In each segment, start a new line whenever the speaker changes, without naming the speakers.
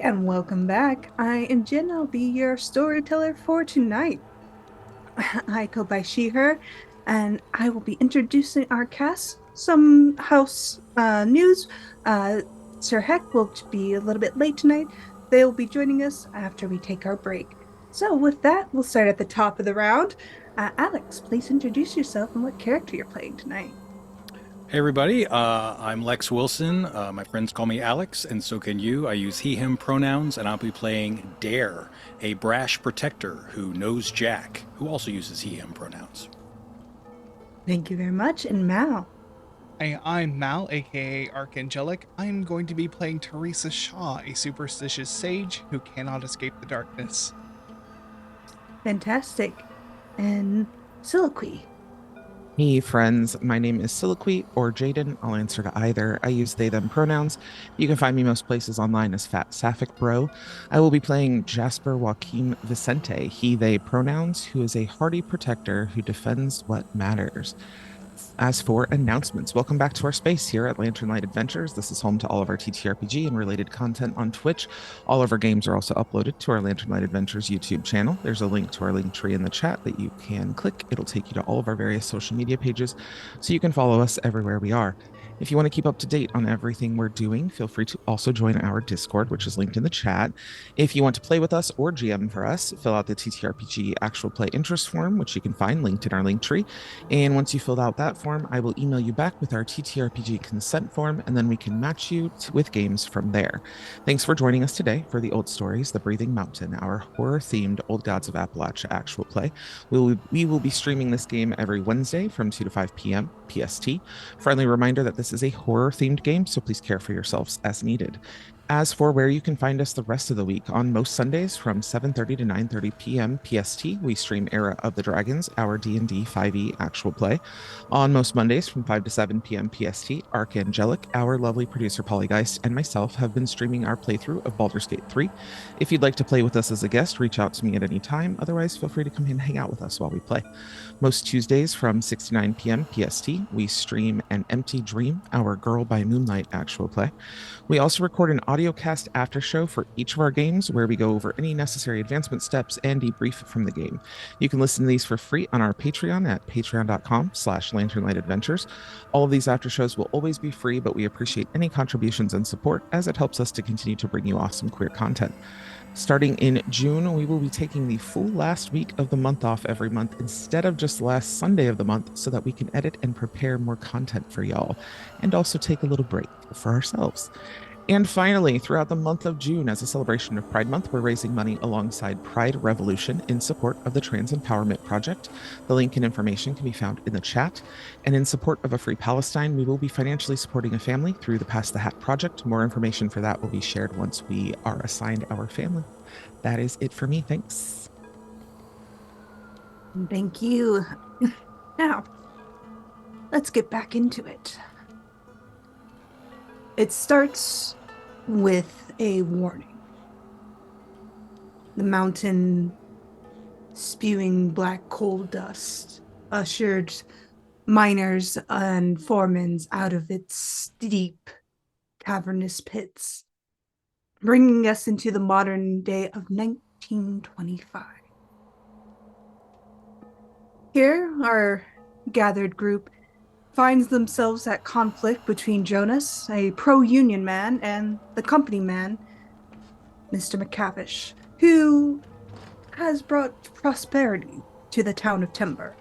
And welcome back. I am Jen. I'll be your storyteller for tonight. I go by she, her, and I will be introducing our cast. Some house news. Uh, Sir Heck will be a little bit late tonight. They'll be joining us after we take our break. So, with that, we'll start at the top of the round. Alex, please introduce yourself and what character you're playing tonight.
Hey everybody, I'm Lex Wilson. My friends call me Alex, and so can you. I use he, him pronouns, and I'll be playing Dare, a brash protector who knows Jack, who also uses he, him pronouns.
Thank you very much. And Mal.
Hey, I'm Mal, aka Archangelic. I'm going to be playing Teresa Shaw, a superstitious sage who cannot escape the darkness.
Fantastic. And Soliloquy.
Hey friends, my name is Soliloquy or Jaden. I'll answer to either. I use they them pronouns. You can find me most places online as Fat Sapphic Bro. I will be playing Jasper Joaquin Vicente, he they pronouns, who is a hardy protector who defends what matters. As for announcements, welcome back to our space here at Lantern Light Adventures. This is home to all of our TTRPG and related content on Twitch. All of our games are also uploaded to our Lantern Light Adventures YouTube channel. There's a link to our link tree in the chat that you can click. It'll take you to all of our various social media pages so you can follow us everywhere we are. If you want to keep up to date on everything we're doing, feel free to also join our Discord, which is linked in the chat. If you want to play with us or GM for us, fill out the TTRPG actual play interest form, which you can find linked in our link tree. And once you filled out that form, I will email you back with our TTRPG consent form, and then we can match you with games from there. Thanks for joining us today for the Old Stories, The Breathing Mountain, our horror-themed Old Gods of Appalachia actual play. We will be streaming this game every Wednesday from 2 to 5 p.m. PST. Friendly reminder that this is a horror-themed game, so please care for yourselves as needed. As for where you can find us the rest of the week, on most Sundays from 7:30 to 9:30 p.m. PST, we stream Era of the Dragons, our D&D 5e actual play. On most Mondays from 5 to 7 p.m. PST, Archangelic, our lovely producer Polygeist, and myself have been streaming our playthrough of Baldur's Gate 3. If you'd like to play with us as a guest, reach out to me at any time. Otherwise, feel free to come and hang out with us while we play. Most Tuesdays from 6 to 9 p.m. PST, we stream An Empty Dream, our Girl by Moonlight actual play. We also record an audio cast after show for each of our games where we go over any necessary advancement steps and debrief from the game. You can listen to these for free on our Patreon at patreon.com/lanternlightadventures. All of these after shows will always be free, but we appreciate any contributions and support as it helps us to continue to bring you awesome queer content. Starting in June, we will be taking the full last week of the month off every month instead of just last Sunday of the month so that we can edit and prepare more content for y'all and also take a little break for ourselves. And finally, throughout the month of June, as a celebration of Pride Month, we're raising money alongside Pride Revolution in support of the Trans Empowerment Project. The link and information can be found in the chat. And in support of a free Palestine, we will be financially supporting a family through the Pass the Hat project. More information for that will be shared once we are assigned our family. That is it for me. Thanks.
Thank you. Now, let's get back into it. It starts with a warning. The mountain spewing black coal dust ushered miners and foremen out of its deep, cavernous pits, bringing us into the modern day of 1925. Here, our gathered group finds themselves at conflict between Jonas, a pro-union man, and the company man, Mr. McCavish, who has brought prosperity to the town of Timber.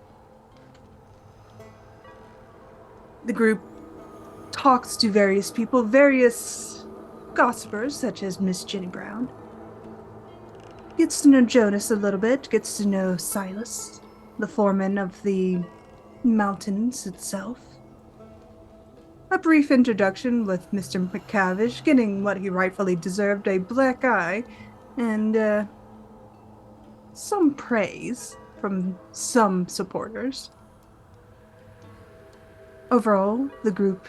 The group talks to various people, various gossipers, such as Miss Jenny Brown. Gets to know Jonas a little bit, gets to know Silas, the foreman of the mountains itself. A brief introduction with Mr. McCavish getting what he rightfully deserved, a black eye, and some praise from some supporters. Overall, the group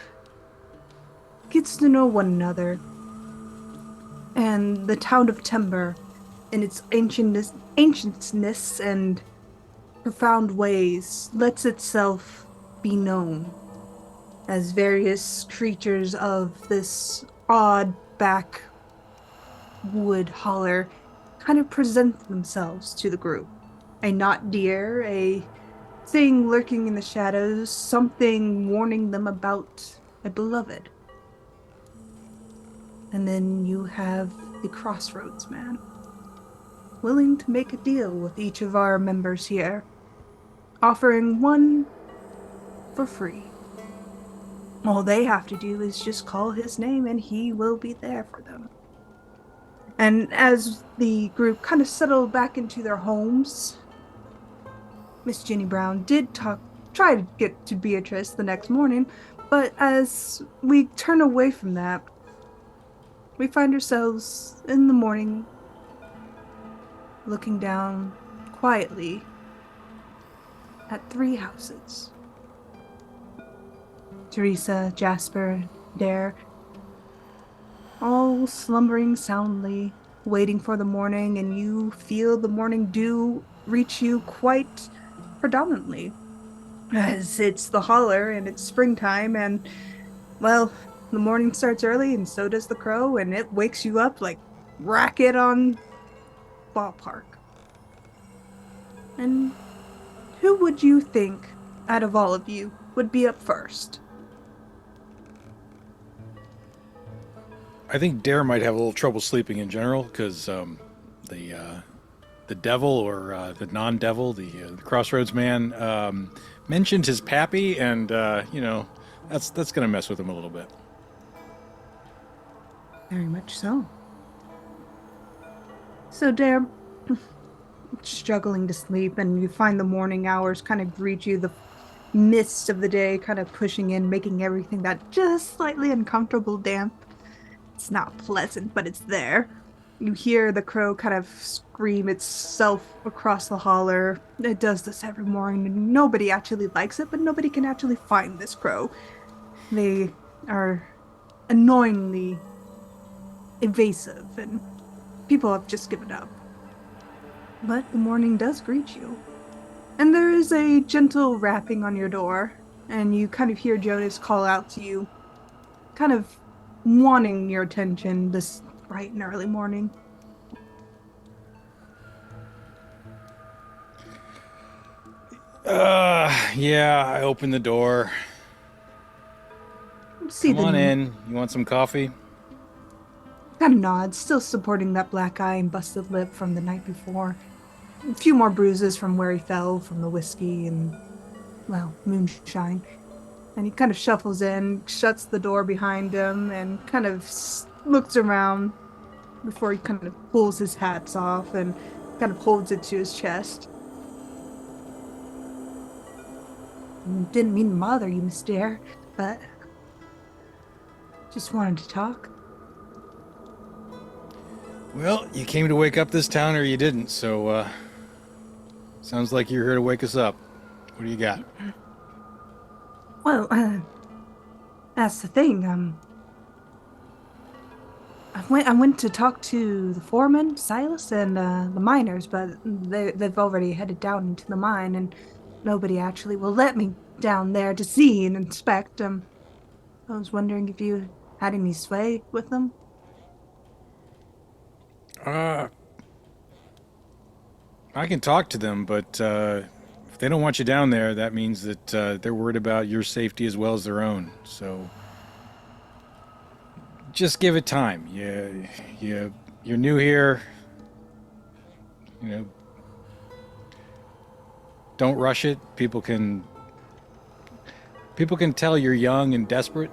gets to know one another, and the town of Timber, in its ancientness and profound ways, lets itself be known as various creatures of this odd wood holler kind of present themselves to the group. A not deer, a thing lurking in the shadows, something warning them about a beloved. And then you have the Crossroads Man, willing to make a deal with each of our members here, offering one for free. All they have to do is just call his name and he will be there for them. And as the group kind of settled back into their homes, Miss Jenny Brown did try to get to Beatrice the next morning, but as we turn away from that, we find ourselves in the morning looking down quietly at three houses. Teresa, Jasper, Dare, all slumbering soundly, waiting for the morning, and you feel the morning dew reach you quite predominantly, as it's the holler and it's springtime, and, well, the morning starts early, and so does the crow, and it wakes you up like racket on ballpark. And who would you think, out of all of you, would be up first?
I think Dare might have a little trouble sleeping in general because the devil or the non-devil, the Crossroads Man, mentioned his pappy, and that's gonna mess with him a little bit.
Very much so. So, Dare, struggling to sleep, and you find the morning hours kind of greet you, the mist of the day kind of pushing in, making everything that just slightly uncomfortable damp. It's not pleasant, but it's there. You hear the crow kind of scream itself across the holler. It does this every morning, and nobody actually likes it, but nobody can actually find this crow. They are annoyingly evasive, and people have just given up. But the morning does greet you. And there is a gentle rapping on your door, and you kind of hear Jonas call out to you, kind of wanting your attention this bright and early morning.
Yeah, I opened the door.
See
Come on in. You want some coffee?
kind of nods, still supporting that black eye and busted lip from the night before. A few more bruises from where he fell from the whiskey and, well, moonshine. And he kind of shuffles in, shuts the door behind him, and kind of looks around before he kind of pulls his hats off and kind of holds it to his chest. Didn't mean to bother you, Miss Dare, but just wanted to talk.
Well, you came to wake up this town or you didn't, so sounds like you're here to wake us up. What do you got?
Well, that's the thing. I went to talk to the foreman, Silas, and the miners, but they've already headed down into the mine, and nobody actually will let me down there to see and inspect. I was wondering if you had any sway with them.
I can talk to them, but if they don't want you down there, that means that they're worried about your safety as well as their own. So just give it time. You're new here. You know, don't rush it. People can tell you're young and desperate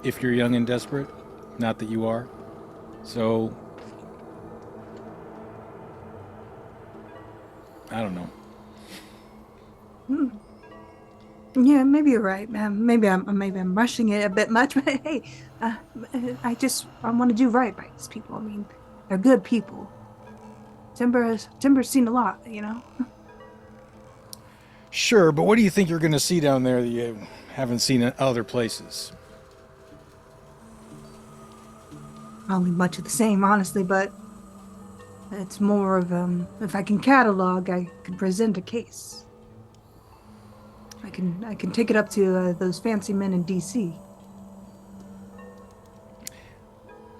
if you're young and desperate. Not that you are. So I don't know.
Yeah, maybe you're right. Maybe I'm rushing it a bit much, but hey, I want to do right by these people. I mean, they're good people. Timber's seen a lot, you know.
Sure, but what do you think you're going to see down there that you haven't seen in other places?
Probably much of the same, honestly, but it's more of if I can catalog, I can present a case. I can take it up to those fancy men in DC.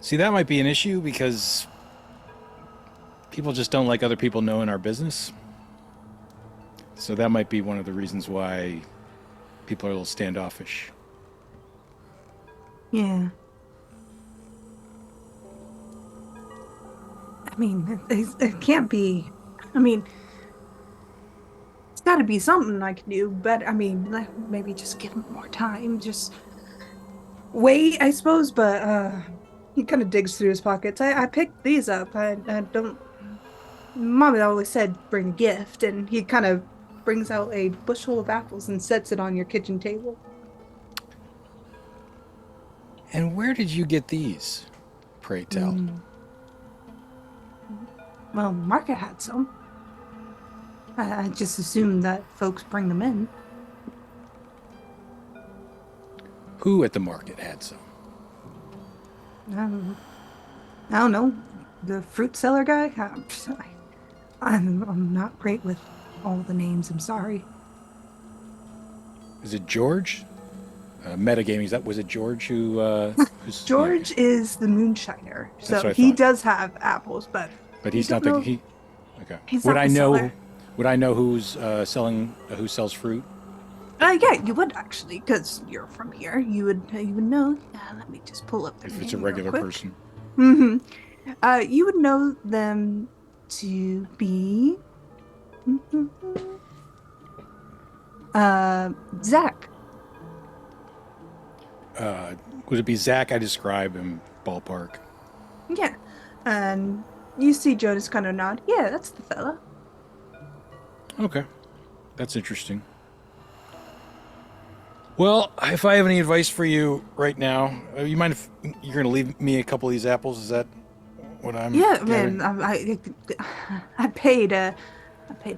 See, that might be an issue because people just don't like other people knowing our business. So that might be one of the reasons why people are a little standoffish.
Yeah. I mean, it can't be. I mean, it's got to be something I can do, but I mean, like, maybe just give him more time. Just wait, I suppose, but he kind of digs through his pockets. I picked these up. I don't. Mommy always said bring a gift, and he kind of brings out a bushel of apples and sets it on your kitchen table.
And where did you get these, pray tell?
Mm. Well, Market had some. I just assumed that folks bring them in.
Who at the market had some?
I don't know. The fruit seller guy? I'm not great with all the names. I'm sorry.
Is it George? Metagaming, was it George who...
George is the moonshiner,
That's
so
what I
he
thought.
does have apples, but
But he's
I
not
don't
the...
know.
He, okay.
He's
Would
not
I
the
know...
seller.
Would I know who's selling... who sells fruit?
Yeah, you would actually, because you're from here. You would know. Let me just pull up their
If
name
it's a
real
regular
quick.
person.
Mm-hmm. You would know them to be Zach.
Would it be Zach? I describe him ballpark.
Yeah. And you see Jonas kind of nod. Yeah, that's the fella.
Okay. That's interesting. Well, if I have any advice for you right now, you mind if you're going to leave me a couple of these apples? Is that what I'm
Yeah,
gathering?
man. I paid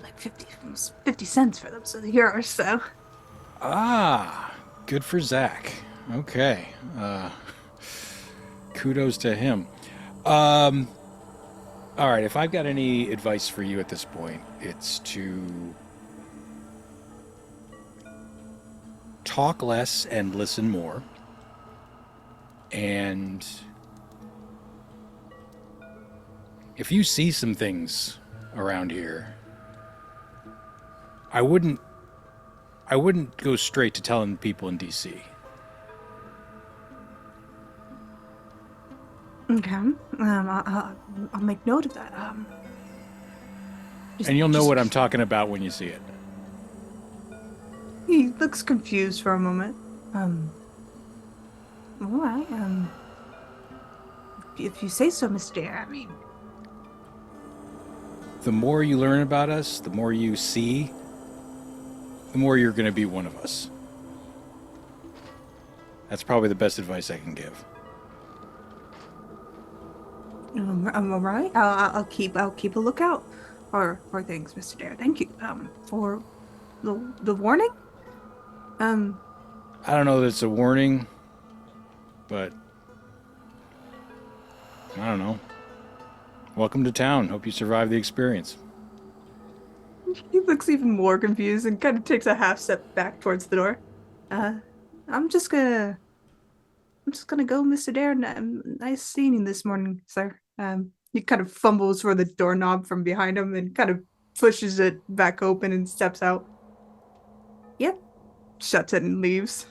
like 50 cents for them, so they're yours. So
Ah, good for Zach. Okay. Kudos to him. All right, if I've got any advice for you at this point, it's to talk less and listen more. And if you see some things around here, I wouldn't go straight to telling people in DC.
okay. I'll make note of that.
And you'll know what I'm talking about when you see it.
He looks confused for a moment. All right. If you say so, Mr. Dare. I mean,
The more you learn about us, the more you see, the more you're going to be one of us. That's probably the best advice I can give.
I'm all right. I'll keep a lookout for things, Mr. Dare. Thank you. For the warning.
I don't know that it's a warning, but I don't know. Welcome to town. Hope you survive the experience.
He looks even more confused and kind of takes a half step back towards the door. Uh, I'm just gonna go, Mr. Dare. Nice seeing you this morning, sir. He kind of fumbles for the doorknob from behind him and kind of pushes it back open and steps out. Yep, shuts it and leaves.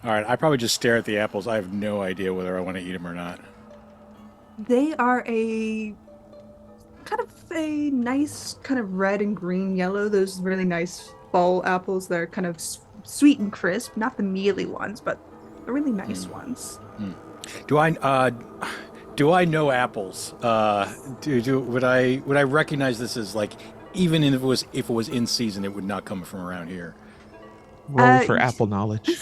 All right, I probably just stare at the apples. I have no idea whether I want to eat them or not.
They are a kind of a nice kind of red and green yellow. Those really nice fall apples. They're kind of sweet and crisp, not the mealy ones, but the really nice ones.
Do I know apples? Would I recognize this as like, even if it was in season, it would not come from around here.
Roll for apple knowledge.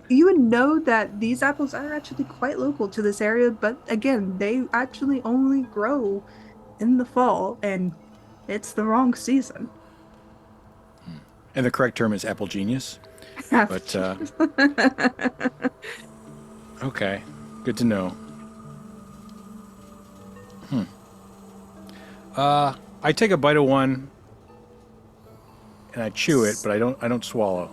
You would know that these apples are actually quite local to this area, but again, they actually only grow in the fall, and it's the wrong season.
And the correct term is apple genius. But okay, good to know. I take a bite of one and I chew it, but I don't swallow.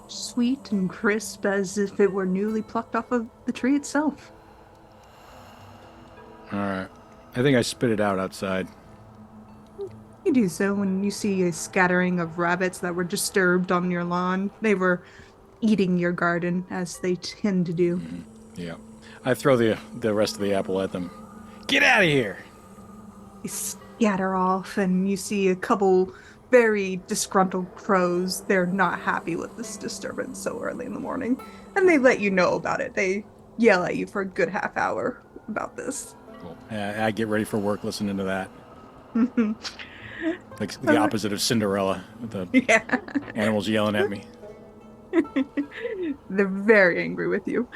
sweet and crisp as if it were newly plucked off of the tree itself.
All right. I think I spit it out outside.
You do so when you see a scattering of rabbits that were disturbed on your lawn. They were eating your garden, as they tend to do.
Yeah. I throw the rest of the apple at them. Get out of here!
They scatter off, and you see a couple very disgruntled crows. They're not happy with this disturbance so early in the morning, and they let you know about it. They yell at you for a good half hour about this.
Cool. I get ready for work listening to that. Like the opposite of Cinderella, with the
Yeah.
animals yelling at me.
They're very angry with you.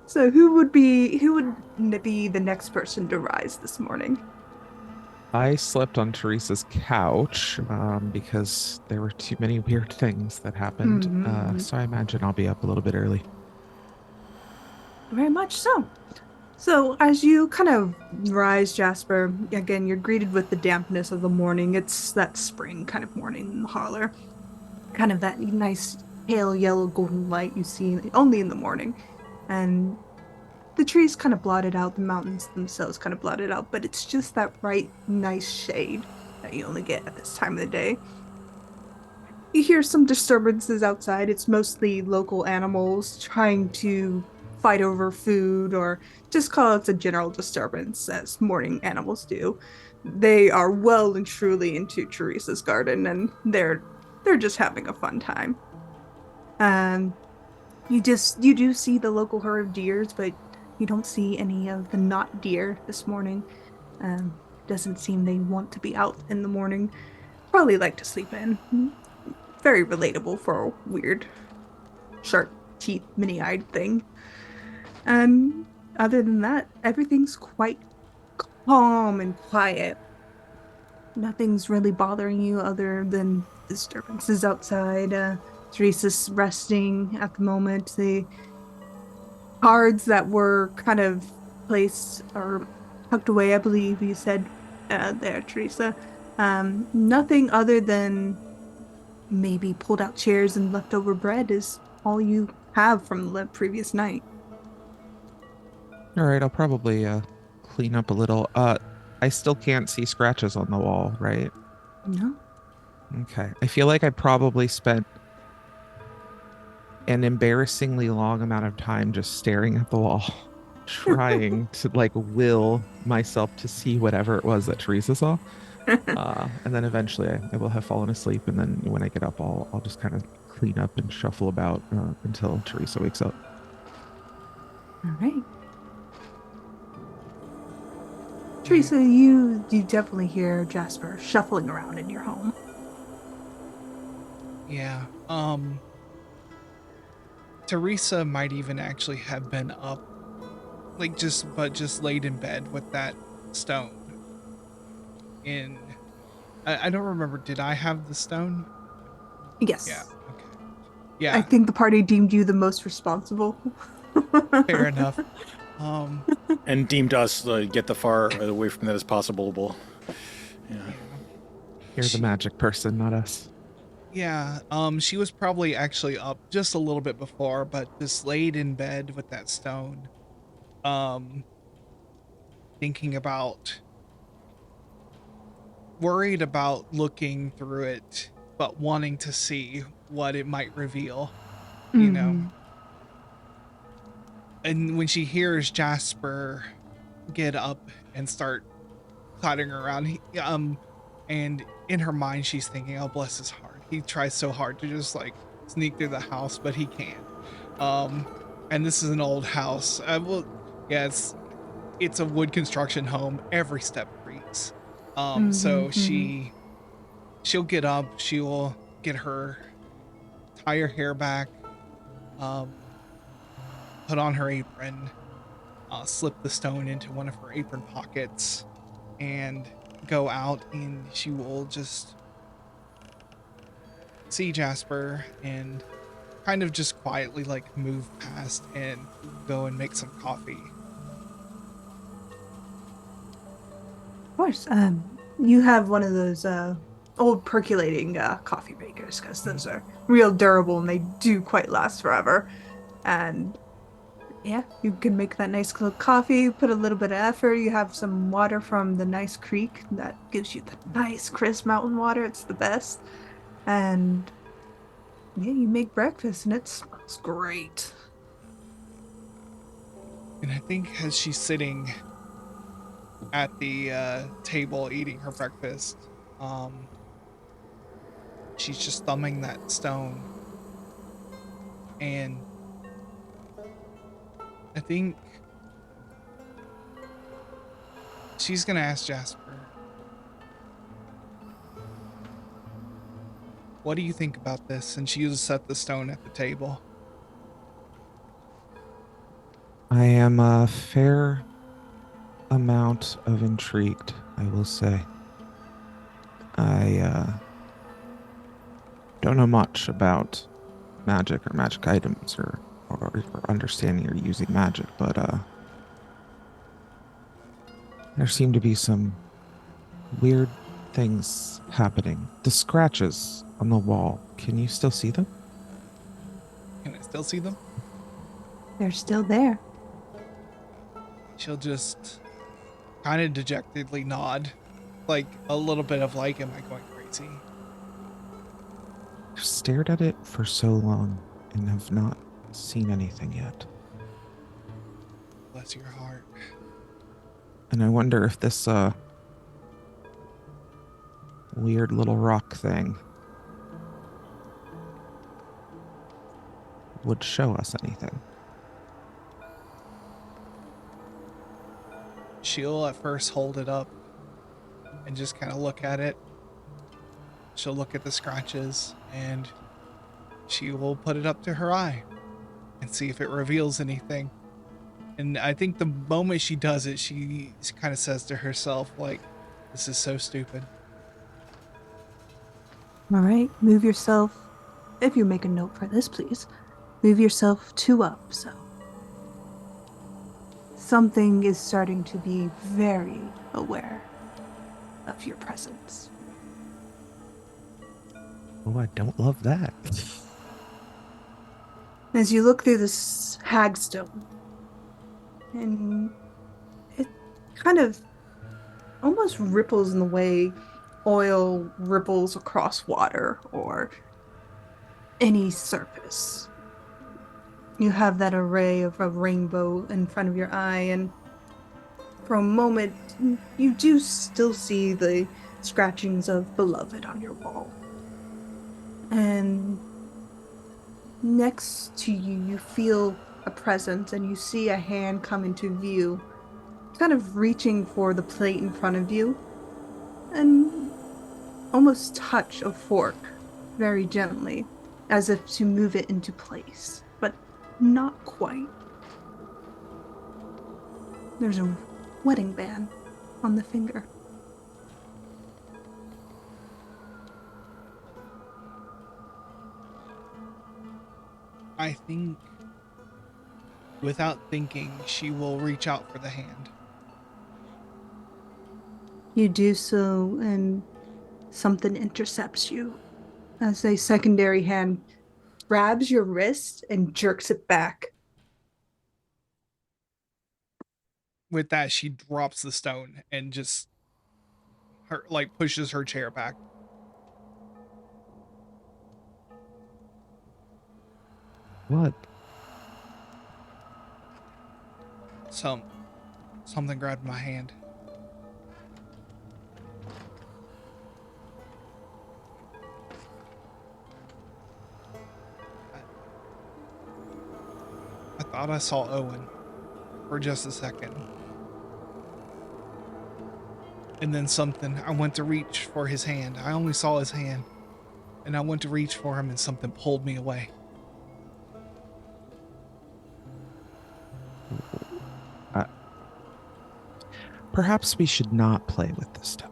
So who would be the next person to rise this morning?
I slept on Teresa's couch because there were too many weird things that happened. So I imagine I'll be up a little bit early.
Very much so. So as you kind of rise, Jasper, again, you're greeted with the dampness of the morning. It's that spring kind of morning in the holler. Kind of that nice pale yellow golden light you see only in the morning. And the trees kind of blotted out, the mountains themselves kind of blotted out, but it's just that bright, nice shade that you only get at this time of the day. You hear some disturbances outside. It's mostly local animals trying to fight over food or just call it a general disturbance, as morning animals do. They are well and truly into Teresa's garden, and they're just having a fun time. You do see the local herd of deers, but you don't see any of the not deer this morning. Doesn't seem they want to be out in the morning. Probably like to sleep in. Very relatable for a weird, sharp teeth, mini-eyed thing. And other than that, everything's quite calm and quiet. Nothing's really bothering you other than disturbances outside. Teresa's resting at the moment. The cards that were kind of placed or tucked away, I believe you said there, Teresa. Nothing other than maybe pulled out chairs and leftover bread is all you have from the previous night.
All right, I'll probably clean up a little. I still can't see scratches on the wall, right?
No?
Okay. I feel like I probably spent an embarrassingly long amount of time just staring at the wall, trying to like will myself to see whatever it was that Teresa saw. And then eventually I will have fallen asleep. And then when I get up, I'll just kind of clean up and shuffle about until Teresa wakes up.
All right. Teresa, you definitely hear Jasper shuffling around in your home.
Yeah. Teresa might even actually have been up, like just laid in bed with that stone. I don't remember. Did I have the stone?
Yes.
Yeah. Okay.
I
Yeah.
think the party deemed you the most responsible.
Fair enough.
And deemed us get the far away from that as possible. Yeah.
You're the magic person, not us.
Yeah. She was probably actually up just a little bit before, but just laid in bed with that stone. Thinking about, worried about looking through it, but wanting to see what it might reveal, you know. And when she hears Jasper get up and start clattering around, and in her mind she's thinking, "Oh, bless his heart. He tries so hard to just like sneak through the house, but he can't." And this is an old house. Well, yeah, it's a wood construction home. Every step creaks. So she'll get up. She'll get tie her hair back. Put on her apron, slip the stone into one of her apron pockets, and go out, and she will just see Jasper and kind of just quietly like move past and go and make some coffee.
Of course. You have one of those old percolating coffee makers, because those are real durable and they do quite last forever. And yeah, you can make that nice little coffee, put a little bit of effort. You have some water from the nice creek that gives you the nice crisp mountain water. It's the best. And yeah, you make breakfast and it smells great.
And I think as she's sitting at the table eating her breakfast, um, she's just thumbing that stone. And I think she's gonna ask Jasper, what do you think about this? And she will set the stone at the table.
I am a fair amount of intrigued, I will say. I don't know much about magic or magic items or understanding or using magic, but there seem to be some weird things happening. The scratches on the wall, can you still see them?
Can I still see them?
They're still there.
She'll just kind of dejectedly nod, like a little bit of like, am I going crazy?
I've stared at it for so long and have not seen anything yet.
Bless your heart.
And I wonder if this weird little rock thing would show us anything.
She'll at first hold it up and just kind of look at it. She'll look at the scratches and she will put it up to her eye and see if it reveals anything. And I think the moment she does it, she kind of says to herself, like, this is so stupid.
All right, move yourself. If you make a note for this, please. Move yourself 2 up, so. Something is starting to be very aware of your presence.
Oh, I don't love that.
As you look through this hagstone, and it kind of almost ripples in the way oil ripples across water or any surface. You have that array of a rainbow in front of your eye, and for a moment, you do still see the scratchings of Beloved on your wall. And next to you, you feel a presence and you see a hand come into view, kind of reaching for the plate in front of you and almost touch a fork very gently, as if to move it into place, but not quite. There's a wedding band on the finger.
I think, without thinking, she will reach out for the hand.
You do so, and something intercepts you as a secondary hand grabs your wrist and jerks it back.
With that, she drops the stone and just pushes her chair back.
What?
Something grabbed my hand. I thought I saw Owen for just a second. And then I went to reach for his hand. I only saw his hand. And I went to reach for him and something pulled me away.
Perhaps we should not play with this stone.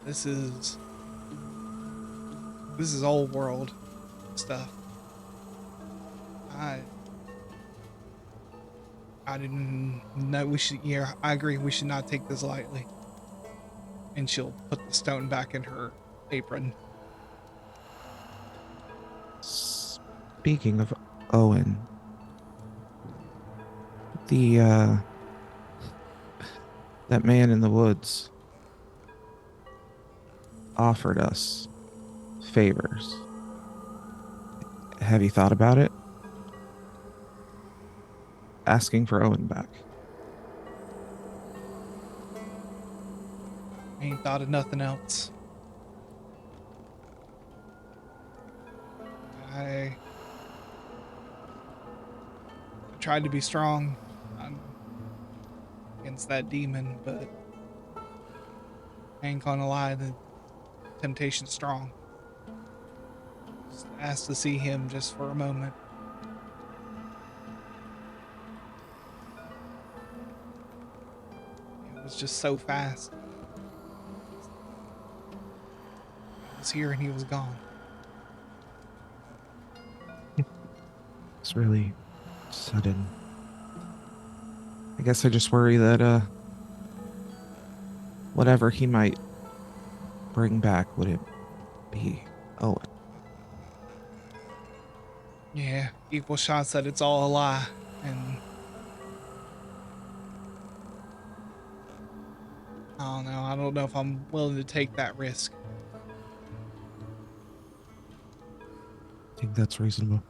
This is old world stuff. I didn't know we should. Yeah, I agree. We should not take this lightly. And she'll put the stone back in her apron.
Speaking of Owen, the that man in the woods offered us favors. Have you thought about it? Asking for Owen back.
I ain't thought of nothing else. I tried to be strong against that demon, but I ain't gonna lie, the temptation's strong. Just asked to see him just for a moment. It was just so fast. I was here and he was gone.
It's really sudden. I guess I just worry that whatever he might bring back wouldn't be Owen.
Yeah, equal shots that it's all a lie, and I don't know. I don't know if I'm willing to take that risk.
I think that's reasonable.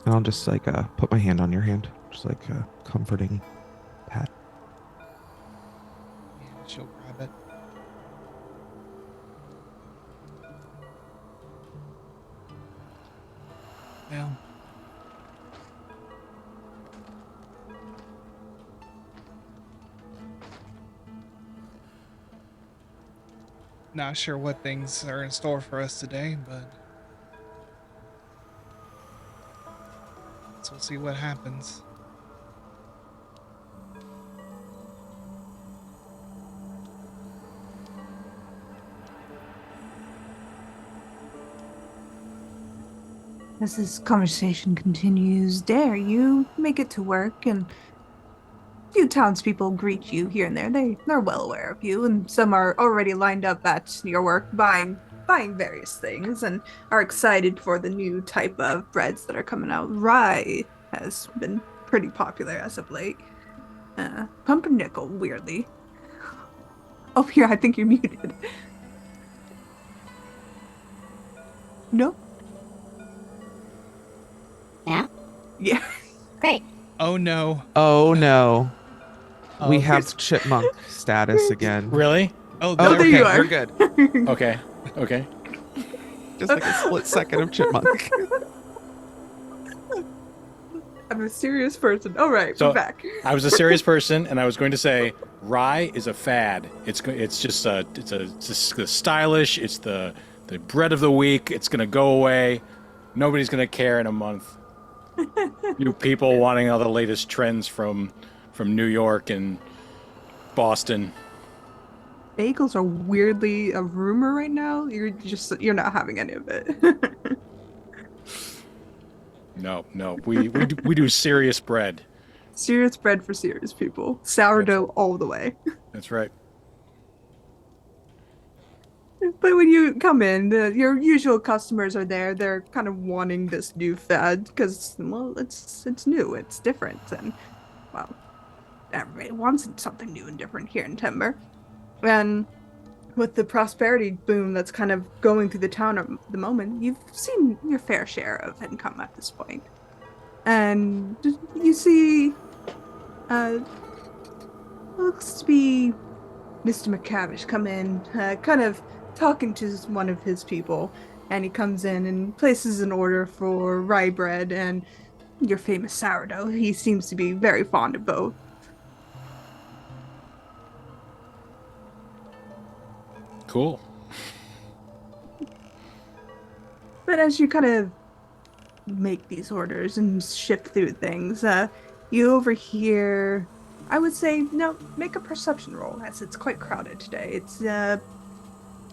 And I'll just like put my hand on your hand, just like a comforting pat.
Yeah, she'll grab it. Well, not sure what things are in store for us today, but we'll see what happens.
As this conversation continues, Dare, you make it to work, and a few townspeople greet you here and there. They're well aware of you, and some are already lined up at your work buying various things and are excited for the new type of breads that are coming out. Rye has been pretty popular as of late. Pumpernickel, weirdly. Oh, here, I think you're muted. No?
Yeah?
Yeah.
Great.
Oh no.
Oh no. We
Oh,
have chipmunk status again.
Really?
Oh,
Oh,
there
okay,
you are.
we're good.
Okay. Okay.
Just like a split second of chipmunk.
I'm a serious person. All right,
So
we're back.
I was a serious person, and I was going to say rye is a fad. It's just stylish. It's the bread of the week. It's gonna go away. Nobody's gonna care in a month. You people wanting all the latest trends from New York and Boston.
Bagels are weirdly a rumor right now. You're not having any of it.
No, we do serious bread.
Serious bread for serious people. Sourdough all the way.
That's right.
But when you come in, your usual customers are there. They're kind of wanting this new fad because, well, it's new, it's different, and well, everybody wants something new and different here in Timber. And with the prosperity boom that's kind of going through the town at the moment, you've seen your fair share of income at this point. And you see, looks to be Mr. McCavish come in, kind of talking to one of his people, and he comes in and places an order for rye bread and your famous sourdough. He seems to be very fond of both.
Cool.
But as you kind of make these orders and shift through things, you overhear, I would say, no, make a perception roll, as it's quite crowded today. It's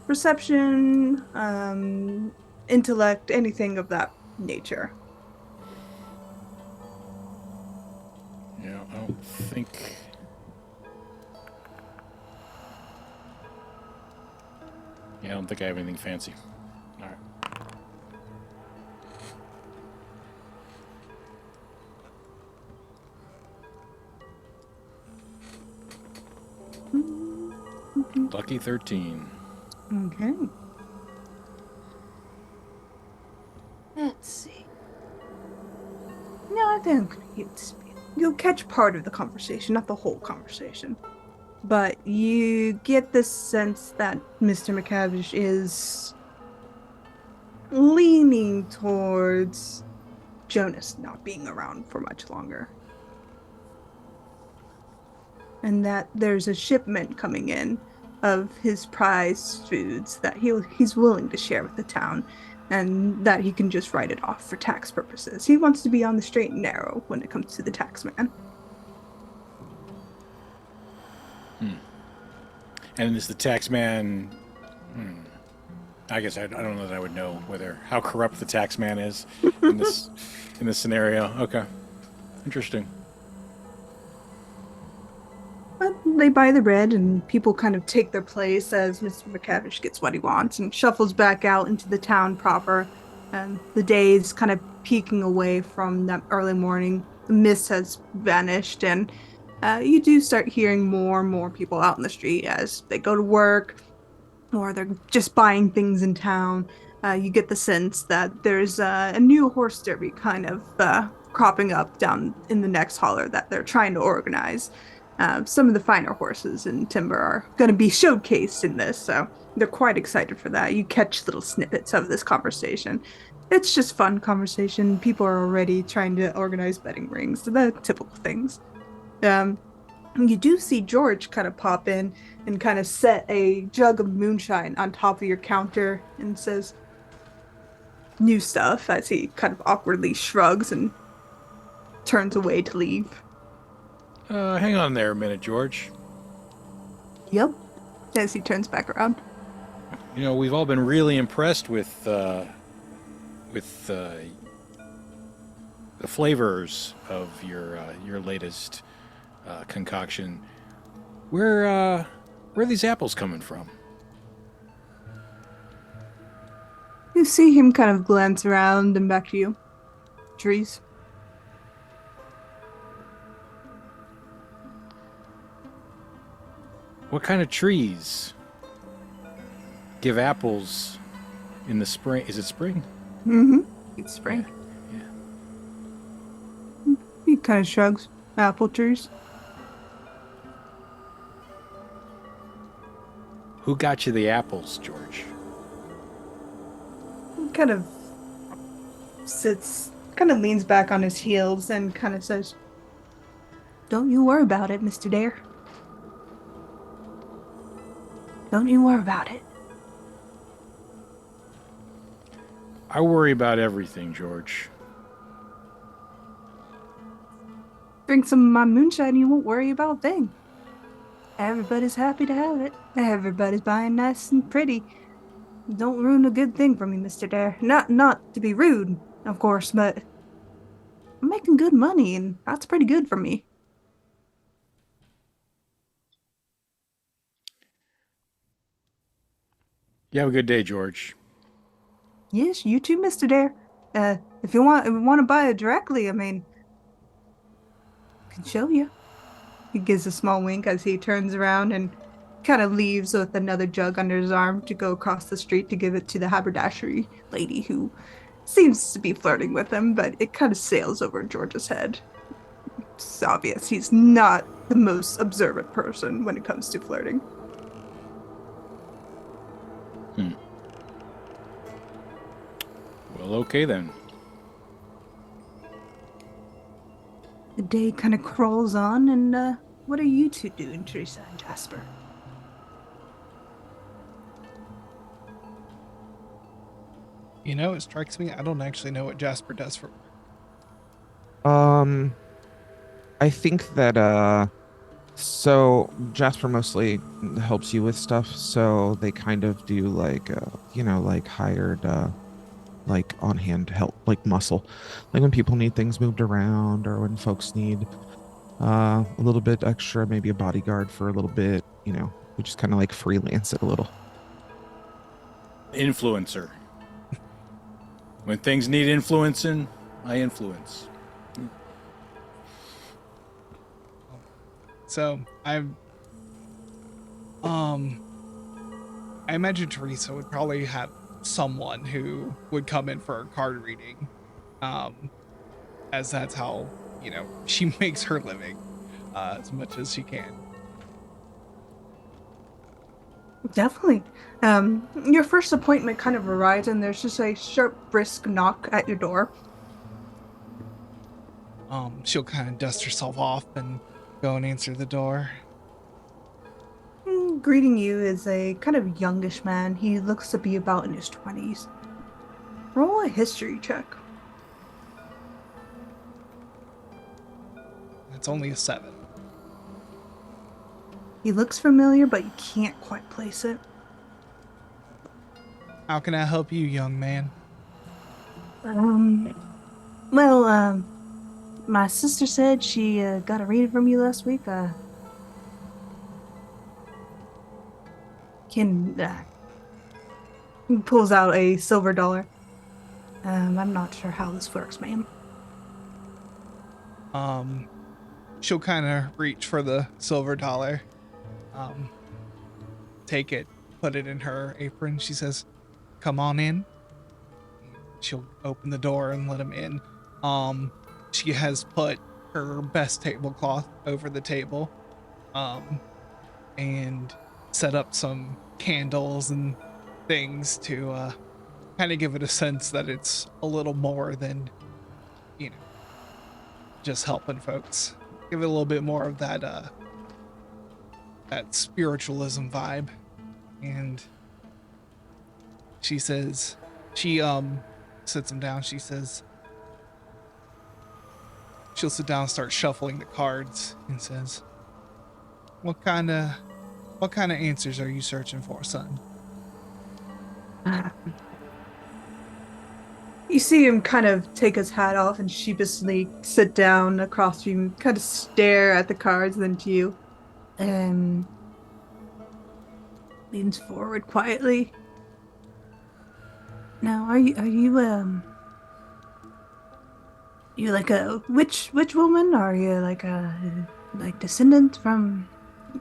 perception, intellect, anything of that nature.
Yeah, I don't think. Yeah, I don't think I have anything fancy. All right. Lucky 13.
Okay. Let's see. No, I think you'll catch part of the conversation, not the whole conversation. But you get the sense that Mr. McCavish is leaning towards Jonas not being around for much longer. And that there's a shipment coming in of his prized foods that he's willing to share with the town and that he can just write it off for tax purposes. He wants to be on the straight and narrow when it comes to the tax man.
And is the tax man? I guess I don't know that I would know whether how corrupt the tax man is in this scenario. Okay, interesting.
But they buy the bread, and people kind of take their place as Mr. McCavish gets what he wants and shuffles back out into the town proper. And the day is kind of peeking away from that early morning. The mist has vanished, and you do start hearing more and more people out in the street as they go to work or they're just buying things in town. You get the sense that there's a new horse derby kind of cropping up down in the next holler that they're trying to organize. Some of the finer horses in Timber are going to be showcased in this, so they're quite excited for that. You catch little snippets of this conversation. It's just fun conversation. People are already trying to organize betting rings, the typical things. Um, you do see George kind of pop in and kind of set a jug of moonshine on top of your counter and says new stuff as he kind of awkwardly shrugs and turns away to leave.
Hang on there a minute, George.
Yep, as he turns back around.
You know, we've all been really impressed with the flavors of your latest concoction. Where are these apples coming from?
You see him kind of glance around and back to you. Trees.
What kind of trees give apples in the spring? Is it spring?
Mm-hmm. It's spring.
Yeah.
He kind of shrugs. Apple trees.
Who got you the apples, George?
He kind of sits, kind of leans back on his heels and kind of says, "Don't you worry about it, Mr. Dare. Don't you worry about it."
I worry about everything, George.
Drink some of my moonshine, you won't worry about a thing. Everybody's happy to have it. Everybody's buying nice and pretty. Don't ruin a good thing for me, Mr. Dare. Not to be rude, of course, but I'm making good money, and that's pretty good for me.
You have a good day, George.
Yes, you too, Mr. Dare. If you want to buy it directly, I mean, I can show you. He gives a small wink as he turns around and kind of leaves with another jug under his arm to go across the street to give it to the haberdashery lady who seems to be flirting with him, but it kind of sails over George's head. It's obvious he's not the most observant person when it comes to flirting.
Well, okay then.
The day kind of crawls on, and what are you two doing, Teresa and Jasper?
You know, it strikes me I don't actually know what Jasper does for work.
I think that so Jasper mostly helps you with stuff, so they kind of do like like hired like on hand help, like muscle, like when people need things moved around or when folks need a little bit extra, maybe a bodyguard for a little bit. We just kind of like freelance it a little.
Influencer. When things need influencing, I influence.
So I imagine Teresa would probably have someone who would come in for a card reading, as that's how she makes her living as much as she can.
Definitely. Your first appointment kind of arrives, and there's just a sharp, brisk knock at your door.
She'll kind of dust herself off and go and answer the door.
Greeting you is a kind of youngish man. He looks to be about in his 20s. Roll a history check.
It's only a 7.
He looks familiar, but you can't quite place it.
How can I help you, young man?
Well, my sister said she got a reading from you last week. He pulls out a silver dollar. I'm not sure how this works, ma'am.
She'll kind of reach for the silver dollar, take it, put it in her apron. She says, "Come on in." She'll open the door and let him in. She has put her best tablecloth over the table, and set up some candles and things to kind of give it a sense that it's a little more than, just helping folks. Give it a little bit more of that spiritualism vibe. And she says, she sits him down. She says, she'll sit down and start shuffling the cards and says, what kind of answers are you searching for, son?"
You see him kind of take his hat off and sheepishly sit down across from you, kind of stare at the cards, then to you, and leans forward quietly. Now, are you like a witch woman? Are you like a descendant from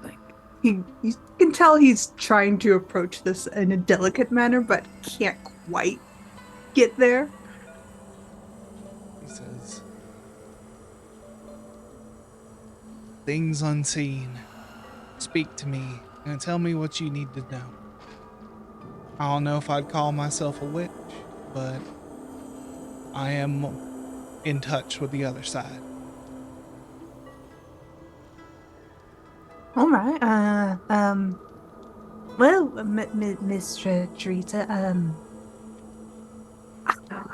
like you can tell he's trying to approach this in a delicate manner, but can't quite get there.
He says, "Things unseen. Speak to me and tell me what you need to know. I don't know if I'd call myself a witch, but I am in touch with the other side."
All right. Well, Miss Teresa, I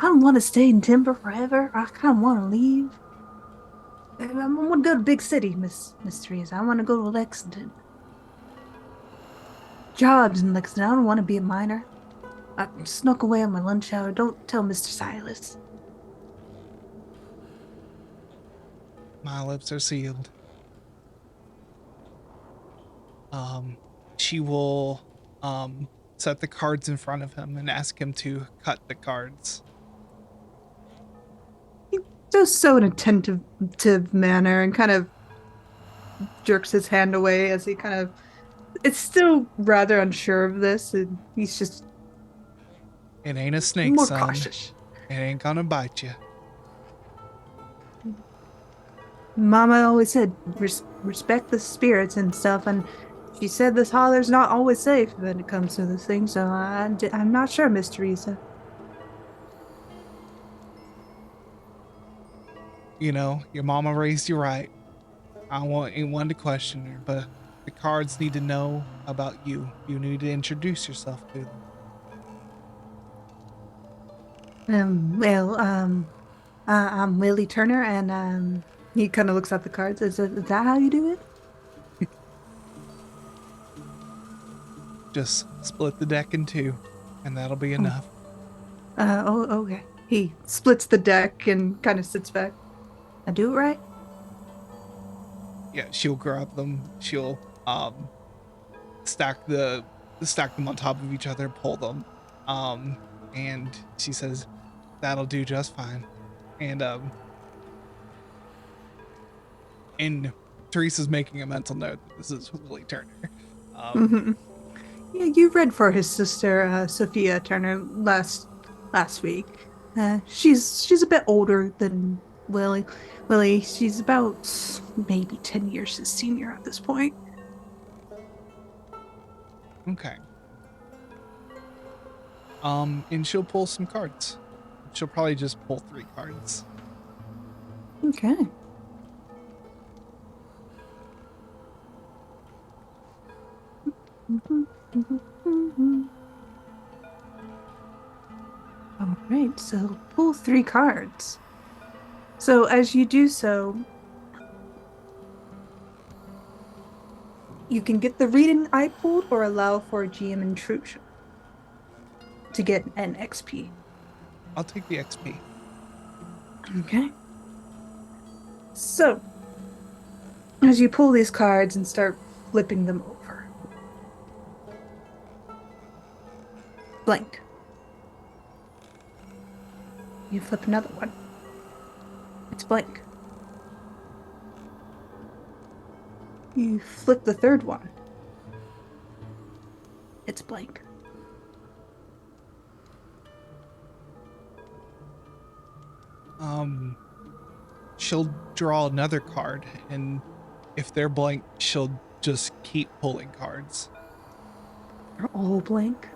don't want to stay in Timber forever. I kind of want to leave. I want to go to big city, Miss Teresa. I want to go to Lexington. Jobs in Lexington. I don't want to be a miner. I snuck away on my lunch hour. Don't tell Mr. Silas.
My lips are sealed. She will set the cards in front of him and ask him to cut the cards.
He does so in a tentative manner and kind of jerks his hand away as he kind of. It's still rather unsure of this, and he's just
It ain't a snake,
more
son.
cautious.
It ain't gonna bite you.
Mama always said respect the spirits and stuff, and she said this holler's not always safe when it comes to this thing, so I'm not sure, Miss Teresa.
Your mama raised you right. I don't want anyone to question her, but the cards need to know about you. You need to introduce yourself to them.
I'm Willie Turner, and he kind of looks at the cards. Is that how you do it?
Just split the deck in two, and that'll be enough.
Oh, okay. He splits the deck and kind of sits back. I do it right?
Yeah, she'll grab them. She'll stack the stack them on top of each other, pull them, um, and she says, "That'll do just fine." And and Teresa's making a mental note that this is Willie Turner. Um,
Mm-hmm. Yeah, you read for his sister, Sophia Turner, last week. She's a bit older than Willie. Willie, she's about maybe 10 years his senior at this point.
okay. And she'll pull some cards. She'll probably just pull 3 cards.
Okay. Mhm, mhm, mhm. All right, so pull 3 cards. So as you do so, you can get the reading I pulled or allow for GM intrusion to get an XP.
I'll take the XP.
Okay. So as you pull these cards and start flipping them over, blank. You flip another one. It's blank. You flip the third one. It's blank.
Um, she'll draw another card, and if they're blank, she'll just keep pulling cards.
They're all blank.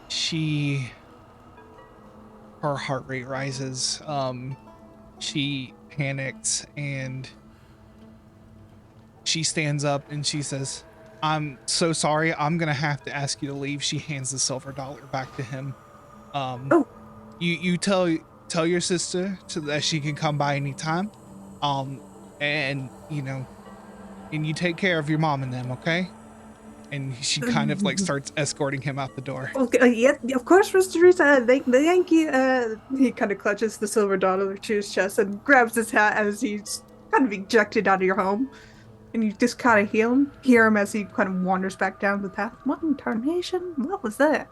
She, her heart rate rises. She panics and she stands up and she says, "I'm so sorry. I'm gonna have to ask you to leave." She hands the silver dollar back to him. Um,
Oh,
you tell your sister that she can come by anytime. Um, and and you take care of your mom and them, okay? And she kind of like starts escorting him out the door.
okay. Yeah, of course, Mr. Teresa. Thank you. He kind of clutches the silver dollar to his chest and grabs his hat as he's kind of ejected out of your home. And you just kind of hear him as he kind of wanders back down the path. What in tarnation? What was that?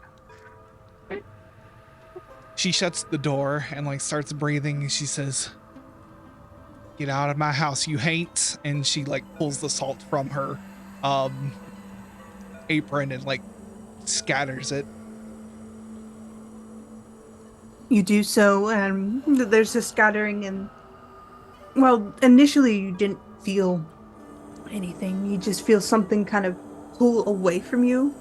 She shuts the door and like starts breathing and she says, "Get out of my house, you hate." And she like pulls the salt from her um apron and like scatters it.
You do so, and there's a scattering, and well, initially you didn't feel anything. You just feel something kind of pull away from you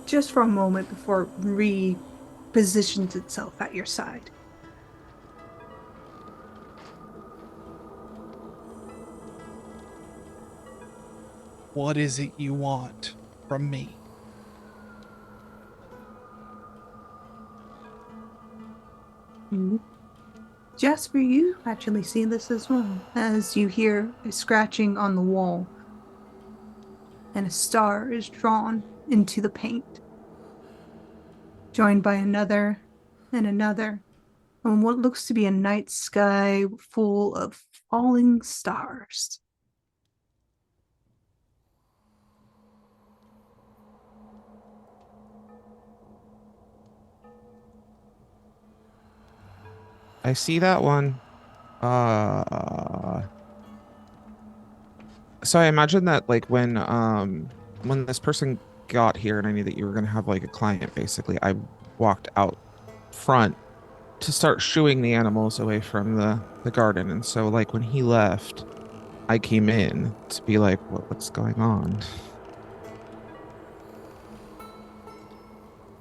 just for a moment before it repositions itself at your side.
"What is it you want from me?"
Mhm. Jasper, you actually see this as well, as you hear a scratching on the wall, and a star is drawn into the paint, joined by another and another, on what looks to be a night sky full of falling stars.
I see that one. Uh, so I imagine that like when this person got here and I knew that you were gonna have like a client, basically, I walked out front to start shooing the animals away from the garden. And so like when he left, I came in to be like, what's going on?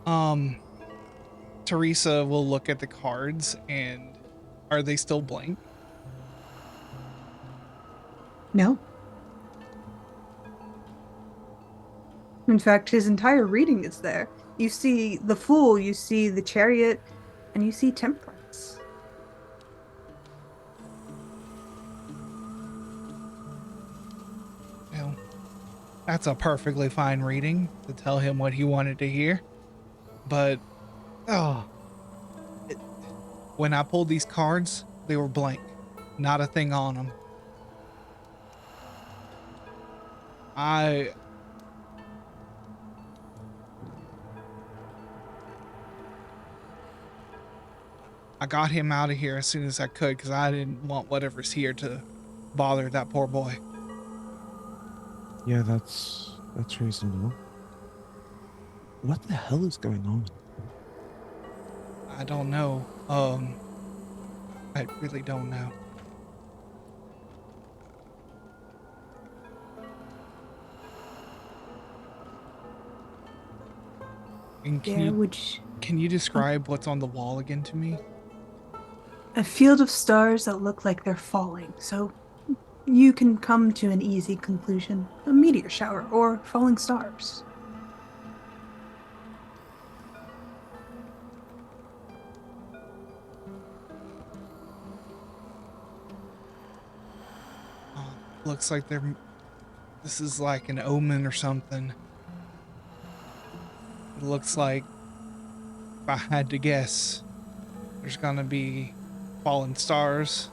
Um, Teresa will look at the cards and are they still blank?
No. In fact, his entire reading is there. You see the Fool, you see the Chariot, and you see Temperance.
Well, That's a perfectly fine reading to tell him what he wanted to hear. But, oh, it, when I pulled these cards, they were blank. Not a thing on them. I got him out of here as soon as I could because I didn't want whatever's here to bother that poor boy.
Yeah, that's reasonable. What the hell is going on?
I don't know. I really don't know. And
Dare,
can you describe what's on the wall again to me?
a field of stars that look like they're falling, so you can come to an easy conclusion. A meteor shower or falling stars.
Looks like this is like an omen or something. It looks like, if I had to guess, there's gonna be fallen stars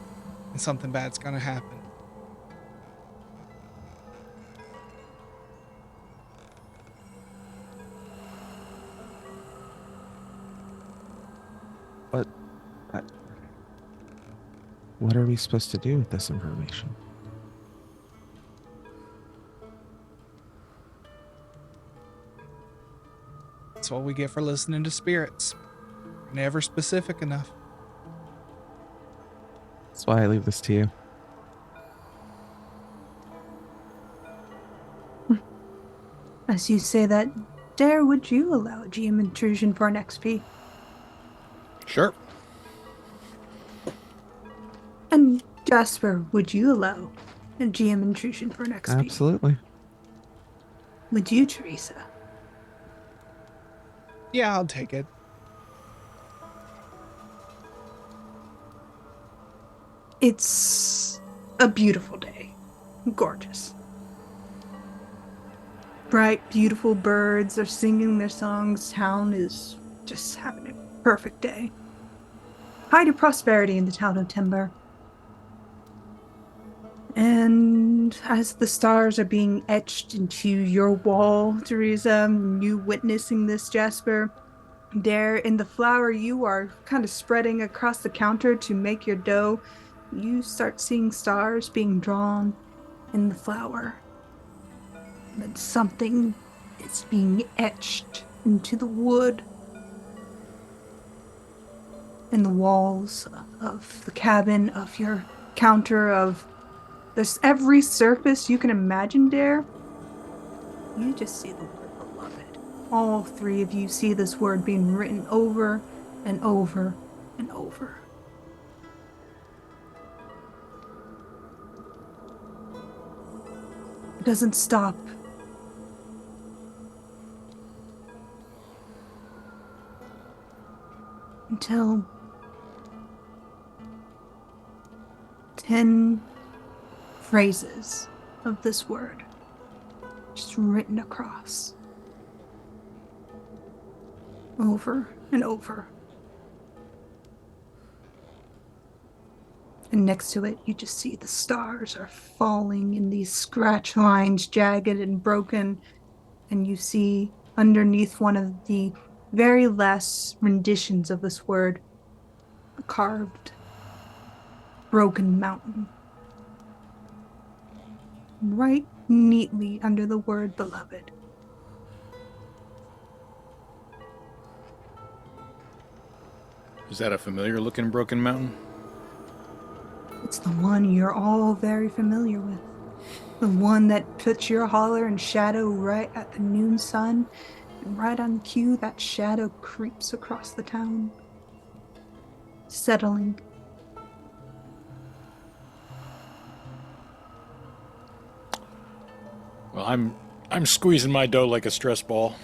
and something bad's gonna happen.
But what are we supposed to do with this information?
That's what we get for listening to spirits. Never specific enough.
That's why I leave this to you.
As you say that, Dare, would you allow GM intrusion for an XP?
Sure.
And Jasper, would you allow a GM intrusion for an XP?
Absolutely.
Would you, Teresa?
Yeah, I'll take it.
It's a beautiful day. Gorgeous. Bright, beautiful birds are singing their songs. Town is just having a perfect day. Height of prosperity in the town of Timber. And as the stars are being etched into your wall, Teresa, you witnessing this, Jasper, there in the flour you are kind of spreading across the counter to make your dough, you start seeing stars being drawn in the flour. But something is being etched into the wood in the walls of the cabin, of your counter, of this every surface you can imagine there. You just see the word beloved. All three of you see this word being written over and over and over. It doesn't stop. Until 10 phrases of this word just written across over and over. And next to it, you just see the stars are falling in these scratch lines, jagged and broken. And you see underneath one of the very last renditions of this word, a carved, broken mountain. Right neatly under the word beloved.
Is that a familiar looking broken mountain?
It's the one you're all very familiar with. The one that puts your holler in shadow right at the noon sun. And right on cue, that shadow creeps across the town, settling.
Well, I'm squeezing my dough like a stress ball.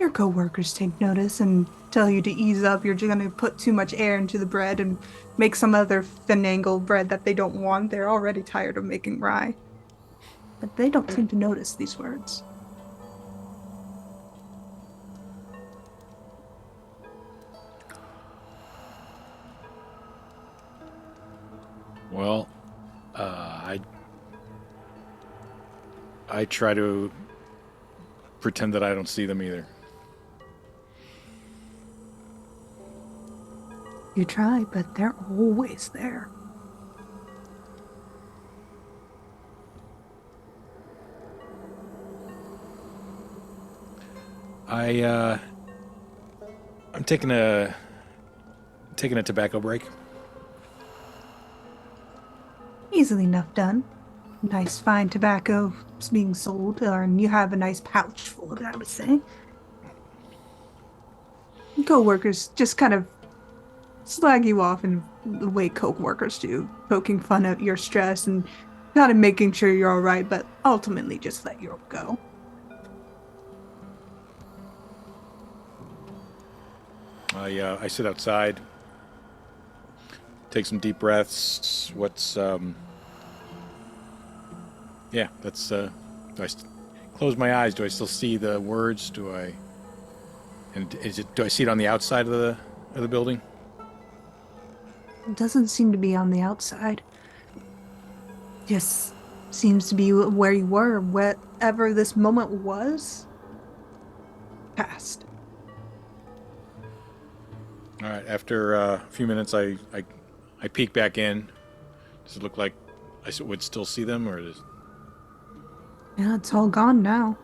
Your coworkers take notice and tell you to ease up. You're just going to put too much air into the bread and make some other finagle bread that they don't want. They're already tired of making rye. But they don't seem to notice these words.
Well, I try to pretend that I don't see them either.
You try, but they're always there.
I'm taking a tobacco break.
Easily enough done. Nice fine tobacco is being sold, and you have a nice pouch full of it, I would say. Co-workers just kind of slag you off in the way co-workers do, poking fun at your stress and kind of making sure you're all right, but ultimately just let you go.
I sit outside, take some deep breaths. Yeah, that's, do close my eyes? Do I still see the words? Do I see it on the outside of the building?
It doesn't seem to be on the outside. Just seems to be where you were, whatever this moment was, past.
All right. After a few minutes, I peek back in. Does it look like would still see them, or is?
Yeah, it's all gone now.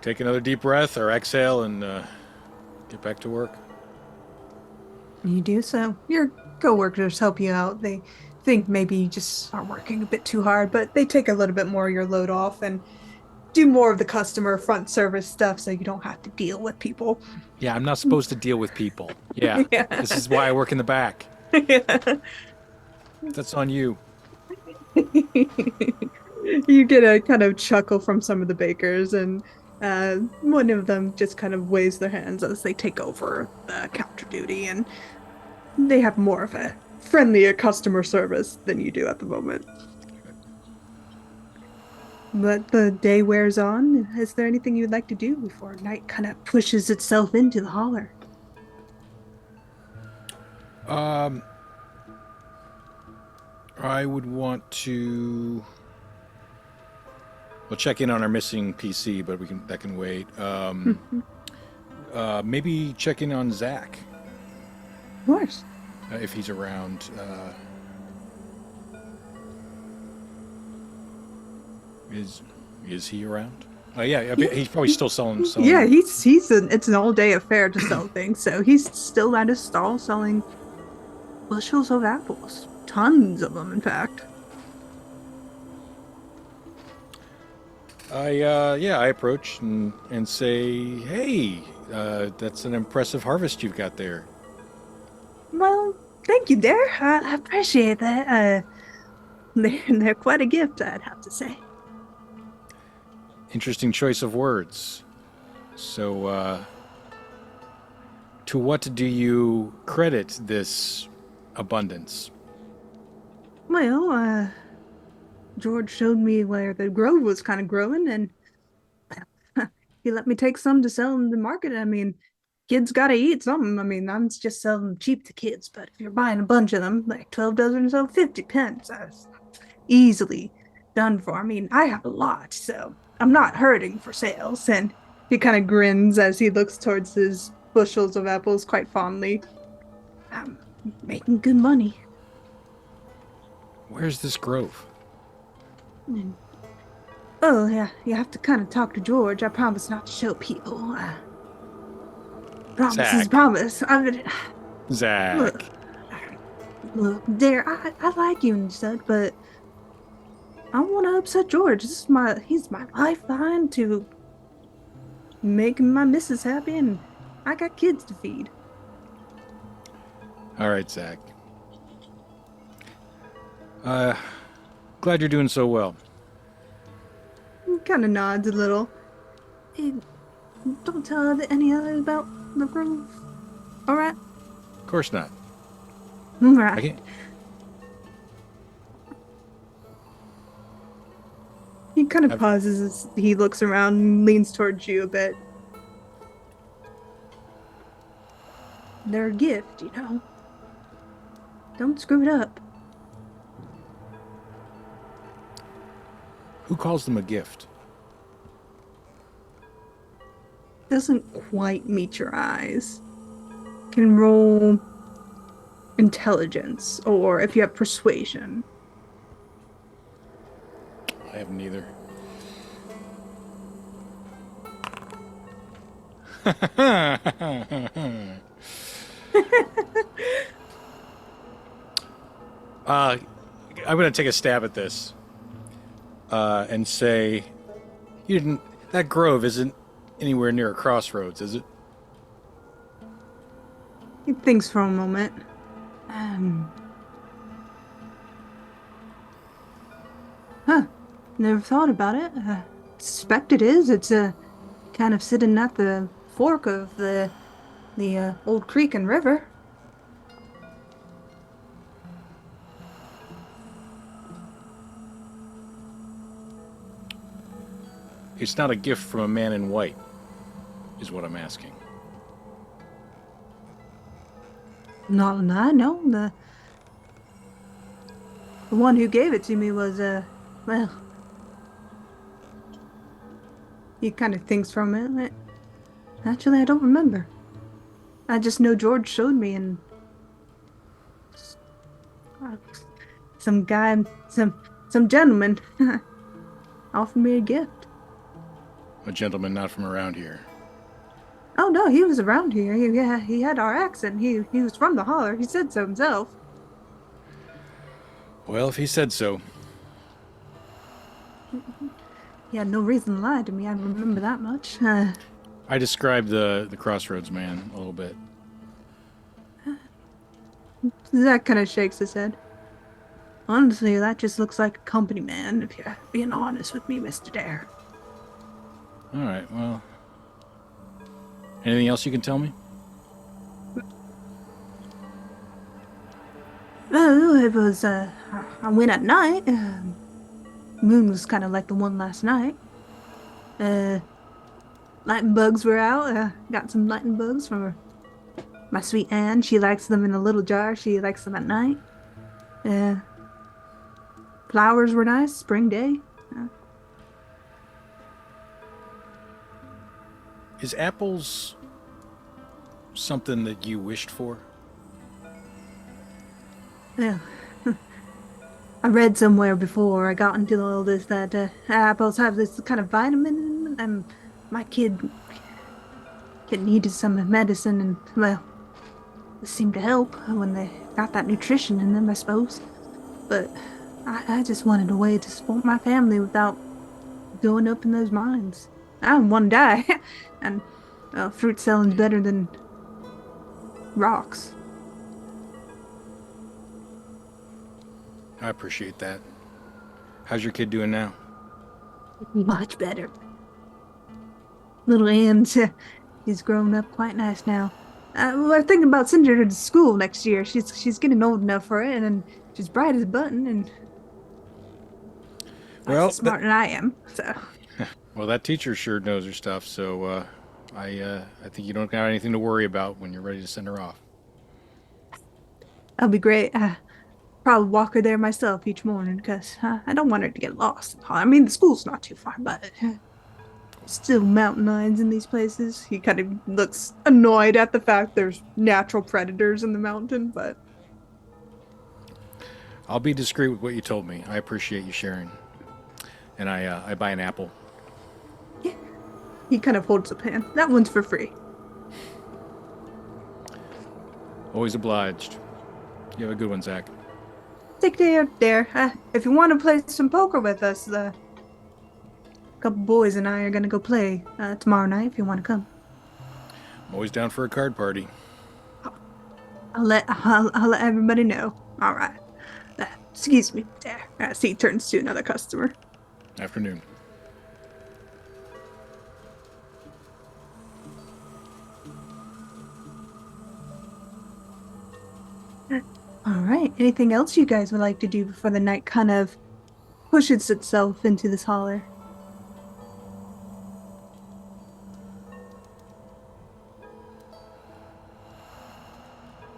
Take another deep breath or exhale and get back to work.
You do so. Your coworkers help you out. They think maybe you just are working a bit too hard, but they take a little bit more of your load off and do more of the customer front service stuff so you don't have to deal with people.
Yeah, I'm not supposed to deal with people. Yeah,
Yeah.
this is why I work in the back.
Yeah.
That's on you.
You get a kind of chuckle from some of the bakers, and one of them just kind of waves their hands as they take over the counter duty, and they have more of a friendlier customer service than you do at the moment. But the day wears on. Is there anything you'd like to do before night kind of pushes itself into the holler?
I would want to. We'll check in on our missing PC, but that can wait. Maybe check in on Zach
Of course.
if he's around. Is he around? Yeah, he's probably still selling.
Yeah, it's an all day affair to sell things, so he's still at his stall selling bushels of apples, tons of them, in fact.
I approach and say, hey, that's an impressive harvest you've got there.
Well, thank you, dear. I appreciate that. They're quite a gift, I'd have to say.
Interesting choice of words. So, to what do you credit this abundance?
Well, George showed me where the grove was kind of growing, and he let me take some to sell in the market. I mean, kids gotta eat something. I mean, I'm just selling them cheap to kids, but if you're buying a bunch of them, like 12 dozen or so, 50 pence, that's easily done for. I mean, I have a lot, so I'm not hurting for sales. And he kind of grins as he looks towards his bushels of apples quite fondly. I'm making good money.
Where's this grove?
And, oh, yeah, you have to kind of talk to George. I promise not to show people. Promise is
Zach.
promise.
Zach.
Look, dear, I like you and stuff, but I don't want to upset George. He's my lifeline to making my missus happy, and I got kids to feed.
All right, Zach. Glad you're doing so well.
kind of nods a little. Hey, don't tell any others about the grove. All right.
Of course not.
All
I
right.
can't.
He kind of
I've,
pauses as he looks around and leans towards you a bit. They're a gift, you know. Don't screw it up.
who calls them a gift?
Doesn't quite meet your eyes. Can roll intelligence, or if you have persuasion.
I have neither. I'm going to take a stab at this and say, you didn't. That grove isn't anywhere near a crossroads, is it?
He thinks for a moment. Um. Huh. Never thought about it. Suspect it is. It's kind of sitting at the fork of the old creek and river.
It's not a gift from a man in white, is what I'm asking.
Not that I know. The one who gave it to me was well. He kind of thinks for a minute. Actually, I don't remember. I just know George showed me, and uh, some guy, some gentleman offered me a gift.
A gentleman not from around here.
Oh no, he was around here. Yeah, he had our accent. He was from the holler. He said so himself.
Well, if he said so.
He had no reason to lie to me. I remember that much.
I described the Crossroads Man a little bit.
Zach kind of shakes his head. Honestly, that just looks like a company man, if you're being honest with me, Mr. Dare.
All right, well. Anything else you can tell me?
Well, it was, I went at night. Moon was kind of like the one last night. Lightning bugs were out. Got some lightning bugs from my sweet Anne. She likes them in a little jar. She likes them at night. Flowers were nice. Spring day.
Is apples something that you wished for?
Yeah. I read somewhere before I got into all this that apples have this kind of vitamin, and my kid needed some medicine, and well, it seemed to help when they got that nutrition in them, I suppose. But I just wanted a way to support my family without going up in those mines. I didn't want to die, and fruit selling's better than rocks.
I appreciate that. How's your kid doing now?
Much better. Little Anne's, he's grown up quite nice now. We're thinking about sending her to school next year. She's getting old enough for it, and she's bright as a button, and
Well,
smarter than I am. So
well, that teacher sure knows her stuff. So I think you don't got anything to worry about when you're ready to send her off.
that'll be great. Probably walk her there myself each morning because I don't want her to get lost. I mean, the school's not too far, but still mountain lions in these places. He kind of looks annoyed at the fact there's natural predators in the mountain, but
I'll be discreet with what you told me. I appreciate you sharing. And I buy an apple.
yeah. He kind of holds up hand. That one's for free.
Always obliged. You have a good one, Zach.
Take care there. If you want to play some poker with us, a couple boys and I are gonna go play tomorrow night. If you want to come,
I'm always down for a card party.
I'll let everybody know. All right. Excuse me, there. As he turns to another customer.
Afternoon.
All right. Anything else you guys would like to do before the night kind of pushes itself into this holler?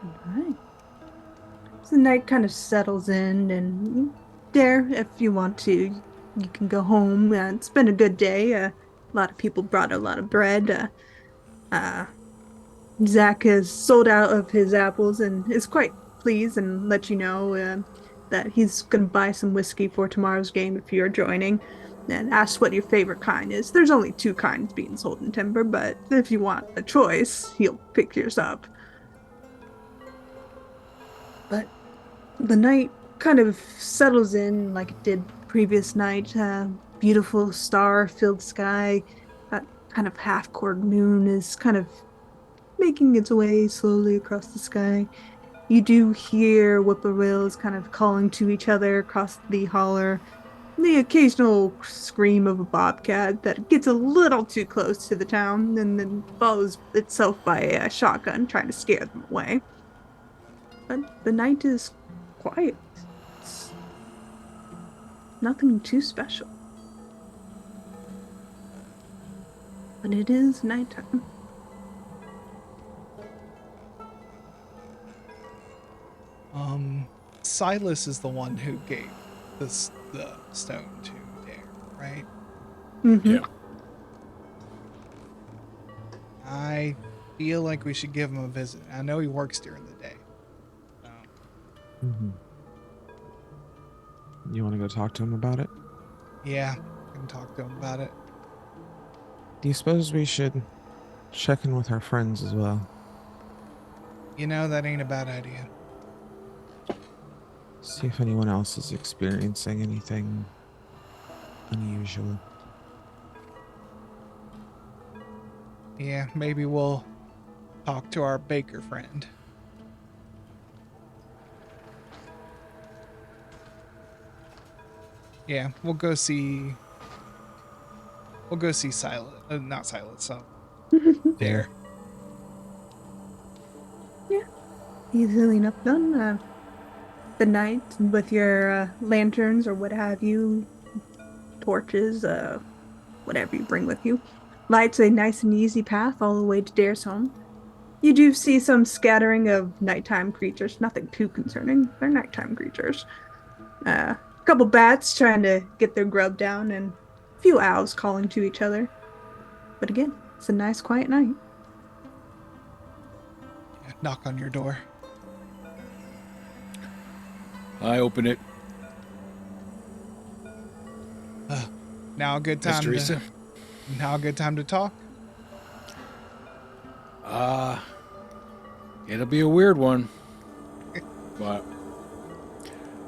All right. So the night kind of settles in, and there, if you want to, you can go home. It's been a good day. A lot of people brought a lot of bread. Uh, Zach has sold out of his apples and is quite pleased and let you know that he's going to buy some whiskey for tomorrow's game if you're joining. And asks what your favorite kind is. There's only two kinds being sold in Timber, but if you want a choice, he'll pick yours up. But the night kind of settles in like it did previous night. Beautiful star-filled sky. That kind of half-quarter moon is kind of making its way slowly across the sky. You do hear whippoorwills kind of calling to each other across the holler. The occasional scream of a bobcat that gets a little too close to the town and then follows itself by a shotgun trying to scare them away. But the night is quiet. It's nothing too special. But it is nighttime.
Silas is the one who gave the stone to Dare, right?
Mm-hmm.
Yeah.
I feel like we should give him a visit. I know he works during the day. So,
Mm-hmm. You want to go talk to him about it?
yeah, I can talk to him about it.
Do you suppose we should check in with our friends as well?
You know, that ain't a bad idea.
See if anyone else is experiencing anything unusual.
Yeah, maybe we'll talk to our baker friend. Yeah, we'll go see Silas. Not Silas, so Dare.
Yeah, easily enough done. The night with your lanterns or what have you, torches, whatever you bring with you, lights a nice and easy path all the way to Dare's home. You do see some scattering of nighttime creatures, nothing too concerning. They're nighttime creatures. A couple bats trying to get their grub down, and a few owls calling to each other. But again, it's a nice, quiet night.
Yeah, knock on your door.
I open it.
Now a good
Miss
time
Teresa?
now a good time to talk.
It'll be a weird one. But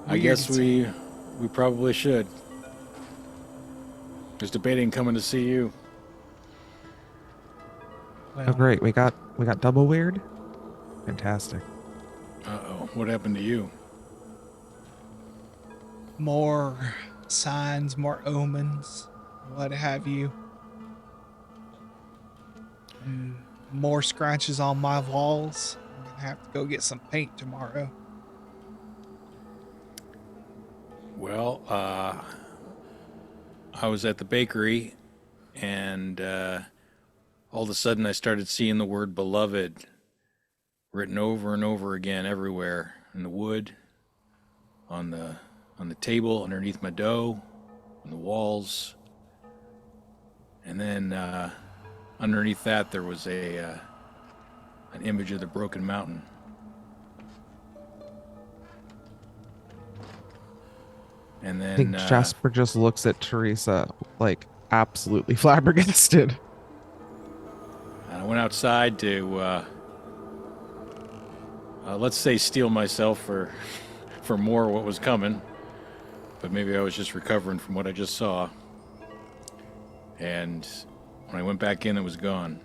I
Weird.
guess we probably should. Was debating coming to see you.
Well,
Oh, great. We got double weird. Fantastic.
Uh-oh. What happened to you?
more signs, more omens, what have you. More scratches on my walls. I'm gonna have to go get some paint tomorrow.
Well, I was at the bakery, and all of a sudden I started seeing the word beloved written over and over again everywhere in the wood, on the table, underneath my dough, on the walls. And then underneath that there was an image of the broken mountain. And
I think
then
Jasper just looks at Teresa like absolutely flabbergasted.
I went outside to, let's say, steel myself for more what was coming. But maybe I was just recovering from what I just saw. And when I went back in, it was gone.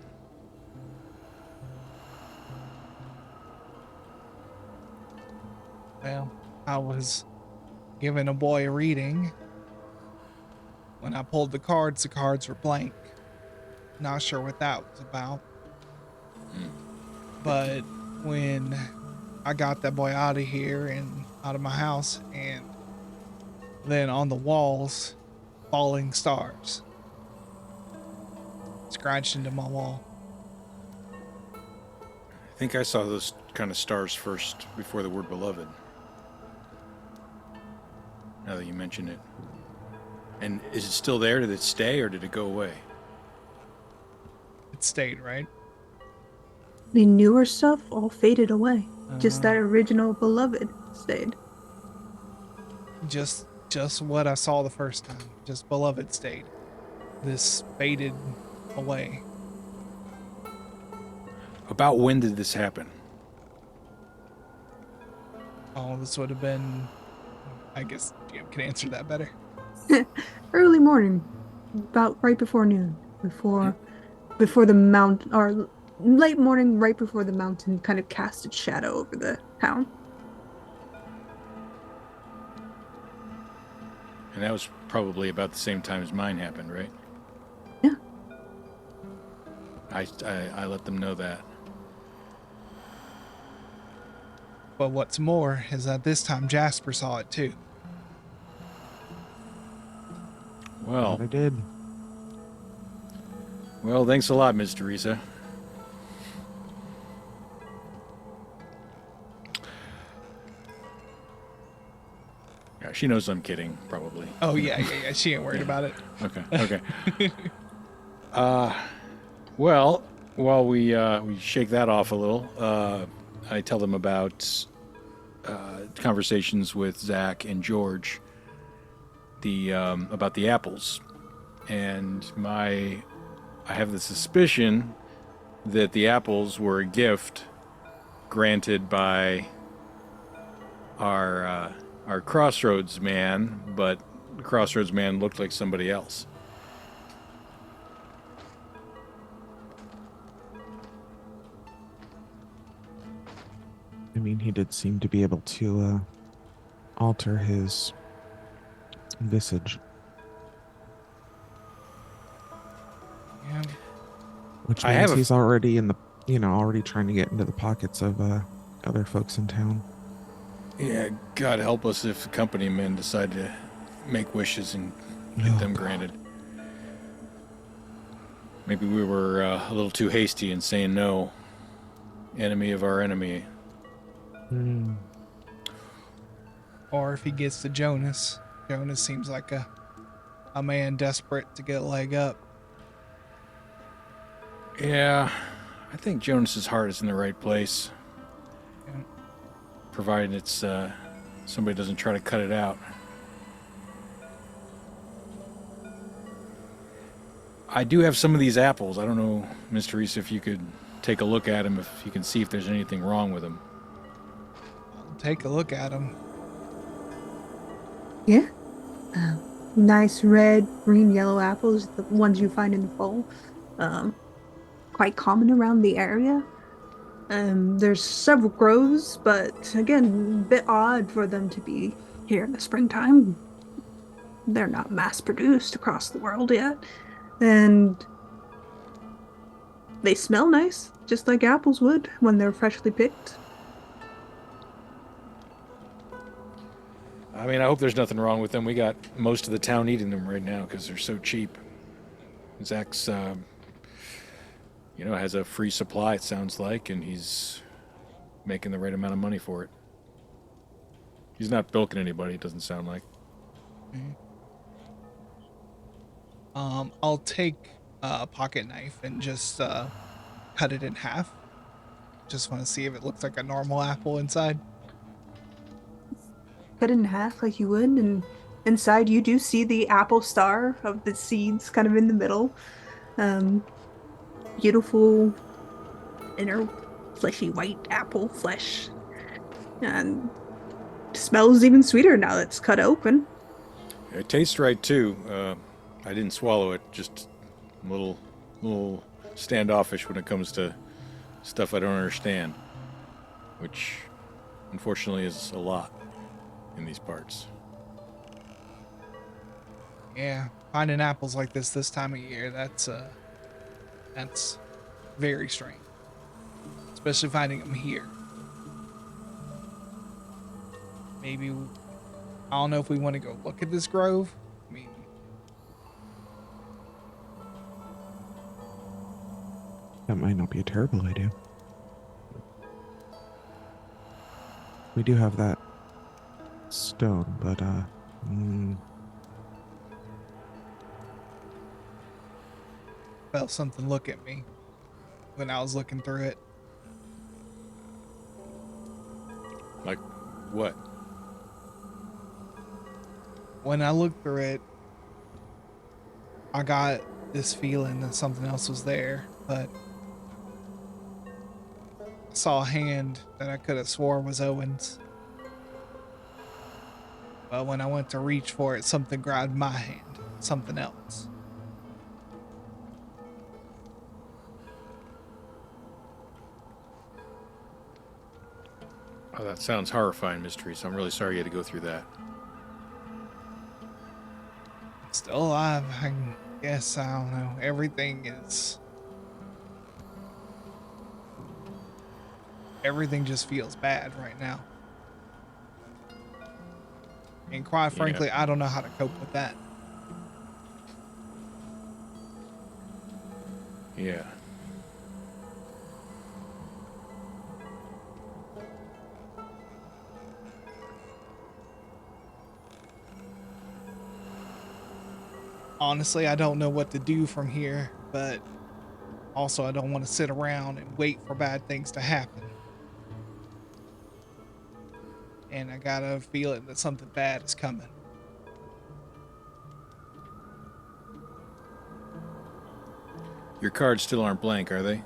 Well, I was giving a boy a reading. When I pulled the cards were blank. Not sure what that was about. But when I got that boy out of here and out of my house, and then on the walls, falling stars scratched into my wall.
I think I saw those kind of stars first before the word beloved. Now that you mention it. And is it still there? Did it stay or did it go away?
It stayed, right?
The newer stuff all faded away. Just that
Uh,
original beloved stayed.
just what I saw the first time. Just beloved stayed. This faded away.
About when did this happen?
Oh, this would have been. I guess you can answer that better.
Early morning, about right before noon, before the mount, or late morning, right before the mountain kind of cast its shadow over the town.
And that was probably about the same time as mine happened, right?
Yeah.
I let them know that.
But what's more is that this time Jasper saw it too.
Well,
I did.
well, thanks a lot, Miss Teresa. Yeah, she knows I'm kidding, probably.
Oh yeah. She ain't worried about it.
Okay. Well, while we shake that off a little, I tell them about conversations with Zach and George, about the apples, and I have the suspicion that the apples were a gift granted by our Crossroads Man, but the Crossroads Man looked like somebody else.
I mean, he did seem to be able to alter his visage,
Yeah.
which
I
means
have a-
he's already in the, already trying to get into the pockets of other folks in town.
Yeah, God help us if the company men decide to make wishes and get
Oh,
them
God.
granted. Maybe we were a little too hasty in saying no. Enemy of our enemy.
Hmm.
Or if he gets to Jonas, Jonas seems like a man desperate to get a leg up.
Yeah, I think Jonas's heart is in the right place.
Yeah.
Provided it's somebody doesn't try to cut it out. I do have some of these apples. I don't know, Miss Teresa, if you could take a look at them, if you can see if there's anything wrong with them.
I'll take a look at him.
Yeah. Nice red, green, yellow apples, the ones you find in the fall. Um, Quite common around the area. There's several groves, but again, a bit odd for them to be here in the springtime. They're not mass produced across the world yet. And they smell nice, just like apples would when they're freshly picked.
I mean, I hope there's nothing wrong with them. We got most of the town eating them right now because they're so cheap. Zach's, has a free supply, it sounds like, and he's making the right amount of money for it. He's not bilking anybody, it doesn't sound like.
I'll take a pocket knife and just cut it in half. Just want to see if it looks like a normal apple inside.
Cut it in half like you would, and inside you do see the apple star of the seeds kind of in the middle. Beautiful inner fleshy white apple flesh. And smells even sweeter now that it's cut open.
It tastes right too. I didn't swallow it, just a little standoffish when it comes to stuff I don't understand, which unfortunately is a lot in these parts.
Yeah, finding apples like this time of year, that's very strange. Especially finding them here. maybe I don't know if we want to go look at this grove. I mean,
That might not be a terrible idea. We do have that stone, but
felt something look at me when I was looking through it.
Like what?
When I looked through it, I got this feeling that something else was there, but I saw a hand that I could have swore was Owen's. But when I went to reach for it, something grabbed my hand, something else.
Oh, that sounds horrifying, Mystery. So I'm really sorry you had to go through that.
Still alive, I guess. I don't know. Everything just feels bad right now. And quite frankly, I don't know how to cope with that.
Yeah.
Honestly, I don't know what to do from here, but also I don't want to sit around and wait for bad things to happen. And I got a feeling that something bad is coming.
Your cards still aren't blank, are they?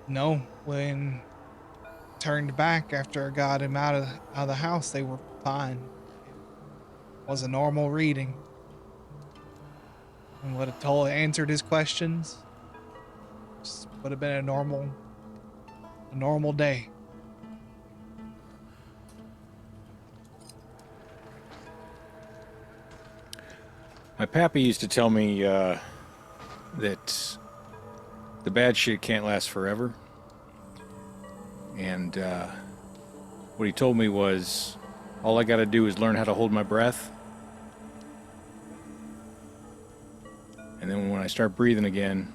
No, when I turned back after I got him out of the house, they were fine. It was a normal reading. And would have answered his questions. Just would have been a normal day.
My pappy used to tell me that the bad shit can't last forever. And what he told me was, all I gotta do is learn how to hold my breath. And then when I start breathing again,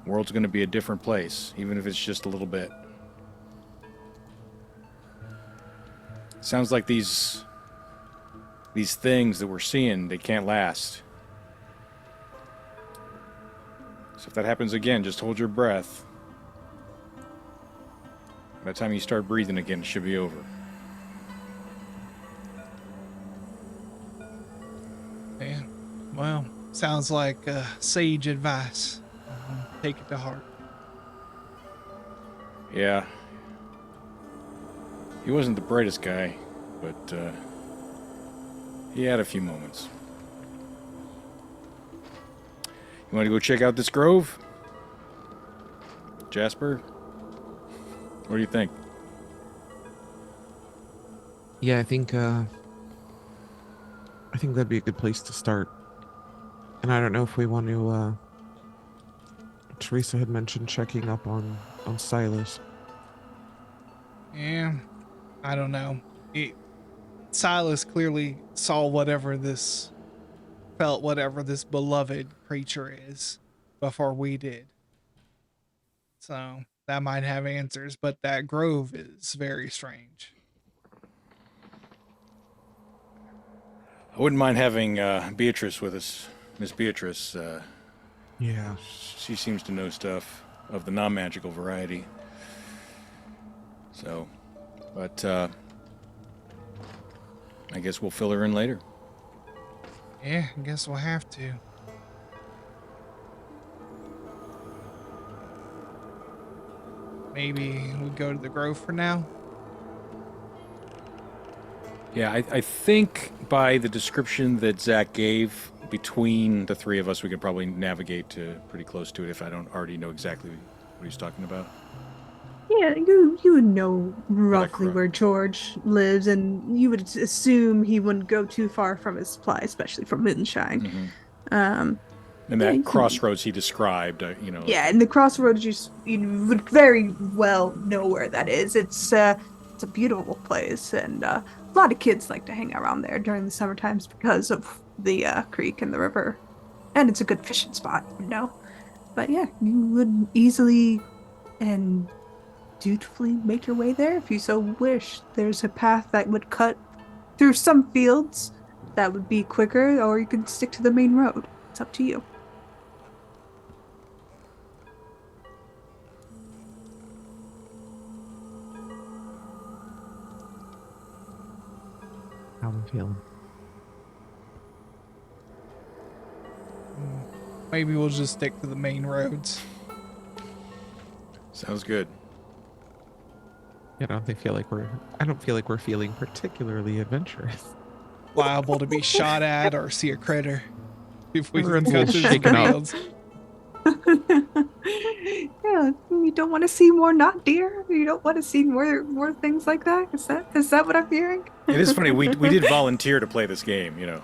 the world's gonna be a different place, even if it's just a little bit. Sounds like these things that we're seeing, they can't last. So if that happens again, just hold your breath. By the time you start breathing again, it should be over.
Yeah, well, sounds like sage advice. Take it to heart.
Yeah. He wasn't the brightest guy, but he had a few moments. You want to go check out this grove? Jasper? What do you think?
yeah, I think that'd be a good place to start. And I don't know if we want to. Teresa had mentioned checking up on Silas.
Yeah, I don't know. Silas clearly saw felt whatever this beloved creature is before we did. So that might have answers, but that grove is very strange.
I wouldn't mind having Beatrice with us. Miss Beatrice,
Yeah.
she seems to know stuff of the non-magical variety. So, but I guess we'll fill her in later.
Yeah, I guess we'll have to. Maybe we go to the grove for now.
Yeah, I think by the description that Zach gave, between the three of us, we could probably navigate to pretty close to it if I don't already know exactly what he's talking about.
Yeah, you would know roughly
Crow.
where George lives, and you would assume he wouldn't go too far from his supply, especially from moonshine.
Mm-hmm.
Um,
And
Yeah,
that
you can-
crossroads he described,
Yeah, and the Crossroads, you would very well know where that is. It's a beautiful place, and a lot of kids like to hang around there during the summer times because of the creek and the river, and it's a good fishing spot, you know. But yeah, you would easily and dutifully make your way there if you so wish. There's a path that would cut through some fields that would be quicker, or you could stick to the main road. It's up to you.
How I'm feeling.
Maybe we'll just stick to the main roads.
sounds good.
I don't feel like we're feeling particularly adventurous.
Liable to be shot at or see a critter if we
Everyone's a
cut
little
through
shaken
the
up.
fields.
Yeah, you don't want to see more not deer. You don't want to see more things like that. Is that what I'm hearing?
It is funny. We did volunteer to play this game.
Yeah.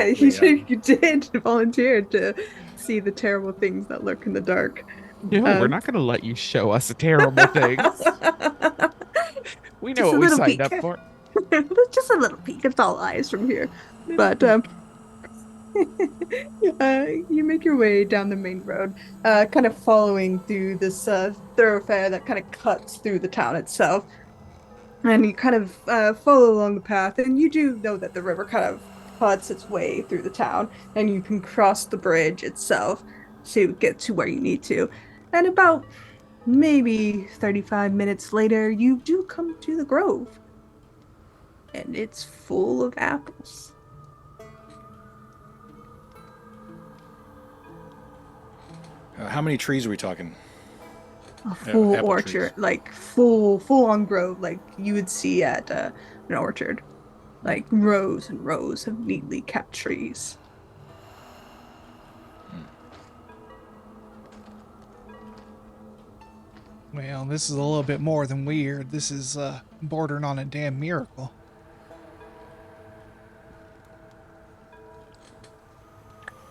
You did volunteer to see the terrible things that lurk in the dark.
No, we're
Um,
not going to let you show us terrible things. We know
Just a
what we
little
signed
peek.
up for.
Just a little peek. It's all eyes from here. But you make your way down the main road, kind of following through this thoroughfare that kind of cuts through the town itself. And you kind of follow along the path, and you do know that the river kind of cuts its way through the town, and you can cross the bridge itself to get to where you need to. And about maybe 35 minutes later, you do come to the grove, and it's full of apples.
How many trees are we talking?
A full
apple
orchard,
trees.
like full on grove, like you would see at an orchard, like rows and rows of neatly kept trees.
Well, this is a little bit more than weird. This is bordering on a damn miracle.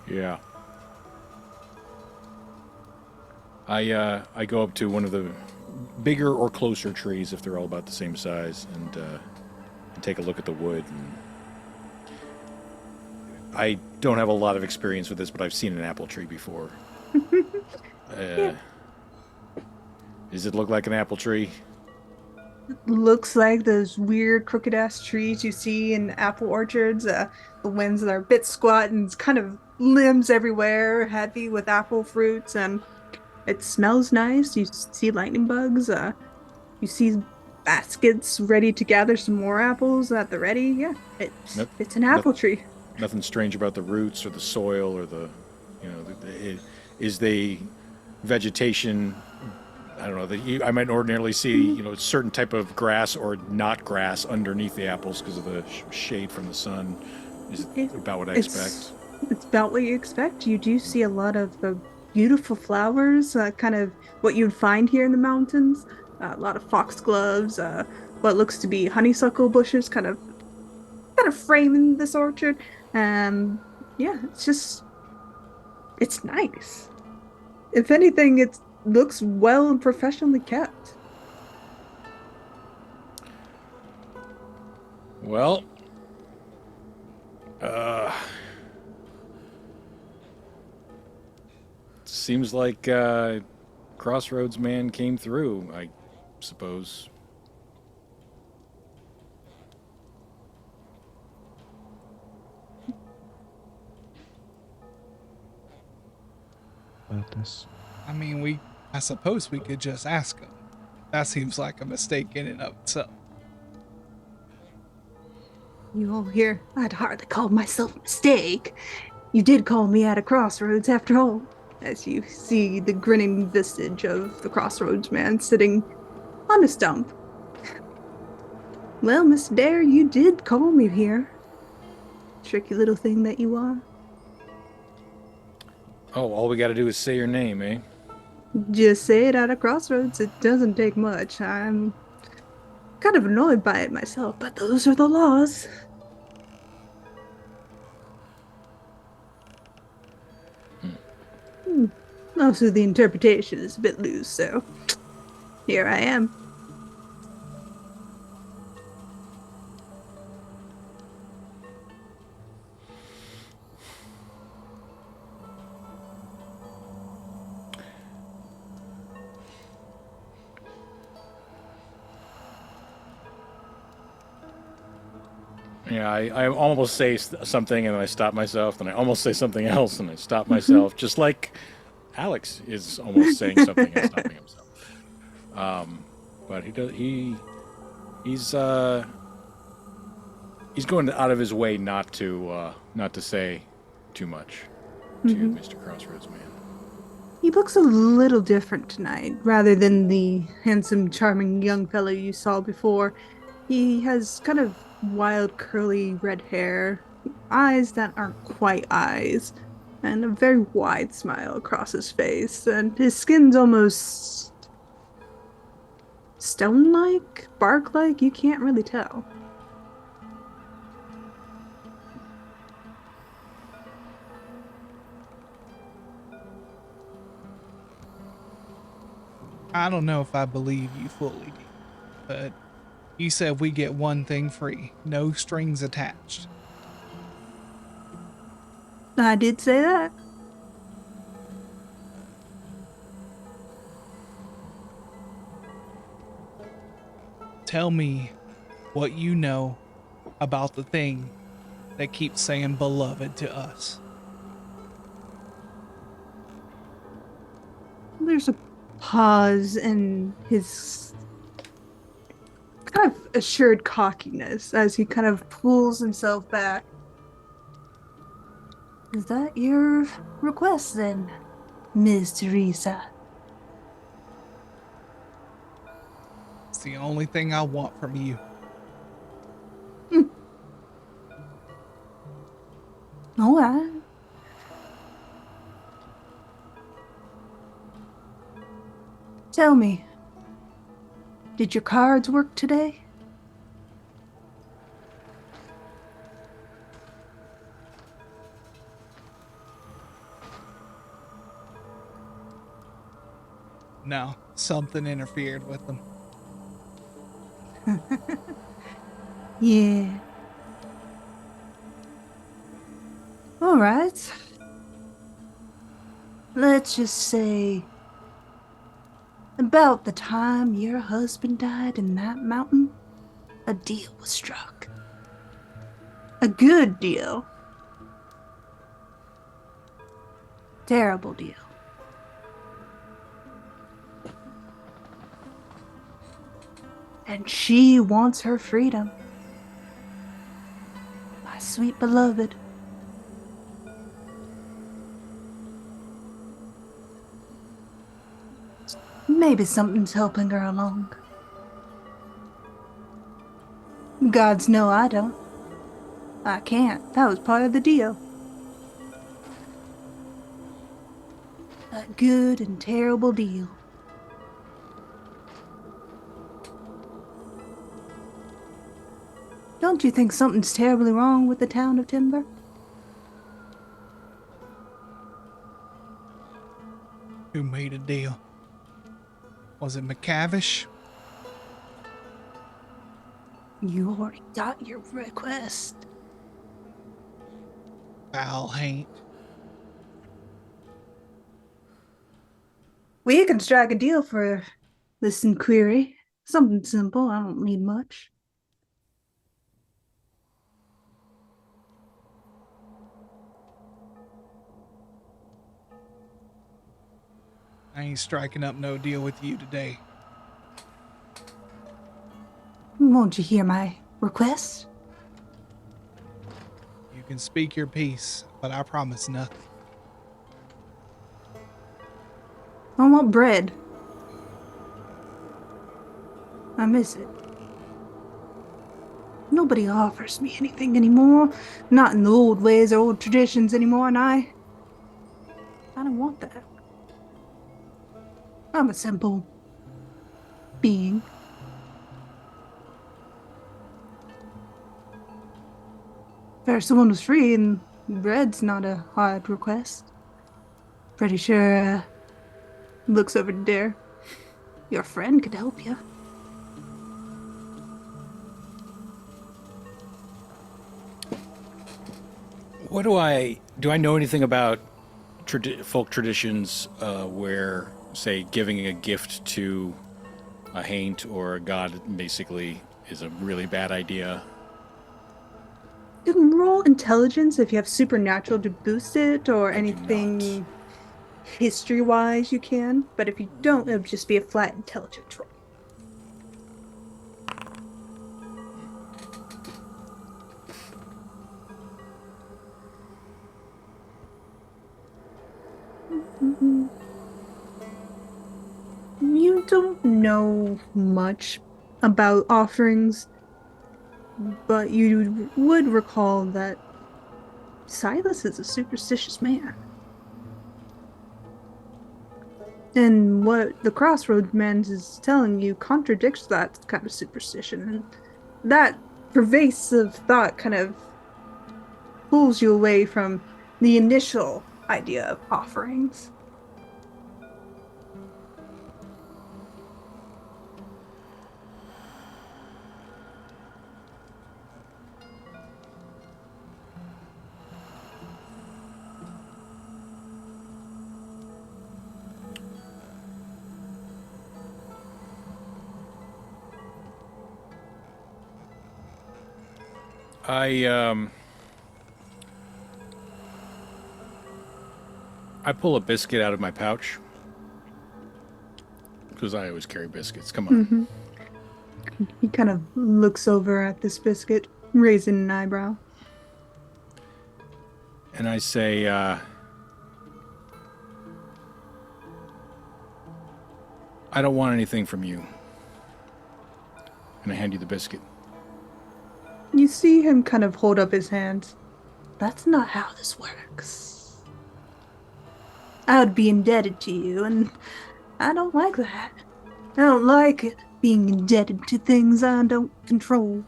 Yeah. I go up to one of the bigger or closer trees if they're all about the same size, and take a look at the wood. And I don't have a lot of experience with this, but I've seen an apple tree before.
Yeah.
Does it look like an apple tree?
Looks like those weird crooked ass trees you see in apple orchards, the ones that are a bit squat and it's kind of limbs everywhere, heavy with apple fruits, and it smells nice. You see lightning bugs, you see baskets ready to gather some more apples at the ready. Yeah,
Nope.
it's an apple tree.
Nothing strange about the roots or the soil or is the vegetation. I don't know. I might ordinarily see, a certain type of grass or not grass underneath the apples because of the shade from the sun. Is it about what I expect?
It's about what you expect. You do see a lot of the beautiful flowers, kind of what you'd find here in the mountains. A lot of foxgloves, what looks to be honeysuckle bushes, kind of framing this orchard. Yeah, it's nice. If anything, it looks well and professionally kept.
Well, seems like Crossroads Man came through, I suppose.
About this.
I mean, I suppose we could just ask him. That seems like a mistake in and of itself.
You all here? I'd hardly call myself a mistake. You did call me at a crossroads after all, as you see the grinning visage of the Crossroads Man sitting on a stump. Well, Miss Dare, you did call me here. Tricky little thing that you are.
Oh, all we got to do is say your name, eh?
Just say it at a crossroads. It doesn't take much. I'm kind of annoyed by it myself, but those are the laws. Hmm. Also, the interpretation is a bit loose, so here I am.
Yeah, I almost say something and then I stop myself, then I almost say something else and I stop myself, just like Alex is almost saying something and stopping himself. But he's he's going out of his way not to say too much to
Mhm.
Mr. Crossroads Man.
He looks a little different tonight, rather than the handsome, charming young fellow you saw before. He has kind of wild, curly red hair, eyes that aren't quite eyes, and a very wide smile across his face, and his skin's almost stone-like, bark-like. You can't really tell.
I don't know if I believe you fully, dear, but you said we get one thing free, no strings attached.
I did say that.
Tell me what you know about the thing that keeps saying beloved to us.
There's a pause in his kind of assured cockiness as he kind of pulls himself back. Is that your request then, Miss Teresa?
It's the only thing I want from you.
Hmm. All right. Tell me, did your cards work today?
No, something interfered with them.
Yeah. All right. Let's just say about the time your husband died in that mountain, a deal was struck. A good deal. Terrible deal. And she wants her freedom. My sweet beloved. Maybe something's helping her along. Gods know I don't. I can't. That was part of the deal. A good and terrible deal. Don't you think something's terribly wrong with the town of Timber?
Who made a deal? Was it McCavish?
You already got your request.
Foul haint.
We can strike a deal for this inquiry. Something simple. I don't need much.
I ain't striking up no deal with you today.
Won't you hear my request?
You can speak your piece, but I promise nothing.
I want bread. I miss it. Nobody offers me anything anymore. Not in the old ways or old traditions anymore, and I don't want that. I'm a simple being. If someone was free and bread's not a hard request. Pretty sure, looks over to Dare. Your friend could help you.
What do I know anything about folk traditions where, say, giving a gift to a haint or a god basically is a really bad idea?
You can roll intelligence if you have supernatural to boost it or
I do not.
anything history-wise you can. But if you don't, it would just be a flat intelligence roll. Mhm. You don't know much about offerings, but you would recall that Silas is a superstitious man. And what the Crossroad Man is telling you contradicts that kind of superstition. And that pervasive thought kind of pulls you away from the initial idea of offerings.
I I pull a biscuit out of my pouch because I always carry biscuits. Come on.
Hmm. He kind of looks over at this biscuit, raising an eyebrow.
And I say, I don't want anything from you. And I hand you the biscuit.
You see him kind of hold up his hands. That's not how this works. I would be indebted to you, and I don't like that. I don't like it, being indebted to things I don't control.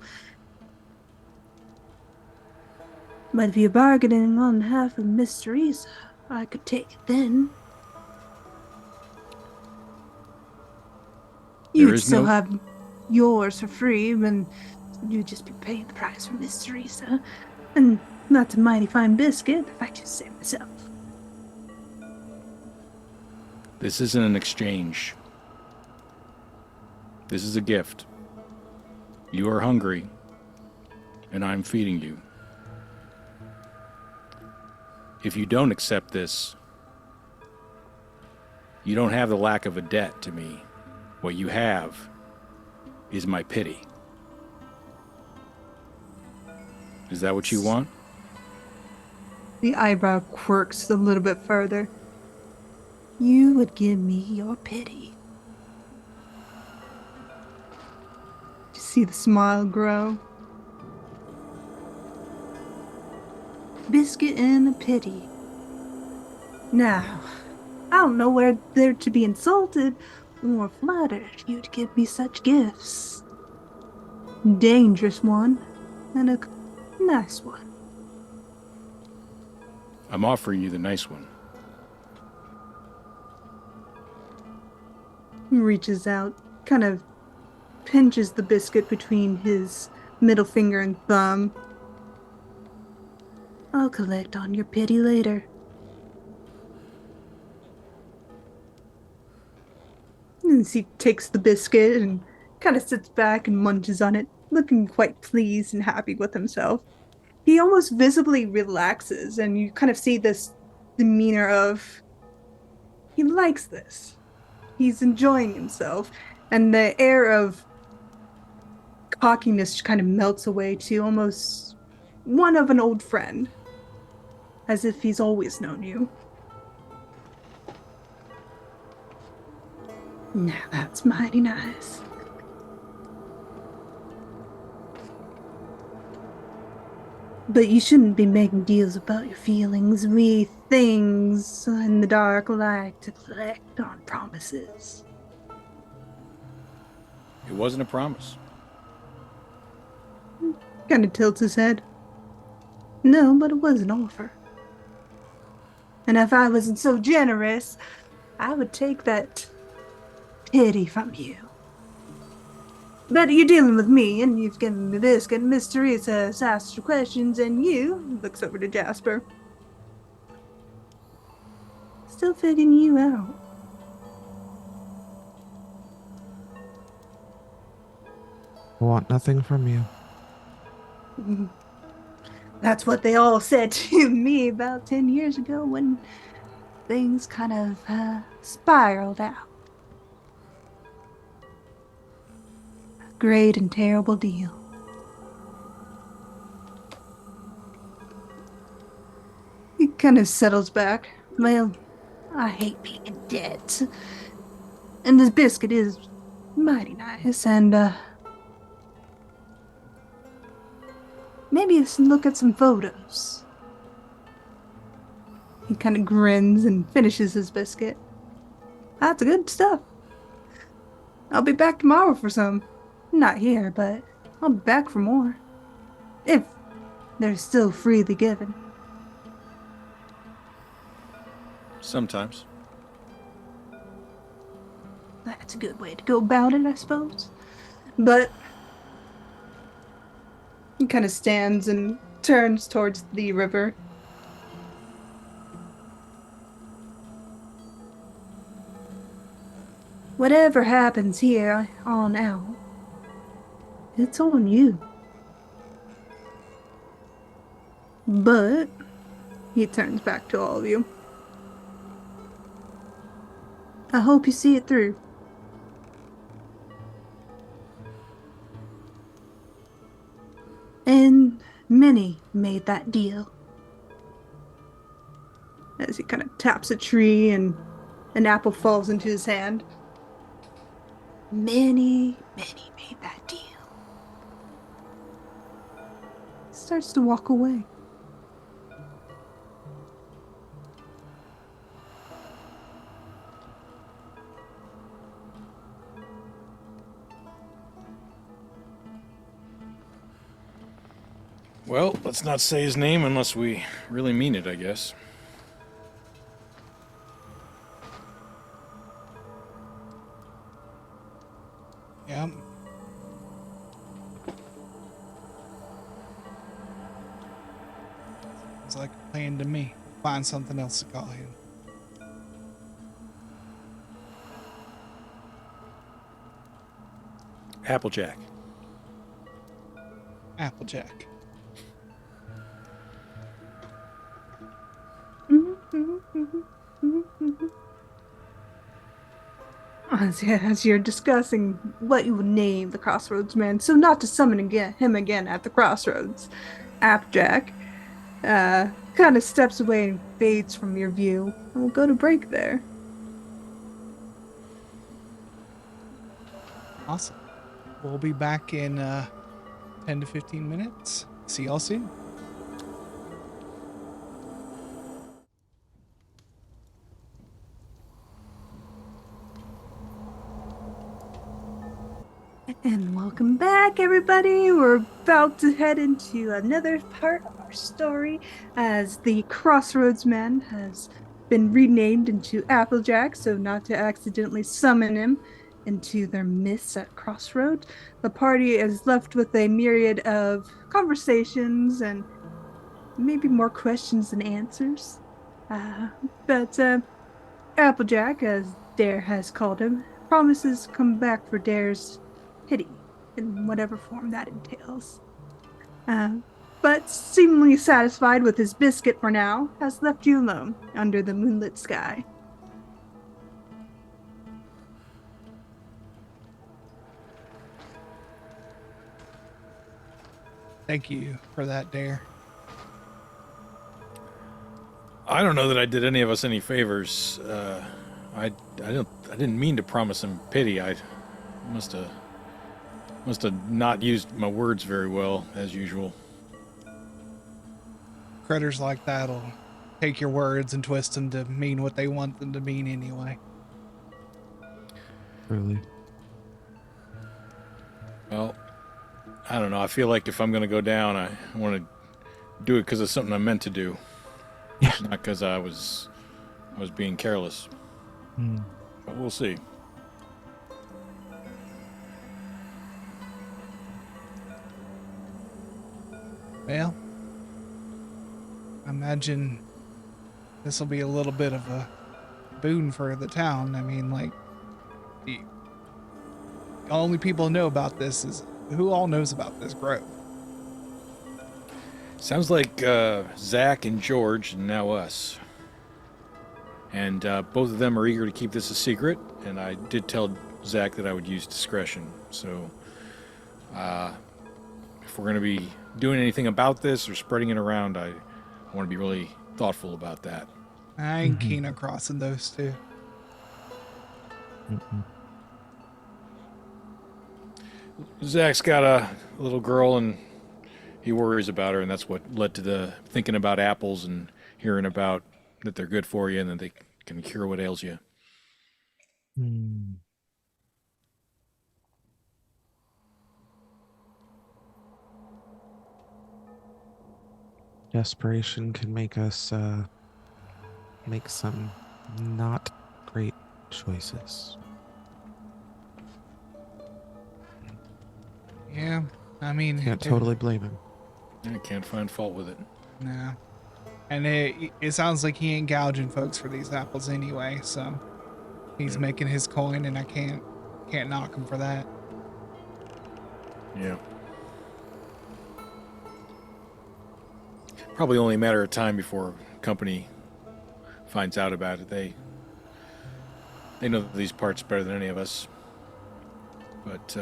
But if you're bargaining on half of Miss Teresa, I could take it then. You
There
would
is
still
no.
have yours for free, and you'd just be paying the price for Miss Teresa. And that's a mighty fine biscuit, if I just say myself.
This isn't an exchange. This is a gift. You are hungry, and I'm feeding you. If you don't accept this, you don't have the lack of a debt to me. What you have is my pity. Is that what you want?
The eyebrow quirks a little bit further. You would give me your pity. You see the smile grow. Biscuit and a pity. Now, I don't know where they're to be insulted or flattered you'd give me such gifts. Dangerous one, and a nice one.
I'm offering you the nice one.
He reaches out, kind of pinches the biscuit between his middle finger and thumb. I'll collect on your pity later. And he takes the biscuit and kind of sits back and munches on it, looking quite pleased and happy with himself. He almost visibly relaxes, and you kind of see this demeanor of he likes this. He's enjoying himself, and the air of cockiness kind of melts away to almost one of an old friend, as if he's always known you. Now that's mighty nice. But you shouldn't be making deals about your feelings. We things in the dark like to collect on promises.
It wasn't a promise.
Kind of tilts his head. No, but it was an offer. And if I wasn't so generous, I would take that pity from you. But you're dealing with me, and you've given me this, and Miss Teresa has asked you questions, and you, looks over to Jasper, still figuring you out.
I want nothing from you.
That's what they all said to me about 10 years ago when things kind of spiraled out. A great and terrible deal. He kind of settles back. Well, I hate being in debt. And this biscuit is mighty nice, and maybe let's look at some photos. He kind of grins and finishes his biscuit. That's good stuff. I'll be back tomorrow for some. Not here, but I'll be back for more. If they're still freely given.
Sometimes.
That's a good way to go about it, I suppose. But he kind of stands and turns towards the river. Whatever happens here on out, it's on you. But he turns back to all of you. I hope you see it through. And many made that deal. As he kind of taps a tree and an apple falls into his hand. Many made that deal. Starts to walk away.
Well, let's not say his name unless we really mean it, I guess.
Yeah. It's like a plan to me. Find something else to call him.
Applejack.
Applejack.
As you're discussing what you would name the Crossroads Man, so not to summon him again at the Crossroads, Applejack kind of steps away and fades from your view, and we'll go to break there.
Awesome. We'll be back in 10 to 15 minutes. See y'all soon.
And welcome back, everybody. We're about to head into another part of our story as the Crossroads Man has been renamed into Applejack, so not to accidentally summon him into their midst at Crossroads. The party is left with a myriad of conversations and maybe more questions than answers. But Applejack, as Dare has called him, promises to come back for Dare's pity in whatever form that entails. But seemingly satisfied with his biscuit for now, has left you alone under the moonlit sky.
Thank you for that, Dare.
I don't know that I did any of us any favors. I didn't mean to promise him pity. I must have not used my words very well, as usual.
Critters like that'll take your words and twist them to mean what they want them to mean anyway.
Really.
Well, I don't know. I feel like if I'm going to go down, I want to do it because it's something I meant to do.
Yeah.
Not because I was I was being careless. But we'll see.
Well, I imagine this will be a little bit of a boon for the town. I mean, like, the only people who know about this is who all knows about this grove.
Sounds like Zach and George, and now us. And both of them are eager to keep this a secret, and I did tell Zach that I would use discretion. So, if we're going to be doing anything about this or spreading it around, I want to be really thoughtful about that.
I ain't keen on crossing those two.
Zach's got a little girl, and he worries about her, and that's what led to the thinking about apples and hearing about that they're good for you and that they can cure what ails you.
Desperation can make us make some not great choices.
Yeah, I mean,
Can't totally blame him.
I can't find fault with it.
No. And it sounds like he ain't gouging folks for these apples anyway, so he's making his coin, and I can't knock him for that.
Yeah. Probably only a matter of time before company finds out about it. They know these parts better than any of us. But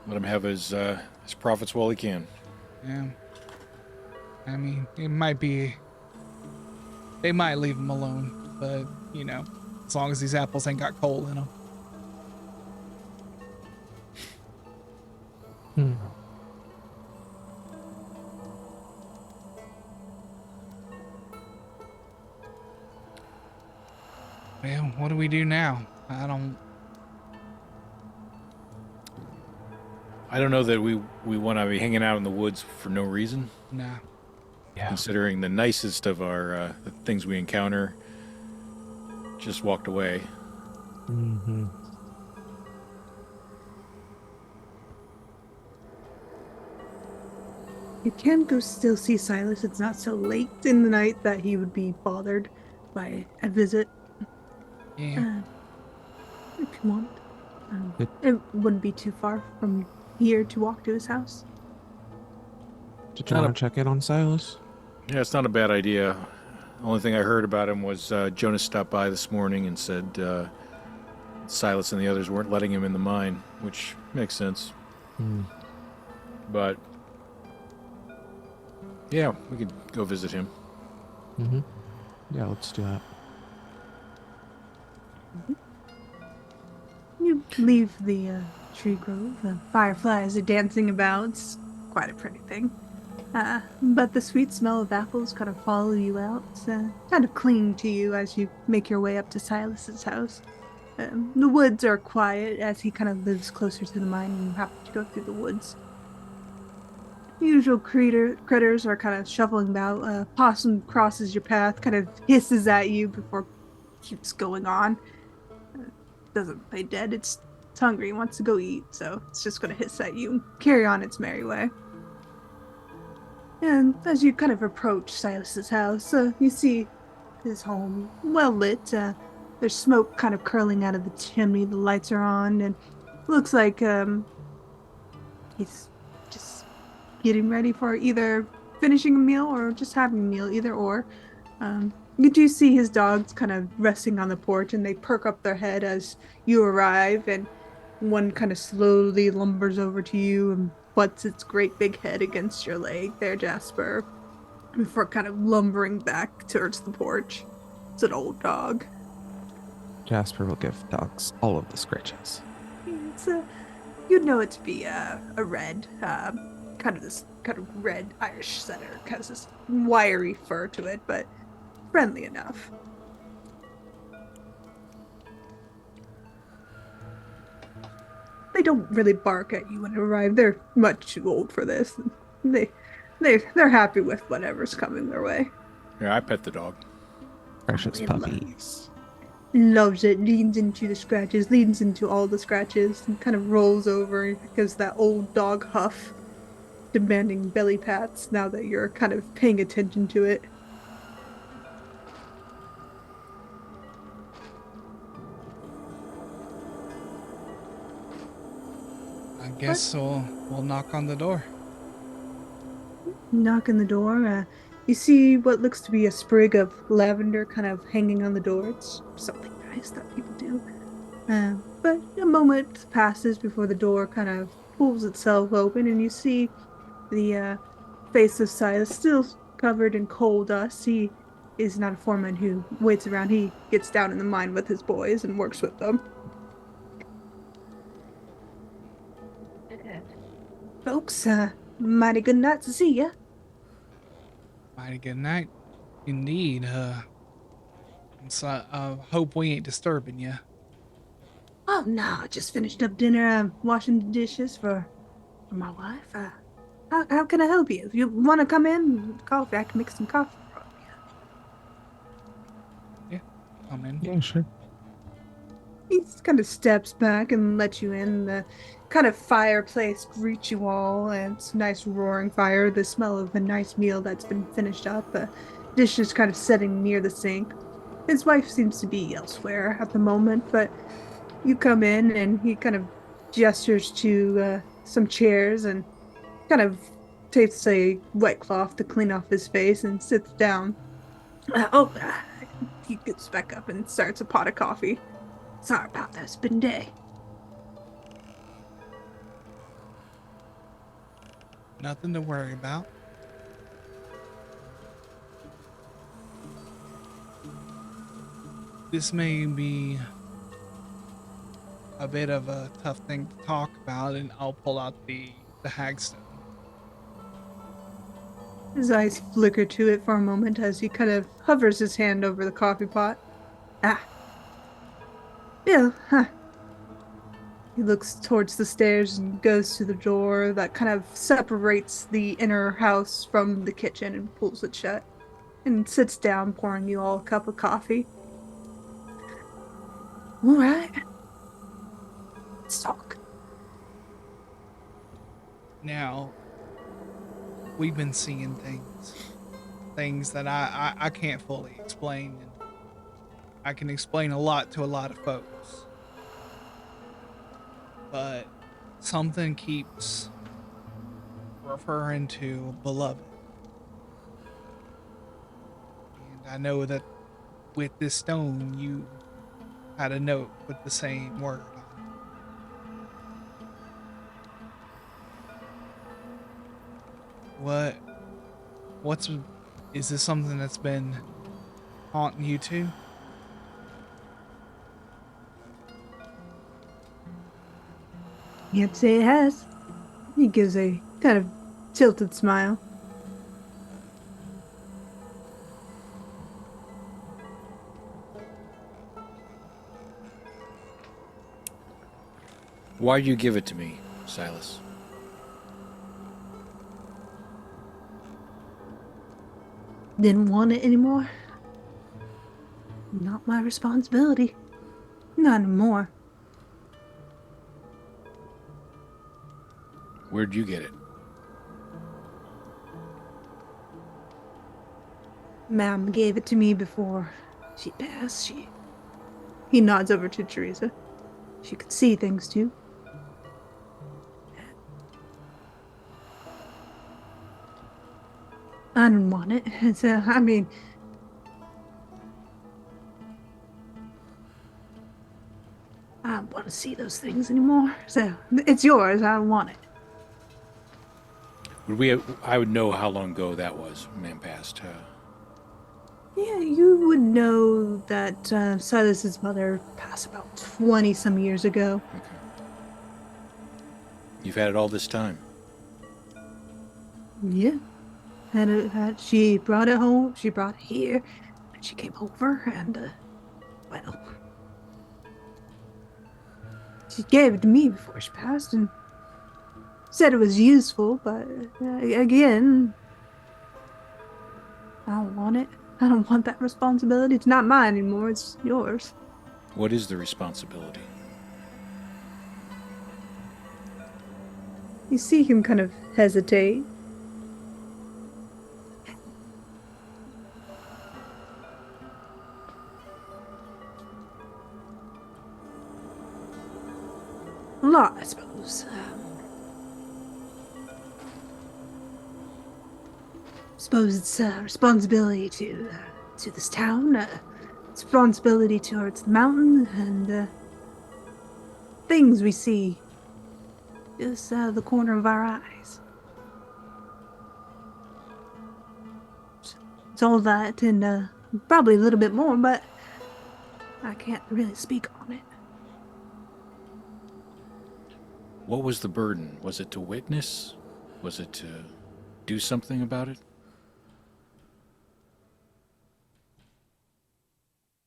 let him have his profits while he can.
Yeah. I mean, it might be... They might leave him alone, but, you know, as long as these apples ain't got coal in them. Well, what do we do now? I
don't know that we want to be hanging out in the woods for no reason.
Nah.
Yeah.
Considering the nicest of our the things we encounter just walked away.
You can go still see Silas. It's not so late in the night that he would be bothered by a visit.
Yeah.
If you want. It wouldn't be too far from here to walk to his house.
Did you want to check in on Silas?
Yeah, it's not a bad idea. Only thing I heard about him was Jonas stopped by this morning and said Silas and the others weren't letting him in the mine, which makes sense. But yeah, we could go visit him.
Yeah, let's do that.
You leave the tree grove. The fireflies are dancing about. It's quite a pretty thing. But the sweet smell of apples kind of follow you out, kind of cling to you as you make your way up to Silas's house. The woods are quiet as he kind of lives closer to the mine, and you have to go through the woods. Usual critters are kind of shuffling about. Possum crosses your path, kind of hisses at you before it keeps going on. Doesn't play dead. It's hungry, wants to go eat, so it's just going to hiss at you and carry on its merry way. And as you kind of approach Silas's house, you see his home well lit. There's smoke kind of curling out of the chimney. The lights are on, and looks like he's just getting ready for either finishing a meal or just having a meal, either or. You do see his dogs kind of resting on the porch, and they perk up their head as you arrive, and one kind of slowly lumbers over to you and butts its great big head against your leg there, Jasper, before kind of lumbering back towards the porch. It's an old dog.
Jasper will give dogs all of the scratches.
It's you'd know it to be a red, kind of red Irish setter, has this wiry fur to it, but friendly enough. They don't really bark at you when you arrive. They're much too old for this. they're happy with whatever's coming their way.
Yeah, I pet the dog.
Precious
It
puppies.
loves it, leans into the scratches, leans into all the scratches, and kind of rolls over because that old dog huff, demanding belly pats now that you're kind of paying attention to it.
I
But
guess we'll knock on the door.
knock on the door. You see what looks to be a sprig of lavender kind of hanging on the door. It's something nice that people do. But a moment passes before the door kind of pulls itself open, and you see the face of Silas still covered in coal dust. He is not a foreman who waits around. He gets down in the mine with his boys and works with them. Folks, mighty good night to see ya.
Mighty good night, indeed. So hope we ain't disturbing you.
Oh no, I just finished up dinner. I'm washing the dishes for my wife. How can I help you? If you want to come in, coffee, I can make some coffee for you.
Yeah, come in.
Yeah, sure.
He kind of steps back and lets you in. The kind of fireplace greets you all, and it's a nice roaring fire. The smell of a nice meal that's been finished up. Dishes kind of setting near the sink. His wife seems to be elsewhere at the moment, but you come in and he kind of gestures to some chairs and kind of takes a wet cloth to clean off his face and sits down. He gets back up and starts a pot of coffee. Sorry about that. It's been a day.
Nothing to worry about. This may be a bit of a tough thing to talk about, and I'll pull out the hagstone.
His eyes flicker to it for a moment as he kind of hovers his hand over the coffee pot. Ah. Yeah, huh. He looks towards the stairs and goes to the door that kind of separates the inner house from the kitchen and pulls it shut and sits down, pouring you all a cup of coffee. All right. Let's talk.
Now, we've been seeing things that I can't fully explain, and I can explain a lot to a lot of folks. But something keeps referring to beloved. And I know that with this stone, you had a note with the same word on it. What's, is this something that's been haunting you too?
Can't say it has. He gives a kind of tilted smile.
Why'd you give it to me, Silas?
Didn't want it anymore. Not my responsibility. Not anymore.
Where'd you get it?
Ma'am gave it to me before she passed. He nods over to Teresa. She could see things too. I didn't want it. I mean, I don't want to see those things anymore. So it's yours. I don't want it.
I would know how long ago that was. Man passed.
Yeah, you would know that Silas's mother passed about 20 some years ago.
Okay. You've had it all this time.
Yeah. She brought it home. She brought it here. And she came over and, well, she gave it to me before she passed and said it was useful, but again, I don't want it. I don't want that responsibility. It's not mine anymore. It's yours.
What is the responsibility?
You see him kind of hesitate. A lot, I suppose. Suppose it's a responsibility to this town. It's responsibility towards the mountain and things we see just out of the corner of our eyes. It's all that and probably a little bit more, but I can't really speak on it.
What was the burden? Was it to witness? Was it to do something about it?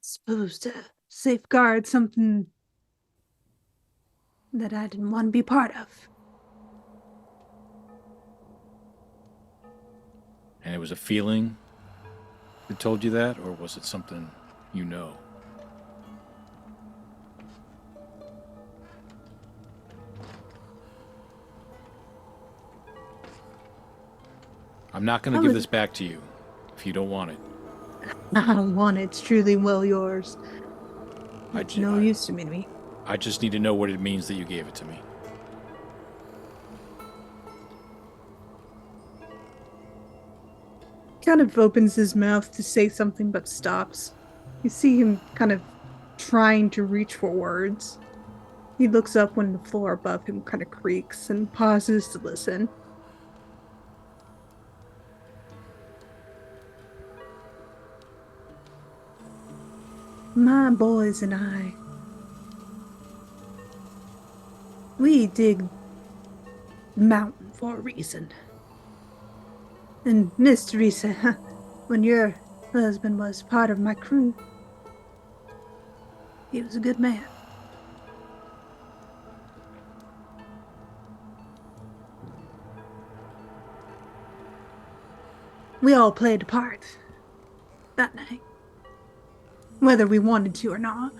Supposed to safeguard something that I didn't want to be part of.
And it was a feeling that told you that, or was it something you know? I'm not going to give this back to you if you don't want it.
I don't want it. It's truly well yours. It's no use to me.
I just need to know what it means that you gave it to me.
Kind of opens his mouth to say something but stops. You see him kind of trying to reach for words. He looks up when the floor above him kind of creaks and pauses to listen. My boys and I, we dig the mountain for a reason. And Miss Teresa, when your husband was part of my crew, he was a good man. We all played a part that night, whether we wanted to or not.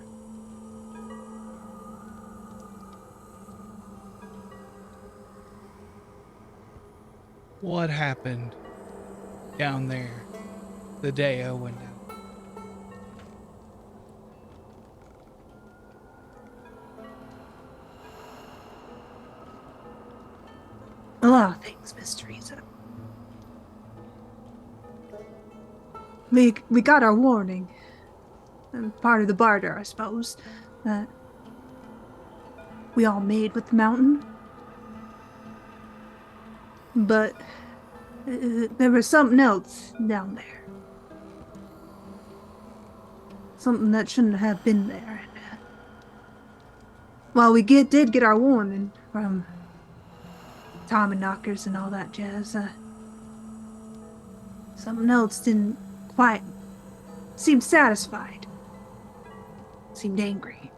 What happened down there the day I went out?
A lot of things, Miss Teresa. We got our warning. And part of the barter, I suppose, that we all made with the mountain. But there was something else down there. Something that shouldn't have been there. And, while we did get our warning from Tommy knockers and all that jazz, something else didn't quite seem satisfied. Seemed angry.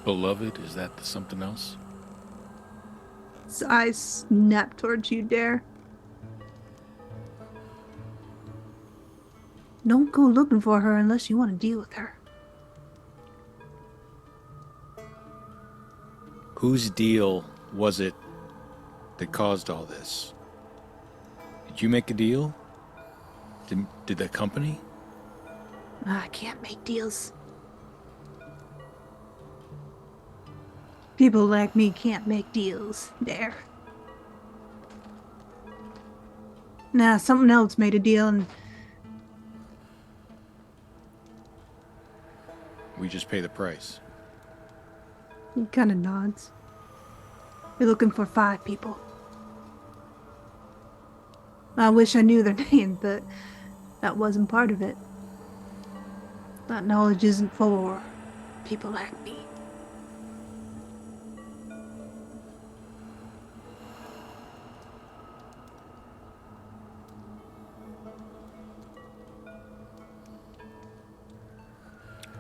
Beloved, is that something else?
His eyes snapped towards you, Dare. Don't go looking for her unless you want to deal with her.
Whose deal was it that caused all this? Did you make a deal? Did the company?
I can't make deals. People like me can't make deals, Dare. Nah, something else made a deal and
We just pay the price.
he kind of nods. You're looking for 5 people. I wish I knew their names, but that wasn't part of it. That knowledge isn't for people like me.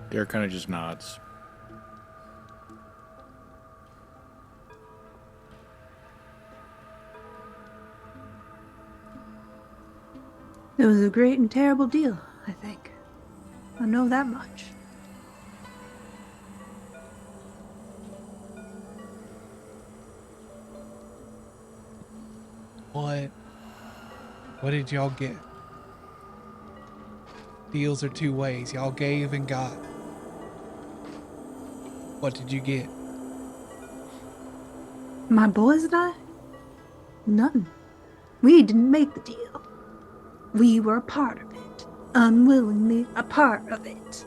Derek kind of just nods.
It was a great and terrible deal, I think. I know that much.
What did y'all get? Deals are two ways. Y'all gave and got. What did you get?
My boys and I? None. We didn't make the deal. We were a part of it. Unwillingly a part of it.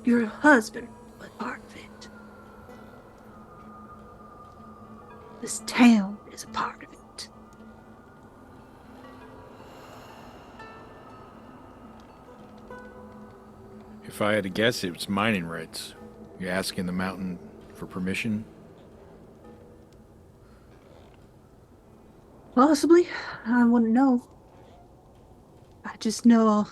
Your husband was part of it. This town is a part of it.
If I had to guess, it's mining rights. You're asking the mountain for permission?
Possibly. I wouldn't know. I just know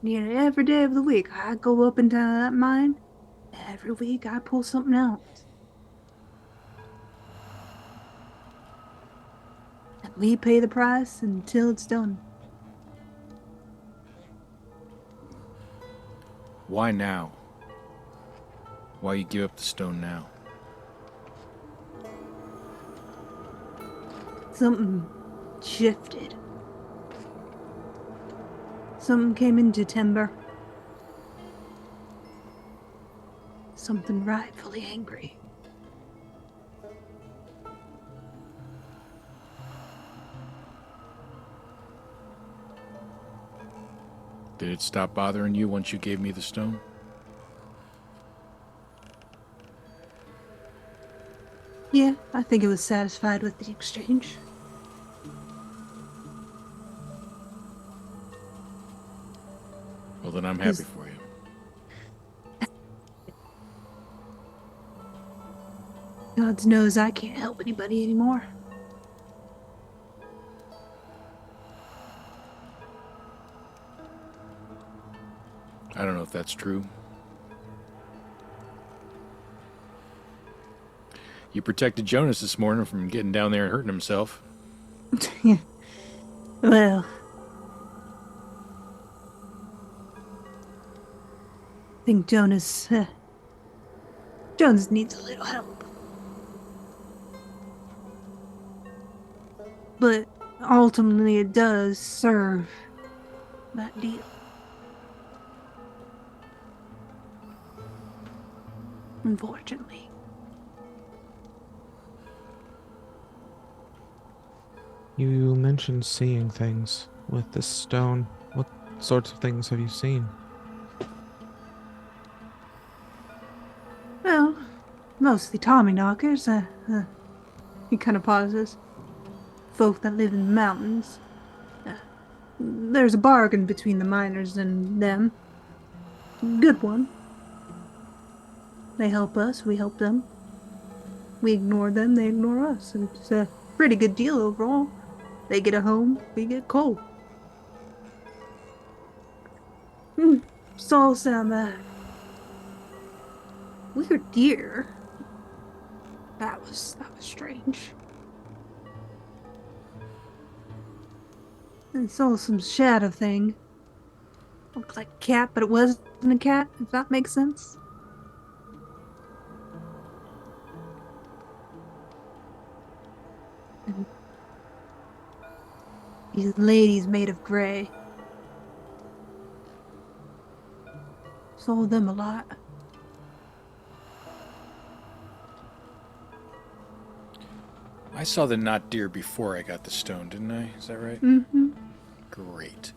nearly every day of the week I go up into that mine. Every week I pull something out. And we pay the price until it's done.
Why now? Why you give up the stone now?
Something shifted. Something came into timber. Something rightfully angry.
Did it stop bothering you once you gave me the stone?
Yeah, I think it was satisfied with the exchange.
Well, then I'm happy
Is-
for you.
God knows I can't help anybody anymore.
I don't know if that's true. You protected Jonas this morning from getting down there and hurting himself.
Well, I think Jonas needs a little help. But ultimately it does serve that deal. Unfortunately.
You mentioned seeing things with this stone. What sorts of things have you seen?
Well, mostly Tommy knockers. He kind of pauses. Folk that live in the mountains. There's a bargain between the miners and them. Good one. They help us, we help them. We ignore them, they ignore us. And it's a pretty good deal overall. They get a home, we get coal. Saw some weird deer. That was strange. And saw some shadow thing. Looked like a cat, but it wasn't a cat, if that makes sense. And these ladies made of gray. Saw them a lot.
I saw the not deer before I got the stone, didn't I? Is that right?
Mm-hmm.
Great.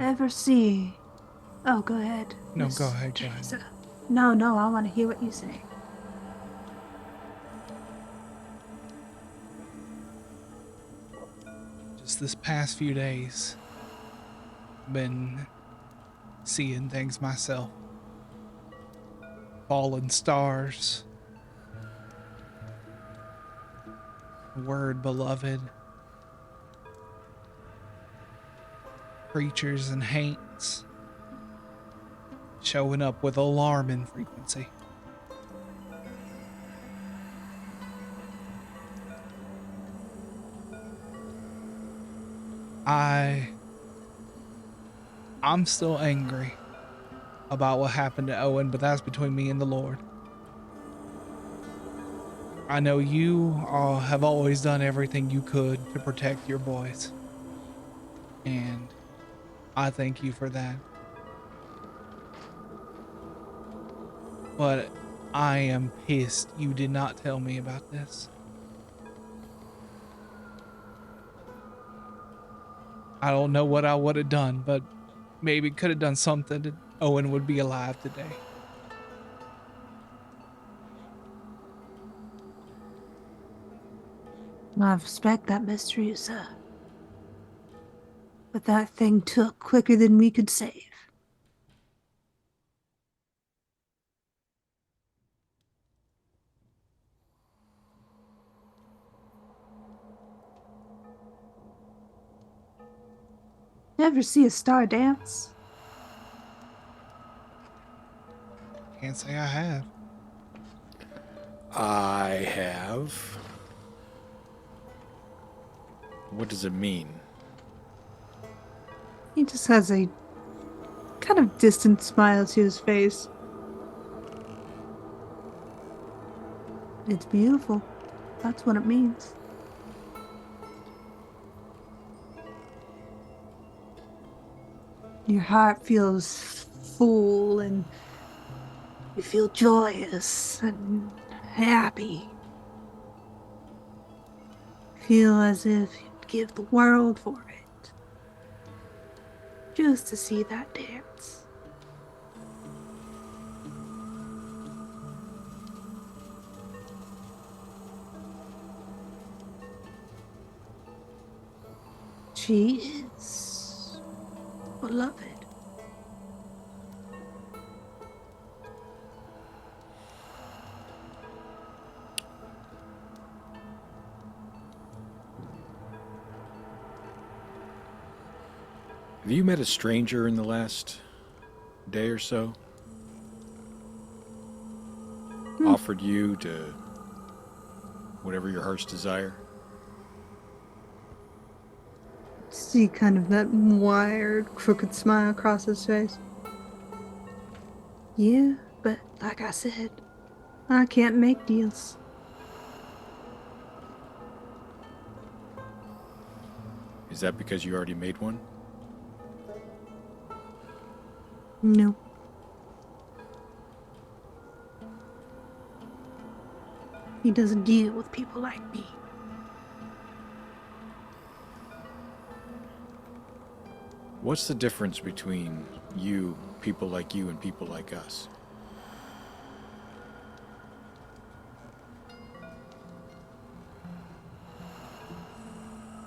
Ever see? Oh, go ahead.
No,
Miss
go ahead, go ahead.
Teresa. No, I want to hear what you say.
Just this past few days, been seeing things myself. Fallen stars. Word beloved. Creatures and haints. showing up with alarming frequency. I'm still angry about what happened to Owen, but that's between me and the Lord. I know you all have always done everything you could to protect your boys, and I thank you for that. But I am pissed you did not tell me about this. I don't know what I would have done, but maybe could have done something that Owen would be alive today.
I respect that mystery, sir. But that thing took quicker than we could save. Ever see a star dance?
Can't say I have.
I have. What does it mean?
He just has a kind of distant smile to his face. It's beautiful. That's what it means. Your heart feels full and you feel joyous and happy. Feel as if you'd give the world for it. Just to see that dance. She is beloved.
Have you met a stranger in the last day or so? Offered you to whatever your heart's desire?
See kind of that wired, crooked smile across his face. Yeah, but like I said, I can't make deals.
Is that because you already made one?
No. He doesn't deal with people like me.
What's the difference between you, people like you, and people like us?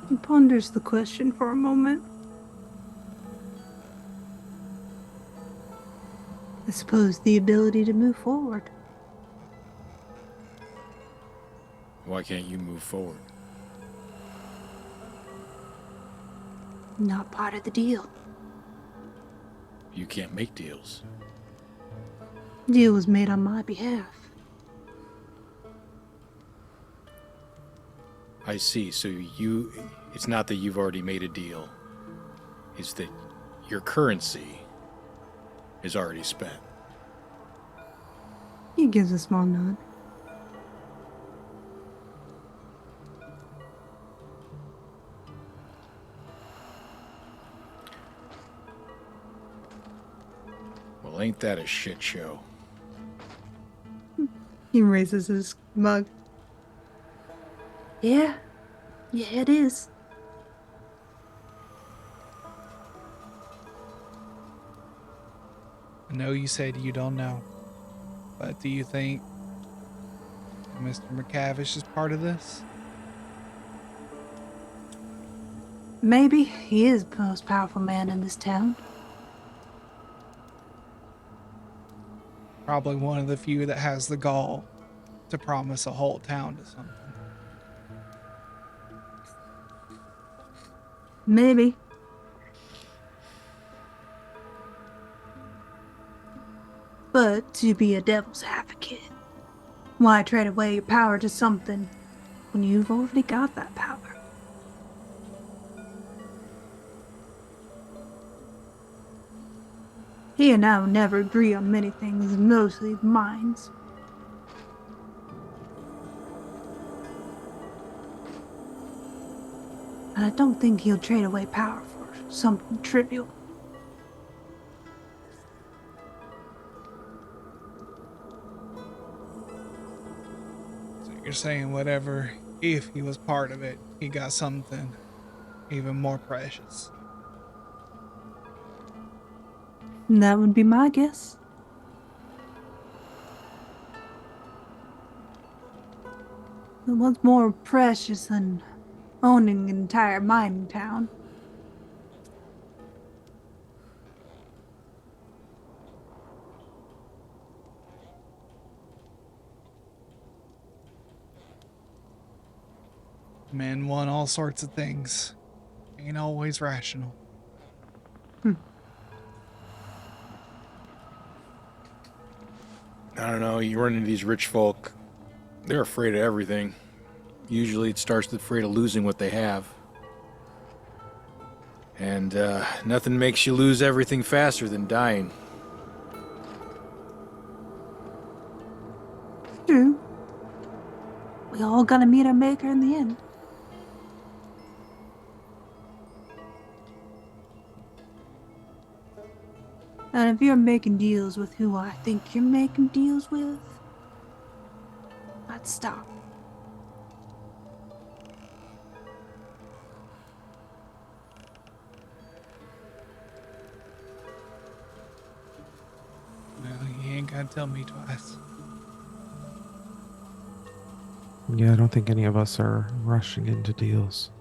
He ponders the question for a moment. I suppose the ability to move forward.
Why can't you move forward?
Not part of the deal.
You can't make deals.
Deal was made on my behalf.
I see. So it's not that you've already made a deal. It's that your currency is already spent.
He gives a small nod.
Well, ain't that a shit show?
He raises his mug. Yeah, it is.
I know you said you don't know, but do you think Mr. McCavish is part of this?
Maybe he is the most powerful man in this town.
Probably one of the few that has the gall to promise a whole town to something.
Maybe. But to be a devil's advocate, why trade away your power to something when you've already got that power? He and I will never agree on many things, mostly minds. And I don't think he'll trade away power for something trivial.
So you're saying whatever, if he was part of it, he got something even more precious.
And that would be my guess. What's more precious than owning an entire mining town?
Men want all sorts of things. Ain't always rational.
I don't know, you run into these rich folk, they're afraid of everything. Usually it starts with afraid of losing what they have. And nothing makes you lose everything faster than dying.
True. We all gotta meet our maker in the end. And if you're making deals with who I think you're making deals with, I'd stop.
Well, you ain't gotta tell me twice.
Yeah, I don't think any of us are rushing into deals.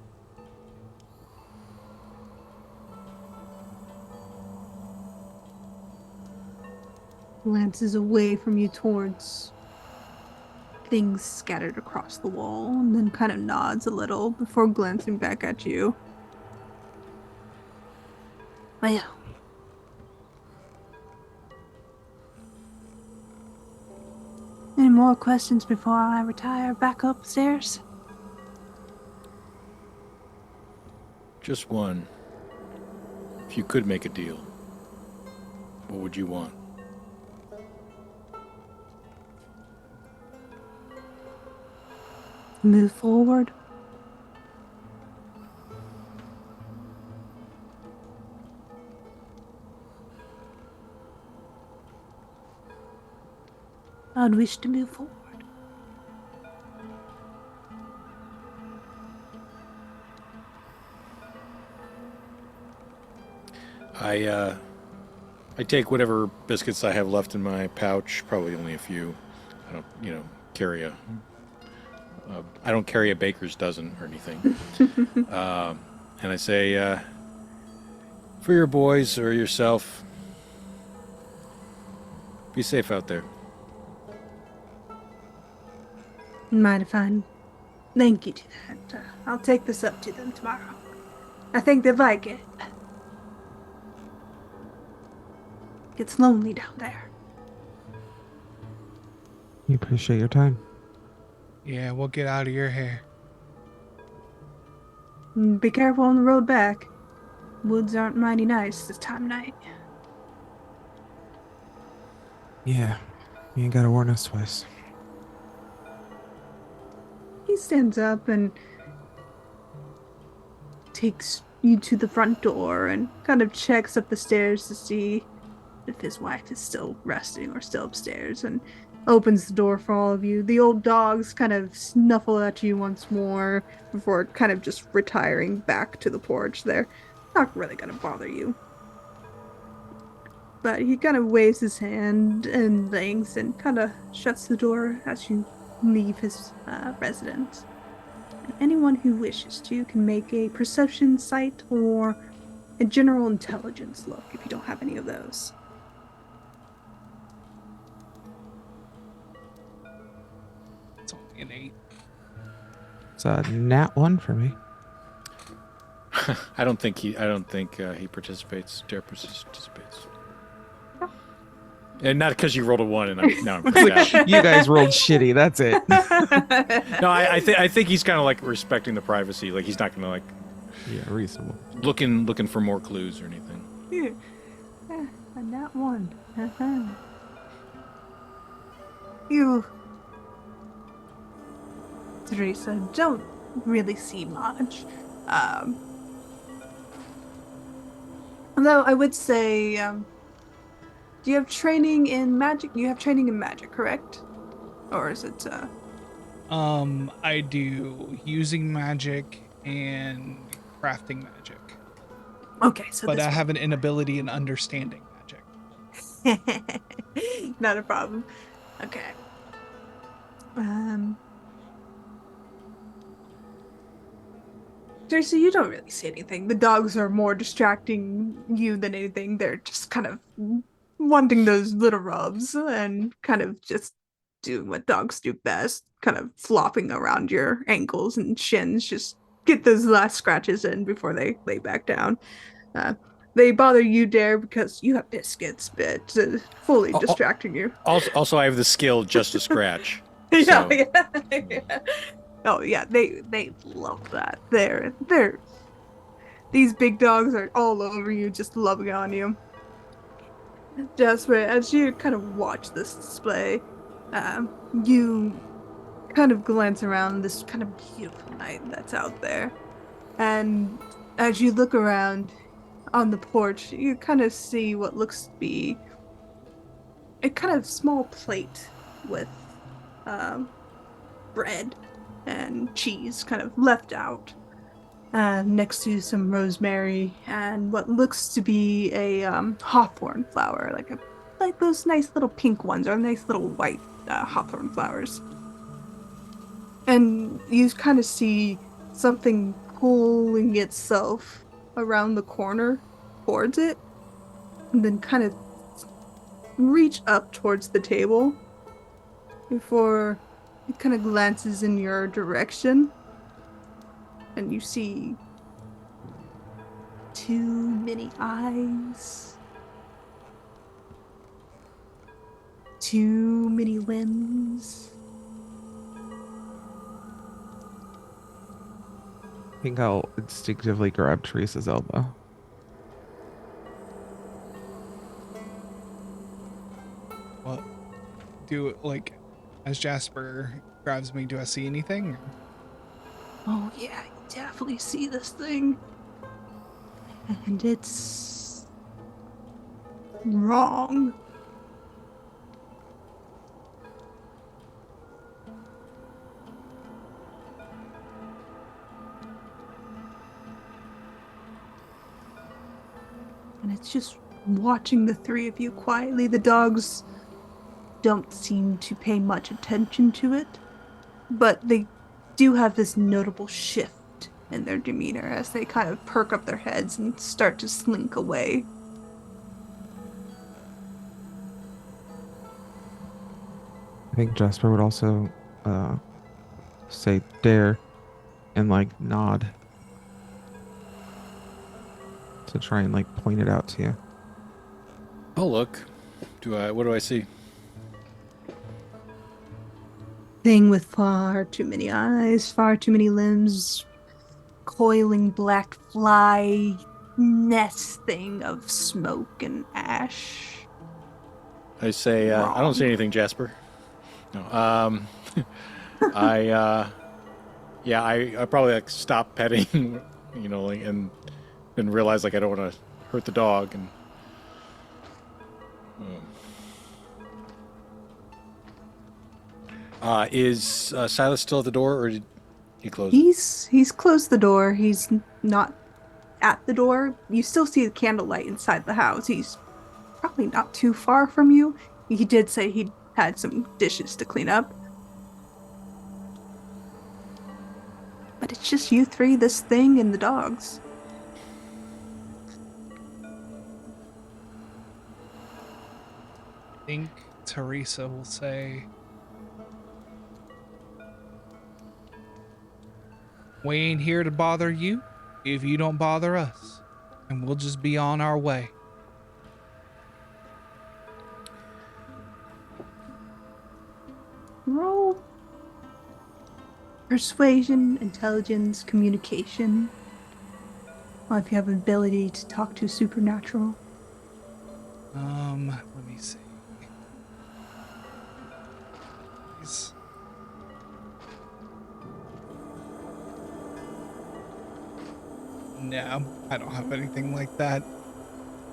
Glances away from you towards things scattered across the wall, and then kind of nods a little before glancing back at you. Well, any more questions before I retire back upstairs?
Just one. If you could make a deal, what would you want?
Move forward. I'd wish to move forward.
I take whatever biscuits I have left in my pouch, probably only a few. I don't, carry I don't carry a baker's dozen or anything. And I say, for your boys or yourself, be safe out there.
Mind if I thank you to that? I'll take this up to them tomorrow. I think they'd like it. Gets lonely down there.
We appreciate your time.
Yeah, we'll get out of your hair.
Be careful on the road back. Woods aren't mighty nice this time of night.
Yeah, you ain't gotta warn us twice.
He stands up and takes you to the front door and kind of checks up the stairs to see if his wife is still resting or still upstairs, and opens the door for all of you. The old dogs kind of snuffle at you once more before kind of just retiring back to the porch. They're not really gonna bother you. But he kind of waves his hand and thanks and kind of shuts the door as you leave his residence. And anyone who wishes to can make a perception sight or a general intelligence look if you don't have any of those.
It's only an 8.
It's a nat 1 for me.
I don't think he participates. Dare participates. And not because you rolled a 1 and I'm freaked out.
You guys rolled shitty. That's it.
No, I think he's kind of like respecting the privacy. Like he's not gonna like
Yeah, reasonable.
looking for more clues or anything.
Here. And that one. You, Teresa, don't really see much. Although I would say, do you have training in magic? You have training in magic, correct? Or is it,
I do using magic and crafting magic,
okay, so
but
this
I have an inability in understanding magic.
not a problem. Okay. Teresa, you don't really see anything. The dogs are more distracting you than anything. They're just kind of wanting those little rubs and kind of just doing what dogs do best, kind of flopping around your ankles and shins, just get those last scratches in before they lay back down. Uh, they bother you, Dare, because you have biscuits, but fully
Oh, oh.
distracting you.
Also, I have the skill just to scratch.
Yeah,
So-
yeah. Oh yeah, they love that. They're these big dogs are all over you, just loving on you. Jasper, as you kind of watch this display, you kind of glance around this kind of beautiful night that's out there, and as you look around on the porch, you kind of see what looks to be a kind of small plate with bread and cheese kind of left out, next to some rosemary and what looks to be a hawthorn flower, like those nice little pink ones or nice little white hawthorn flowers. And you kind of see something pulling itself around the corner towards it, and then kind of reach up towards the table before it kind of glances in your direction, and you see too many eyes, too many limbs.
I think I'll instinctively grab Teresa's elbow.
What do like as Jasper grabs me? Do I see anything?
Oh yeah, you definitely see this thing. And it's wrong. And it's just watching the three of you quietly. The dogs don't seem to pay much attention to it, but they do have this notable shift in their demeanor as they kind of perk up their heads and start to slink away.
I think Jasper would also say dare and like nod to try and like point it out to you.
Oh look, what do I see?
Thing with far too many eyes, far too many limbs, coiling black fly nesting of smoke and ash.
I say I don't see anything, Jasper. No. I probably like stop petting, you know, like, and then realize like I don't want to hurt the dog and. Is Silas still at the door, or did he close it?
He's closed the door. He's not at the door. You still see the candlelight inside the house. He's probably not too far from you. He did say he had some dishes to clean up. But it's just you three, this thing, and the dogs.
I think Teresa will say, "We ain't here to bother you if you don't bother us, and we'll just be on our way."
Roll persuasion, intelligence, communication. Well, if you have an ability to talk to supernatural.
Let me see. Please. No, I don't have anything like that.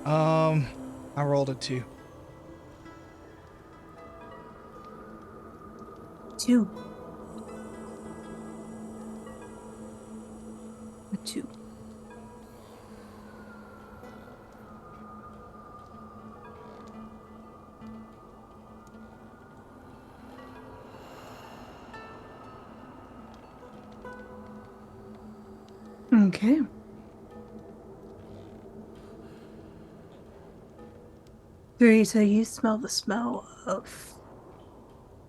I rolled a 2.
2. A 2. Okay. Three, so you smell the smell of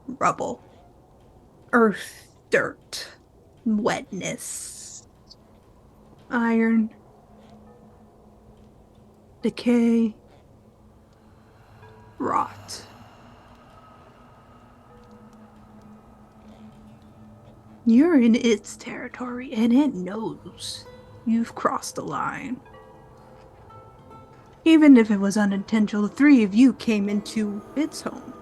rubble, earth, dirt, wetness, iron, decay, rot. You're in its territory and it knows you've crossed the line. Even if it was unintentional, the three of you came into its home.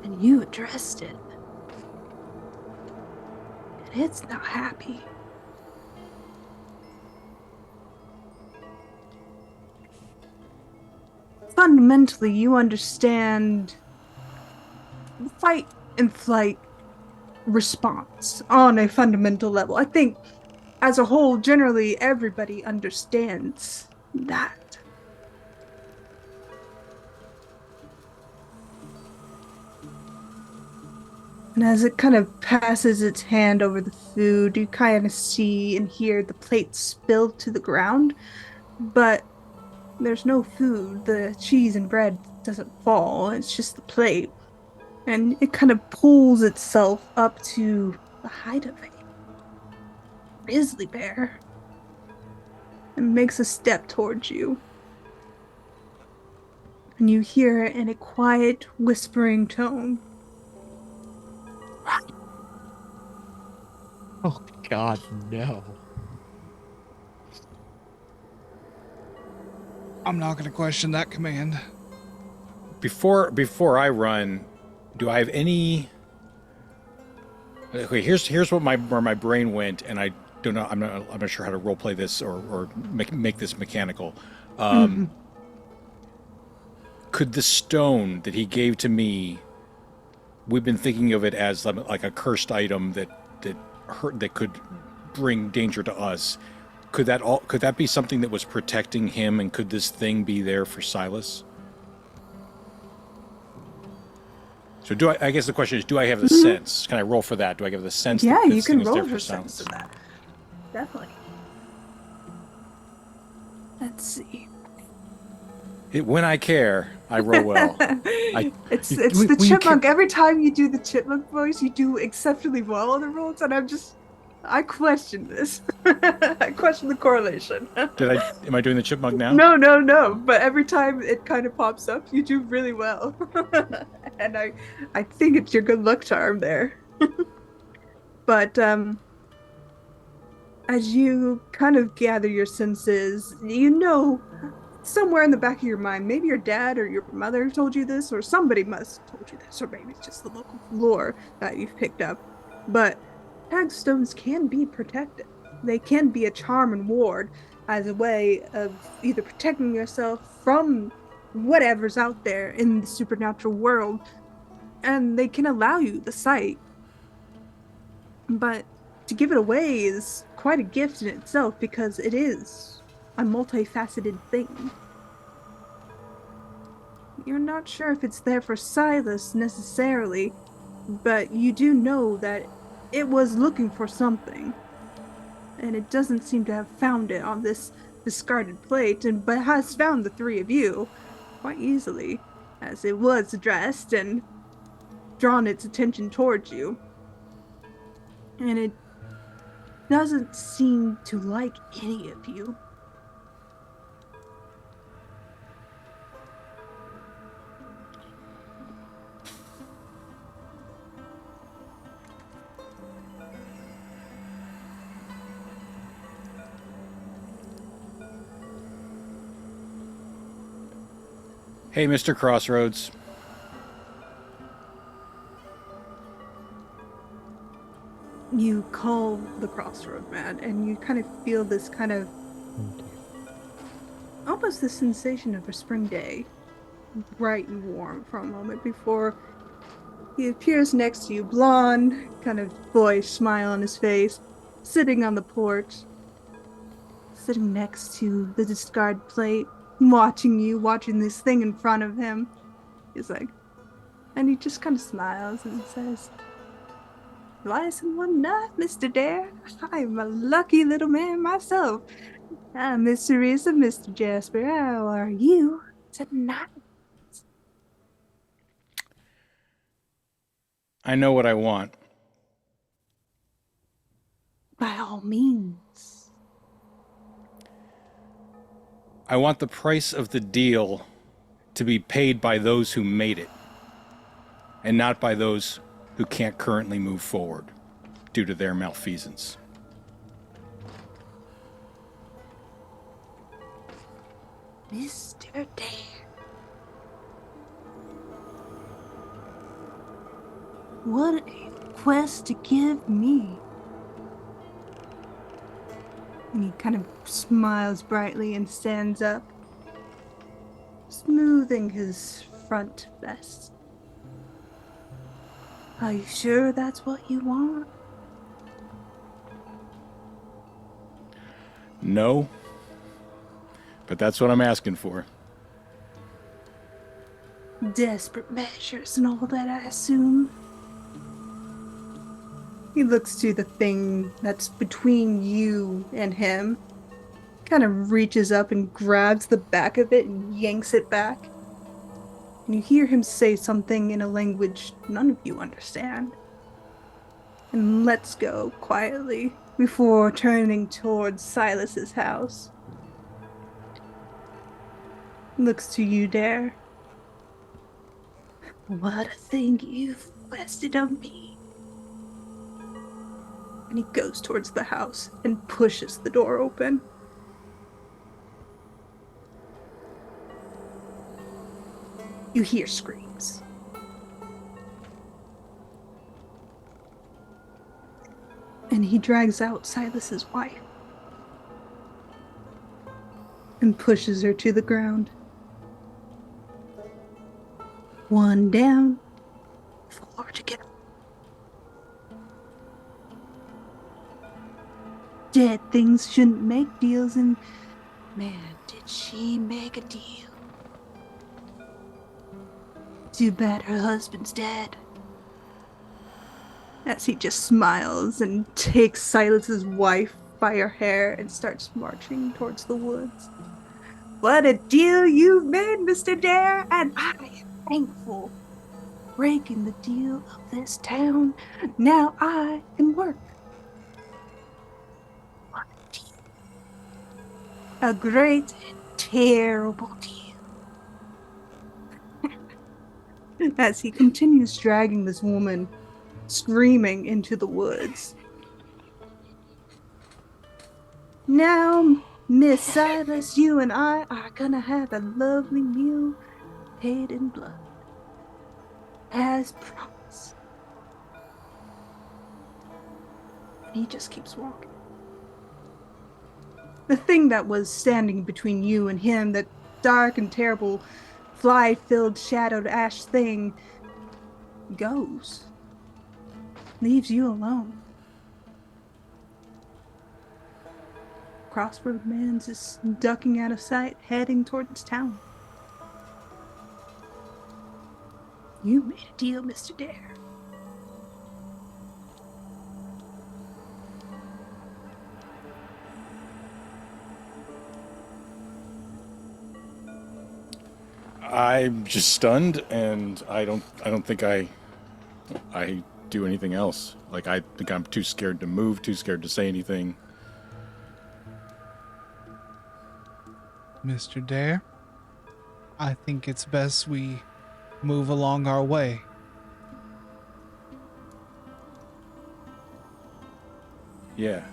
And you addressed it. And it's not happy. Fundamentally, you understand fight and flight response on a fundamental level. I think, as a whole, generally, everybody understands that. And as it kind of passes its hand over the food, you kind of see and hear the plate spill to the ground, but there's no food. The cheese and bread doesn't fall, it's just the plate. And it kind of pulls itself up to the height of a grizzly bear and makes a step towards you. And you hear it in a quiet, whispering tone.
Oh God, no.
I'm not gonna question that command.
Before I run, do I have any? Okay, here's what where my brain went, and I don't know. I'm not sure how to roleplay this or make this mechanical. Could the stone that he gave to me? We've been thinking of it as like a cursed item that could bring danger to us. Could that be something that was protecting him, and could this thing be there for Silas? So I guess the question is, do I have the sense? Can I roll for that? Do I have the sense
Yeah,
that
you
this
can
thing is
roll
there
for
for
sense
Silas?
of that. Definitely. Let's see.
When I care, I roll well.
It's the chipmunk. Every time you do the chipmunk voice, you do exceptionally well on the rolls, and I question this. I question the correlation.
Am I doing the chipmunk now?
No. But every time it kind of pops up, you do really well. And I think it's your good luck charm there. But as you kind of gather your senses, you know somewhere in the back of your mind, maybe your dad or your mother told you this, or somebody must have told you this, or maybe it's just the local lore that you've picked up. But hagstones can be protected. They can be a charm and ward as a way of either protecting yourself from whatever's out there in the supernatural world, and they can allow you the sight. But to give it away is quite a gift in itself because it is a multifaceted thing. You're not sure if it's there for Silas necessarily, but you do know that it was looking for something. And it doesn't seem to have found it on this discarded plate, but has found the three of you quite easily, as it was addressed and drawn its attention towards you. And it doesn't seem to like any of you.
Hey, Mr. Crossroads.
You call the Crossroad Man, and you kind of feel this kind of
Oh dear.
almost the sensation of a spring day, bright and warm for a moment before he appears next to you, blonde, kind of boyish smile on his face, sitting on the porch, sitting next to the discard plate, watching you, watching this thing in front of him. He's like, and he just kind of smiles and says, "Twice in one night, Mr. Dare. I'm a lucky little man myself. I'm Miss Teresa, Mr. Jasper. How are you tonight?"
I know what I want.
By all means.
I want the price of the deal to be paid by those who made it, and not by those who can't currently move forward due to their malfeasance.
Mr. Dare. What a quest to give me. And he kind of smiles brightly and stands up, smoothing his front vest. Are you sure that's what you want?
No, but that's what I'm asking for.
Desperate measures and all that, I assume. He looks to the thing that's between you and him, kind of reaches up and grabs the back of it and yanks it back. And you hear him say something in a language none of you understand, and lets go quietly before turning towards Silas's house. Looks to you, Dare. What a thing you've requested of me. And he goes towards the house and pushes the door open. You hear screams. And he drags out Silas's wife and pushes her to the ground. One down, 4 to get up. Dead things shouldn't make deals, and man, did she make a deal. Too bad her husband's dead. As he just smiles and takes Silas's wife by her hair and starts marching towards the woods. What a deal you've made, Mr. Dare, and I am thankful. Breaking the deal of this town, now I can work. What a deal. A great and terrible deal. As he continues dragging this woman, screaming, into the woods. Now, Miss Silas, you and I are gonna have a lovely meal paid in blood. As promised. And he just keeps walking. The thing that was standing between you and him, that dark and terrible, fly-filled, shadowed ash thing, goes. Leaves you alone. Crossroad Man's is ducking out of sight, heading towards town. You made a deal, Mr. Dare.
I'm just stunned, and I don't think I do anything else. Like, I think I'm too scared to move, too scared to say anything.
Mr. Dare, I think it's best we move along our way.
Yeah.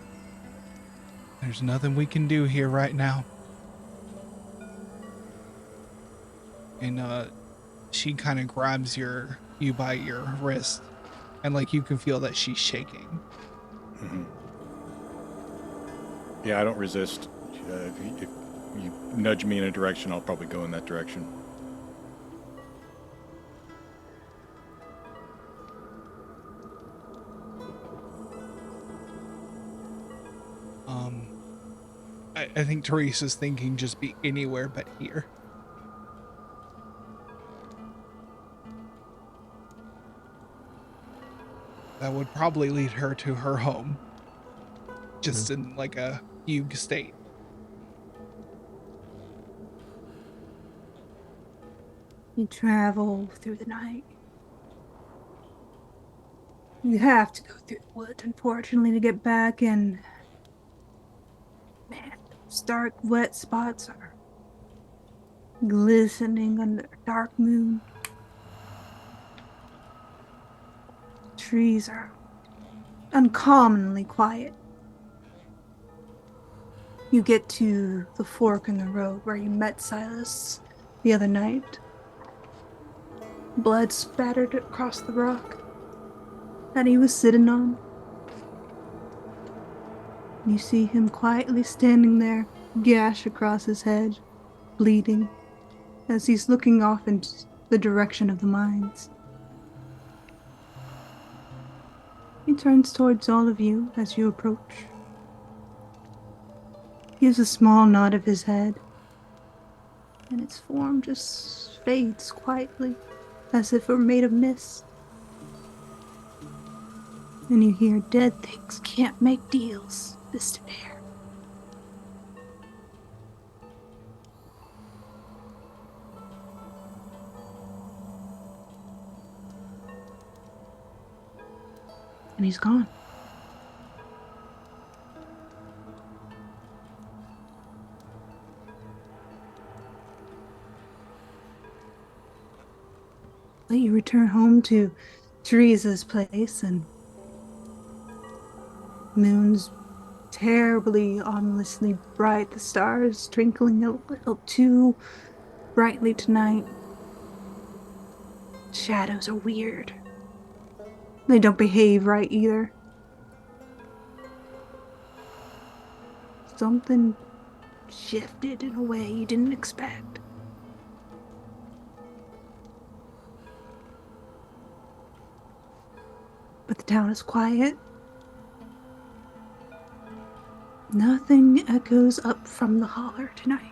There's nothing we can do here right now. and she kind of grabs you by your wrist, and like you can feel that she's shaking.
Yeah, I don't resist. If you nudge me in a direction, I'll probably go in that direction.
I think Teresa's thinking just be anywhere but here. That would probably lead her to her home, just in like a fugue state.
You travel through the night. You have to go through the woods, unfortunately, to get back, and man, those dark, wet spots are glistening under a dark moon. Trees are uncommonly quiet. You get to the fork in the road where you met Silas the other night. Blood spattered across the rock that he was sitting on. You see him quietly standing there, gash across his head, bleeding, as he's looking off into the direction of the mines. He turns towards all of you as you approach. Gives a small nod of his head, and its form just fades quietly, as if it were made of mist. And you hear, "Dead things can't make deals, distant air." And he's gone. But you return home to Teresa's place, and moon's terribly, ominously bright. The stars twinkling a little too brightly tonight. Shadows are weird. They don't behave right either. Something shifted in a way you didn't expect. But the town is quiet. Nothing echoes up from the holler tonight.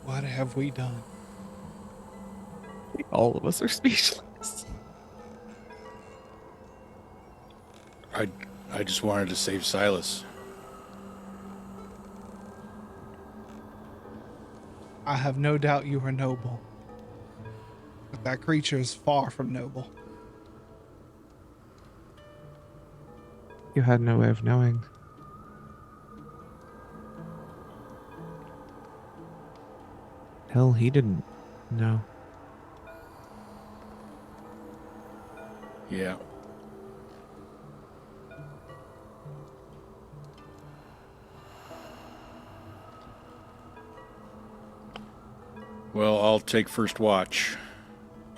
What have we done?
All of us are speechless.
I just wanted to save Silas.
I have no doubt you are noble, but that creature is far from noble.
You had no way of knowing. Hell, he didn't know.
Yeah. Well, I'll take first watch.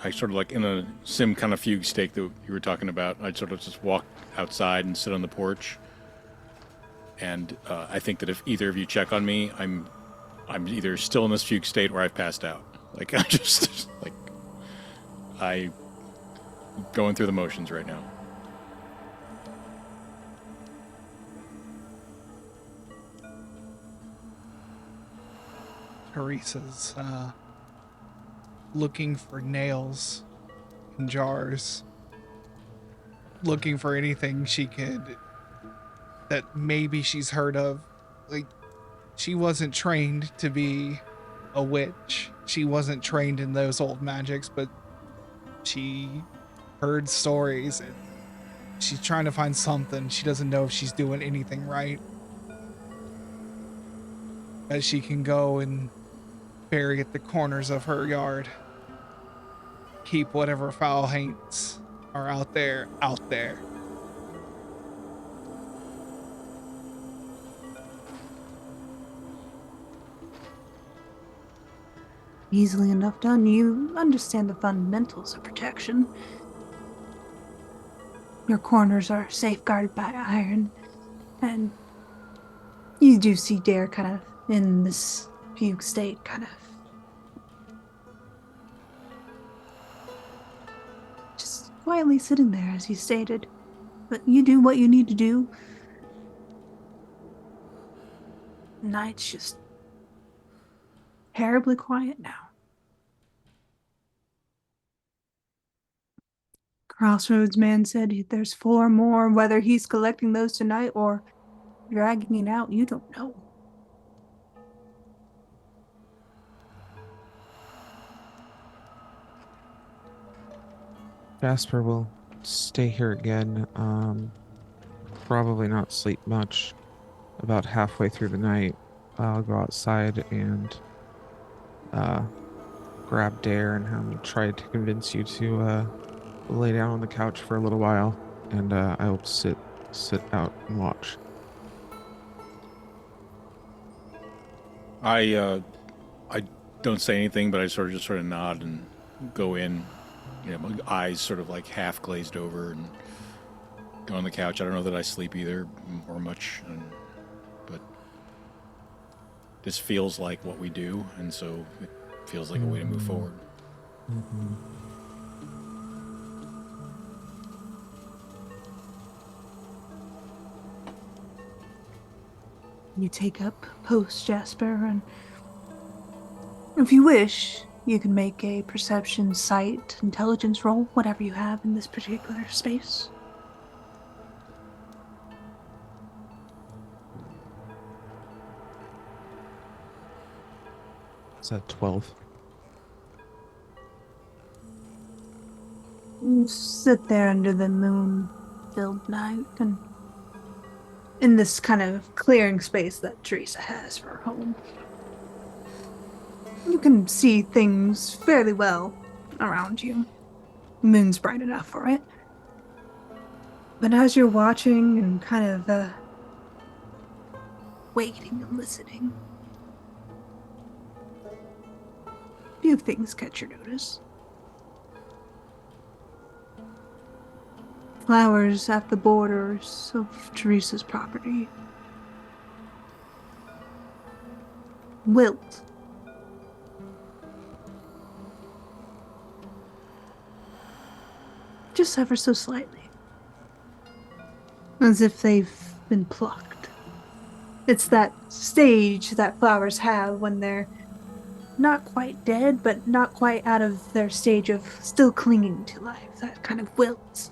I sort of like in a sim kind of fugue state that you were talking about. I'd sort of just walk outside and sit on the porch. And I think that if either of you check on me, I'm either still in this fugue state or I've passed out. Like I'm just like I going through the motions right now.
Teresa's looking for nails in jars, looking for anything she could that maybe she's heard of. Like, she wasn't trained to be a witch. She wasn't trained in those old magics, but she heard stories and she's trying to find something. She doesn't know if she's doing anything right. that she can go and bury at the corners of her yard. Keep whatever foul haints are out there out there.
Easily enough done. You understand the fundamentals of protection. Your corners are safeguarded by iron, and you do see Dare kind of in this fugue state, kind of just quietly sitting there, as you stated. But you do what you need to do. Night's just terribly quiet now. Crossroads Man said there's 4 more. Whether he's collecting those tonight or dragging it out, you don't know.
Jasper will stay here again. Probably not sleep much. About halfway through the night, I'll go outside and grab Dare and have him try to convince you to lay down on the couch for a little while, and I will sit out and watch.
I don't say anything, but I just sort of nod and go in. You know, my eyes sort of like half glazed over and go on the couch. I don't know that I sleep either or much, but this feels like what we do, and so it feels like a way to move forward.
Mm-hmm.
You take up post, Jasper, and if you wish, you can make a perception, sight, intelligence roll, whatever you have in this particular space.
Is that 12?
You sit there under the moon-filled night, and in this kind of clearing space that Teresa has for her home. You can see things fairly well around you. Moon's bright enough for it. But as you're watching and kind of waiting and listening, a few things catch your notice. Flowers at the borders of Teresa's property wilt. Just ever so slightly. As if they've been plucked. It's that stage that flowers have when they're not quite dead, but not quite out of their stage of still clinging to life. That kind of wilt.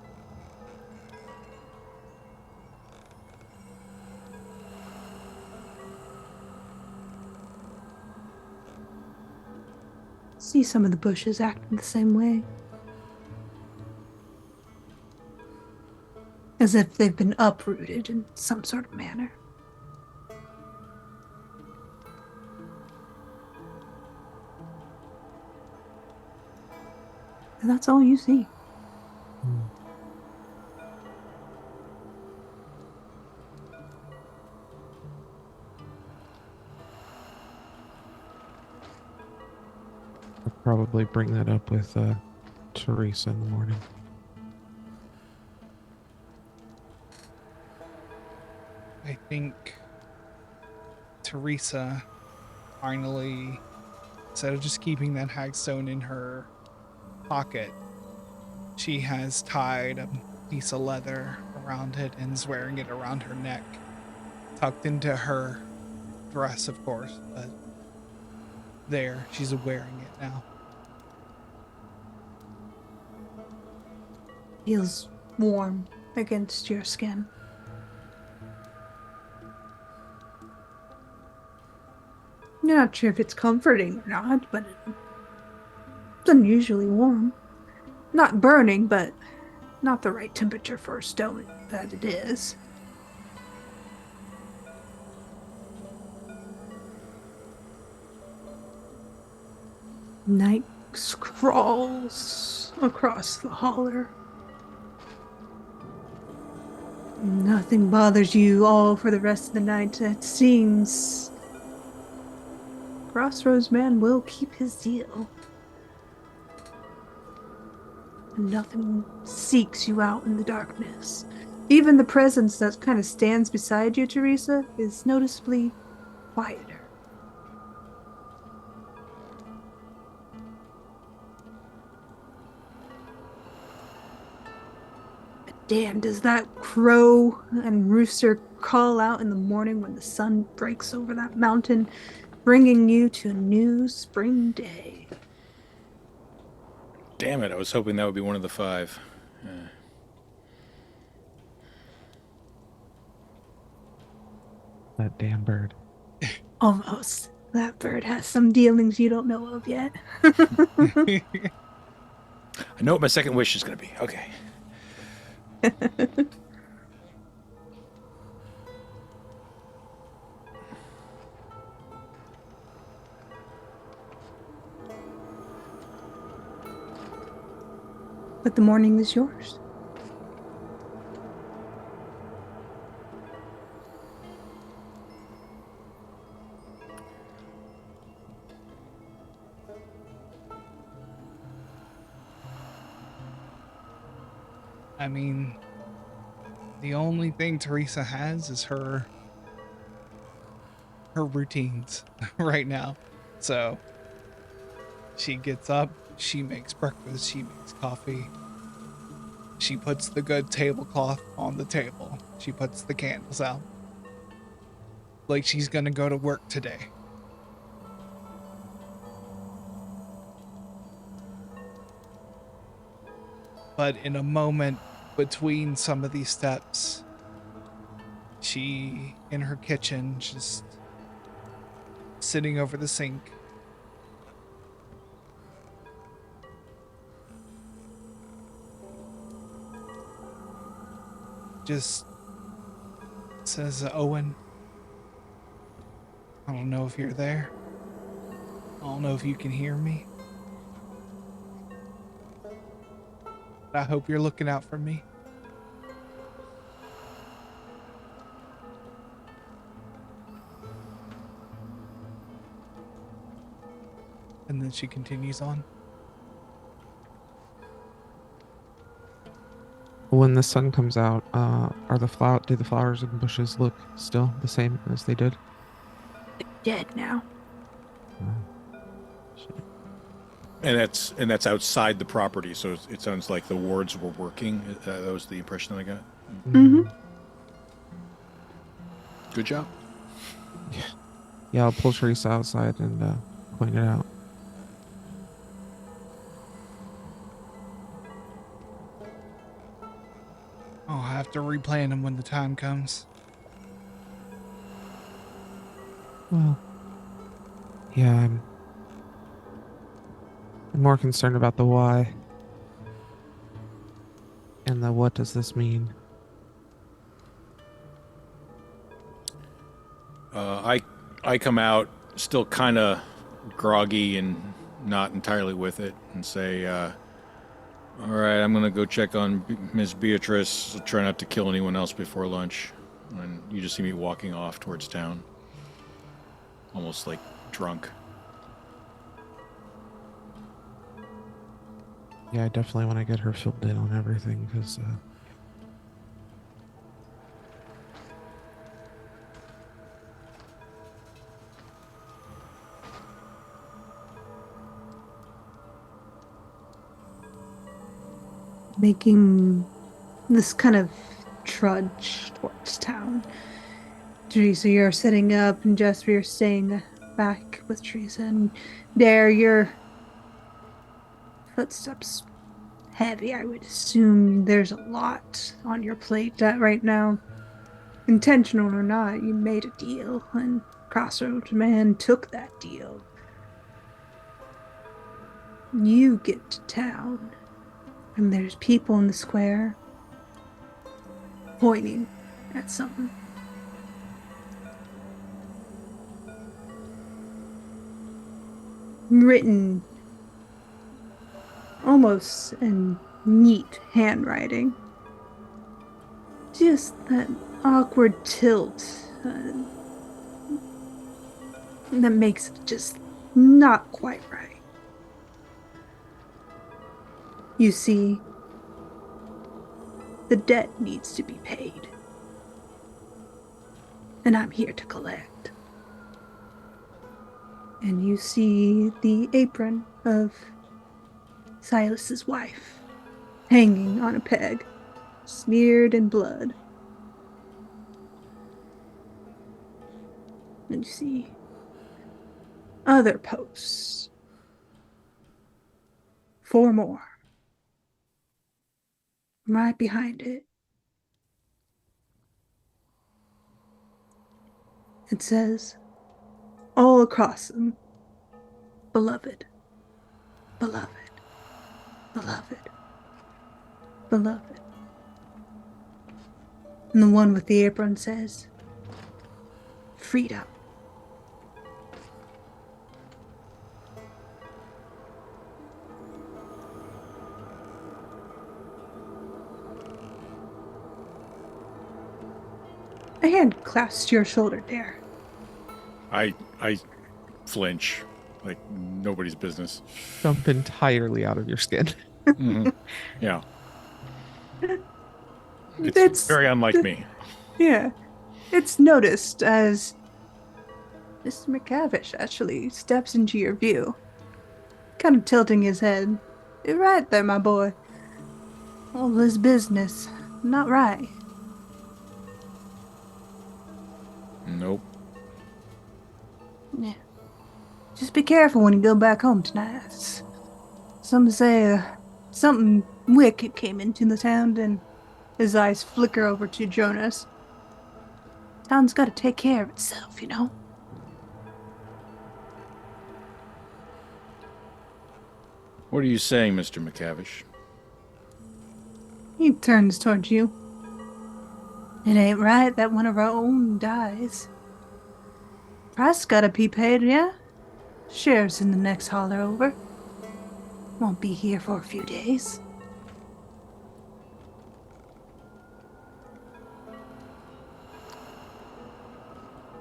See some of the bushes acting the same way. As if they've been uprooted in some sort of manner. And that's all you see.
I'll probably bring that up with Teresa in the morning.
I think Teresa finally, instead of just keeping that hagstone in her pocket, she has tied a piece of leather around it and is wearing it around her neck, tucked into her dress, of course, but there, she's wearing it now.
Feels warm against your skin. You're not sure if it's comforting or not, but it's unusually warm. Not burning, but not the right temperature for a stone that it is. Night crawls across the holler. Nothing bothers you all for the rest of the night, it seems. Crossroads Man will keep his deal. Nothing seeks you out in the darkness. Even the presence that kind of stands beside you, Teresa, is noticeably quieter. Damn, does that crow and rooster call out in the morning when the sun breaks over that mountain, bringing you to a new spring day.
Damn it, I was hoping that would be one of the five.
That damn bird.
Almost. That bird has some dealings you don't know of yet.
I know what my second wish is going to be. Okay.
But the morning is yours.
I mean, the only thing Teresa has is her routines right now. So she gets up, she makes breakfast, she makes coffee. She puts the good tablecloth on the table. She puts the candles out. Like she's gonna go to work today. But in a moment between some of these steps, she, in her kitchen, just sitting over the sink, just says, Owen, I don't know if you're there. I don't know if you can hear me. But I hope you're looking out for me. And then she continues on.
When the sun comes out, do the flowers and bushes look still the same as they did?
Dead now.
Shit.
And that's outside the property, so it sounds like the wards were working. That was the impression that I got.
Mm-hmm.
Good job.
Yeah, I'll pull Teresa outside and point it out.
I'll have to replan them when the time comes.
Well, yeah, I'm more concerned about the why. And the what does this mean?
I come out still kind of groggy and not entirely with it, and say, "All right, I'm gonna go check on Miss Beatrice. Try not to kill anyone else before lunch." And you just see me walking off towards town, almost like drunk.
Yeah, I definitely want to get her filled in on everything because
Making this kind of trudge towards town. Teresa, you're sitting up, and Jasper, you're staying back with Teresa, and Dare, your footsteps heavy. I would assume there's a lot on your plate right now. Intentional or not, you made a deal, and Crossroad Man took that deal. You get to town, and there's people in the square pointing at something. Written almost in neat handwriting. Just that awkward tilt that makes it just not quite right. You see, the debt needs to be paid, and I'm here to collect. And you see the apron of Silas's wife hanging on a peg, smeared in blood. And you see other posts. 4 more. Right behind it. It says, all across them, beloved, beloved, beloved, beloved. And the one with the apron says, freedom. A hand clasps your shoulder, Dare.
I flinch like nobody's business.
Jump entirely out of your skin.
Yeah. It's very unlike me.
Yeah. It's noticed as Mr. McCavish actually steps into your view, kind of tilting his head. You're right there, my boy. All this business, not right.
Nope.
Yeah. Just be careful when you go back home tonight. Some say something wicked came into the town, and his eyes flicker over to Jonas. Town's got to take care of itself, you know?
What are you saying, Mr. McCavish?
He turns towards you. It ain't right that one of our own dies. Price gotta be paid, yeah? Sheriff's in the next holler over. Won't be here for a few days.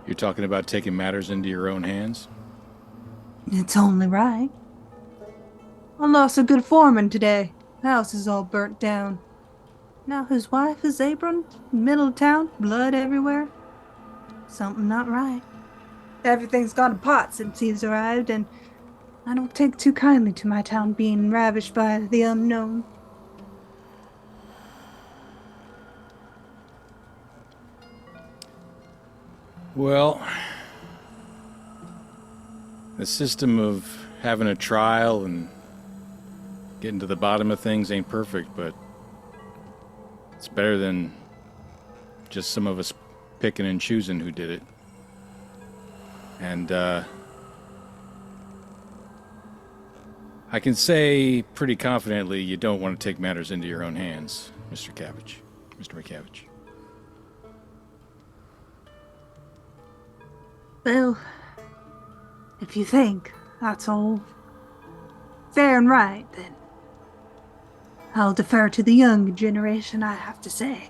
You're talking about taking matters into your own hands?
It's only right. I lost a good foreman today. House is all burnt down. Now his wife is apron, middle of town, blood everywhere. Something not right. Everything's gone to pot since he's arrived, and I don't take too kindly to my town being ravished by the unknown.
Well, the system of having a trial and getting to the bottom of things ain't perfect, but it's better than just some of us picking and choosing who did it. And I can say pretty confidently you don't want to take matters into your own hands, Mr. McCavish.
Well, if you think that's all fair and right, then I'll defer to the young generation, I have to say.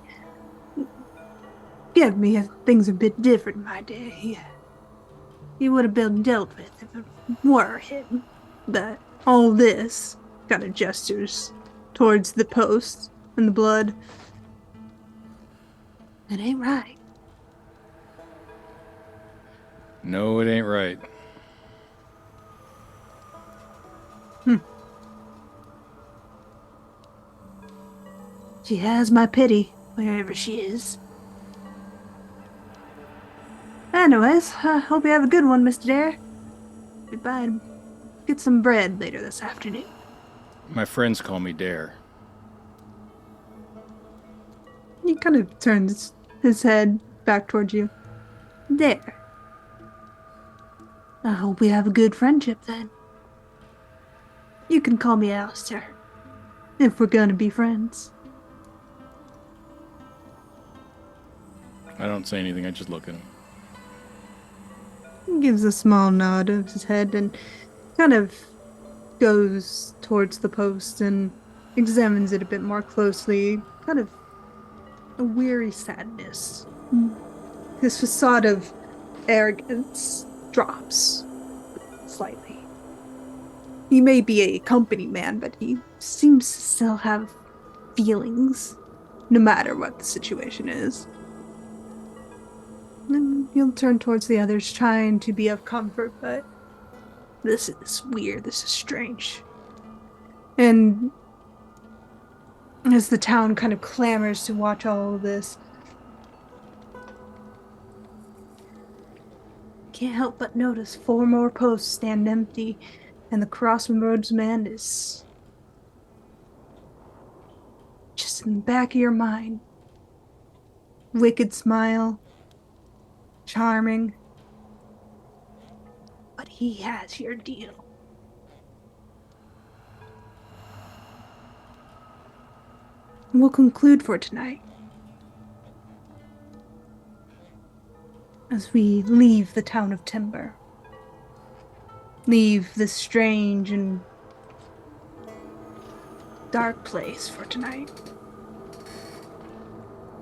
Give me things a bit different in my day. He would have been dealt with if it were him. But all this kind of gestures towards the post and the blood. It ain't right.
No, it ain't right.
She has my pity, wherever she is. Anyways, I hope you have a good one, Mr. Dare. Goodbye and get some bread later this afternoon.
My friends call me Dare.
He kind of turns his head back towards you. Dare. I hope we have a good friendship then. You can call me Alistair, if we're gonna be friends.
I don't say anything, I just look at him.
He gives a small nod of his head and kind of goes towards the post and examines it a bit more closely, kind of a weary sadness. His facade of arrogance drops slightly. He may be a company man, but he seems to still have feelings, no matter what the situation is. And he'll turn towards the others, trying to be of comfort, but this is weird, this is strange. And as the town kind of clamors to watch all of this, can't help but notice 4 more posts stand empty, and the Crossroads Man is just in the back of your mind. Wicked smile, charming, but he has your deal. And we'll conclude for tonight as we leave the town of Timber. Leave this strange and dark place for tonight.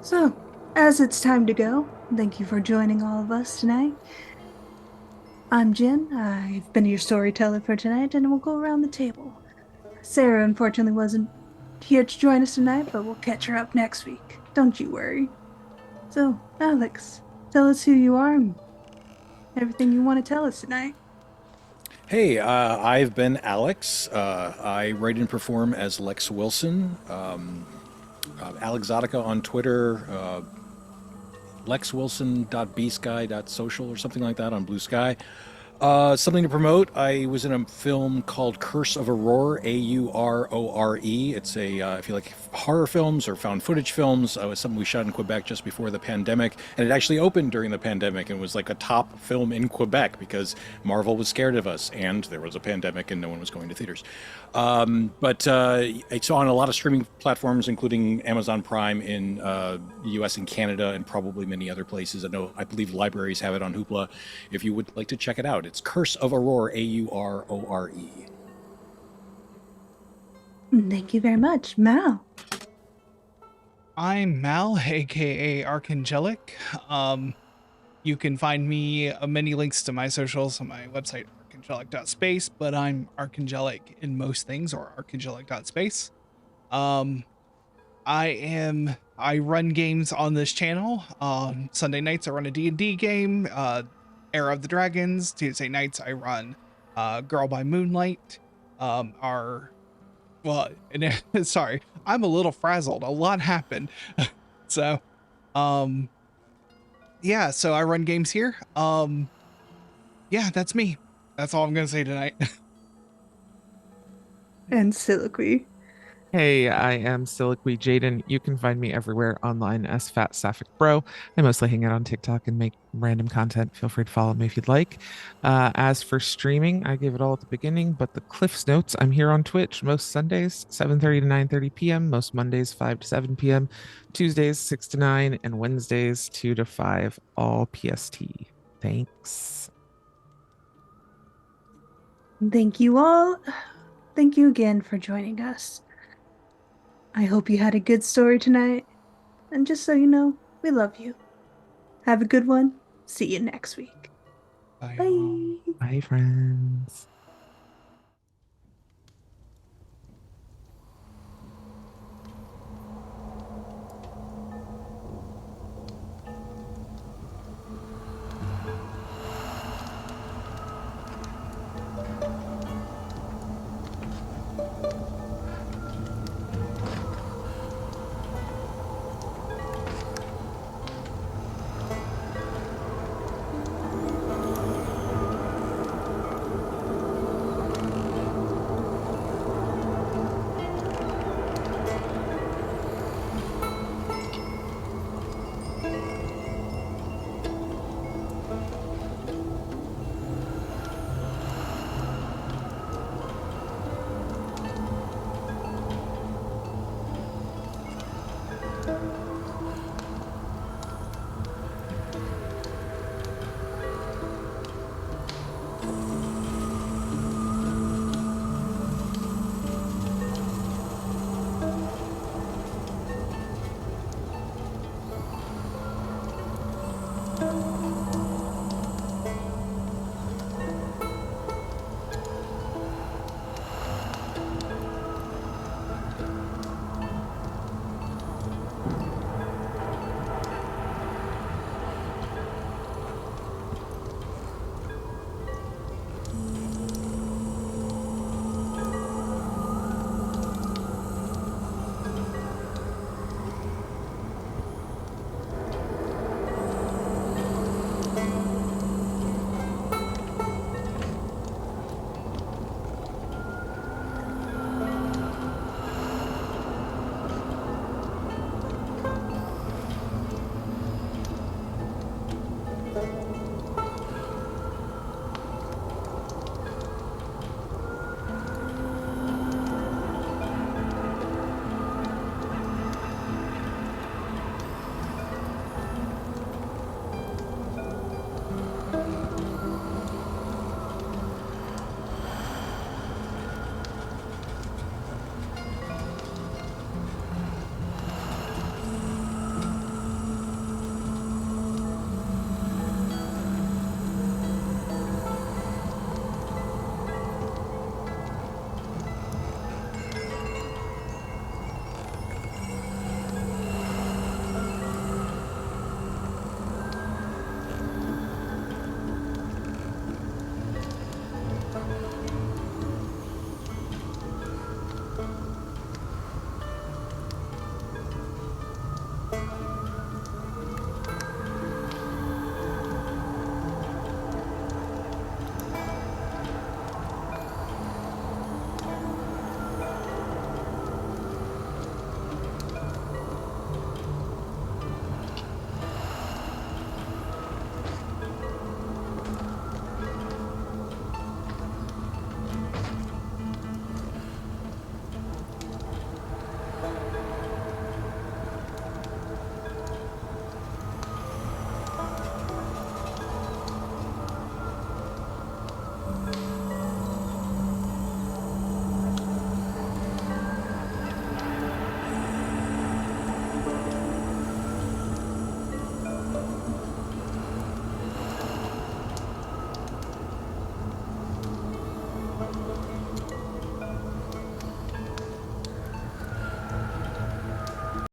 So, as it's time to go, thank you for joining all of us tonight. I'm Jen. I've been your storyteller for tonight, and we'll go around the table. Sarah, unfortunately, wasn't here to join us tonight, but we'll catch her up next week. Don't you worry. So, Alex, tell us who you are and everything you want to tell us tonight.
Hey, I've been Alex. I write and perform as Lex Wilson. Alexotica on Twitter, lexwilson.bsky.social or something like that on Blue Sky. Something to promote. I was in a film called Curse of Aurore, Aurore. It's if you like horror films or found footage films, it was something we shot in Quebec just before the pandemic. And it actually opened during the pandemic and was like a top film in Quebec because Marvel was scared of us and there was a pandemic and no one was going to theaters. But it's on a lot of streaming platforms, including Amazon Prime in the US and Canada and probably many other places. I believe libraries have it on Hoopla if you would like to check it out. It's Curse of Aurore, Aurore.
Thank you very much, Mal.
I'm Mal, aka Archangelic. You can find me many links to my socials on my website, archangelic.space, but I'm Archangelic in most things, or archangelic.space. I run games on this channel. Sunday nights I run a D&D game, Era of the Dragons. Tuesday nights I run Girl by Moonlight. Sorry, I'm a little frazzled. A lot happened. So, yeah, so I run games here. Yeah, that's me. That's all I'm gonna say tonight.
And Soliloquy.
Hey, I am Siliqui Jaden. You can find me everywhere online as Fat Sapphic Bro. I mostly hang out on TikTok and make random content. Feel free to follow me if you'd like. As for streaming, I gave it all at the beginning, but the Cliffs Notes, I'm here on Twitch most Sundays, 7:30 to 9:30 p.m., most Mondays, 5 to 7 p.m., Tuesdays, 6 to 9, and Wednesdays, 2 to 5, all PST. Thanks.
Thank you all. Thank you again for joining us. I hope you had a good story tonight. And just so you know, we love you. Have a good one. See you next week.
Bye.
Bye.
Bye, friends.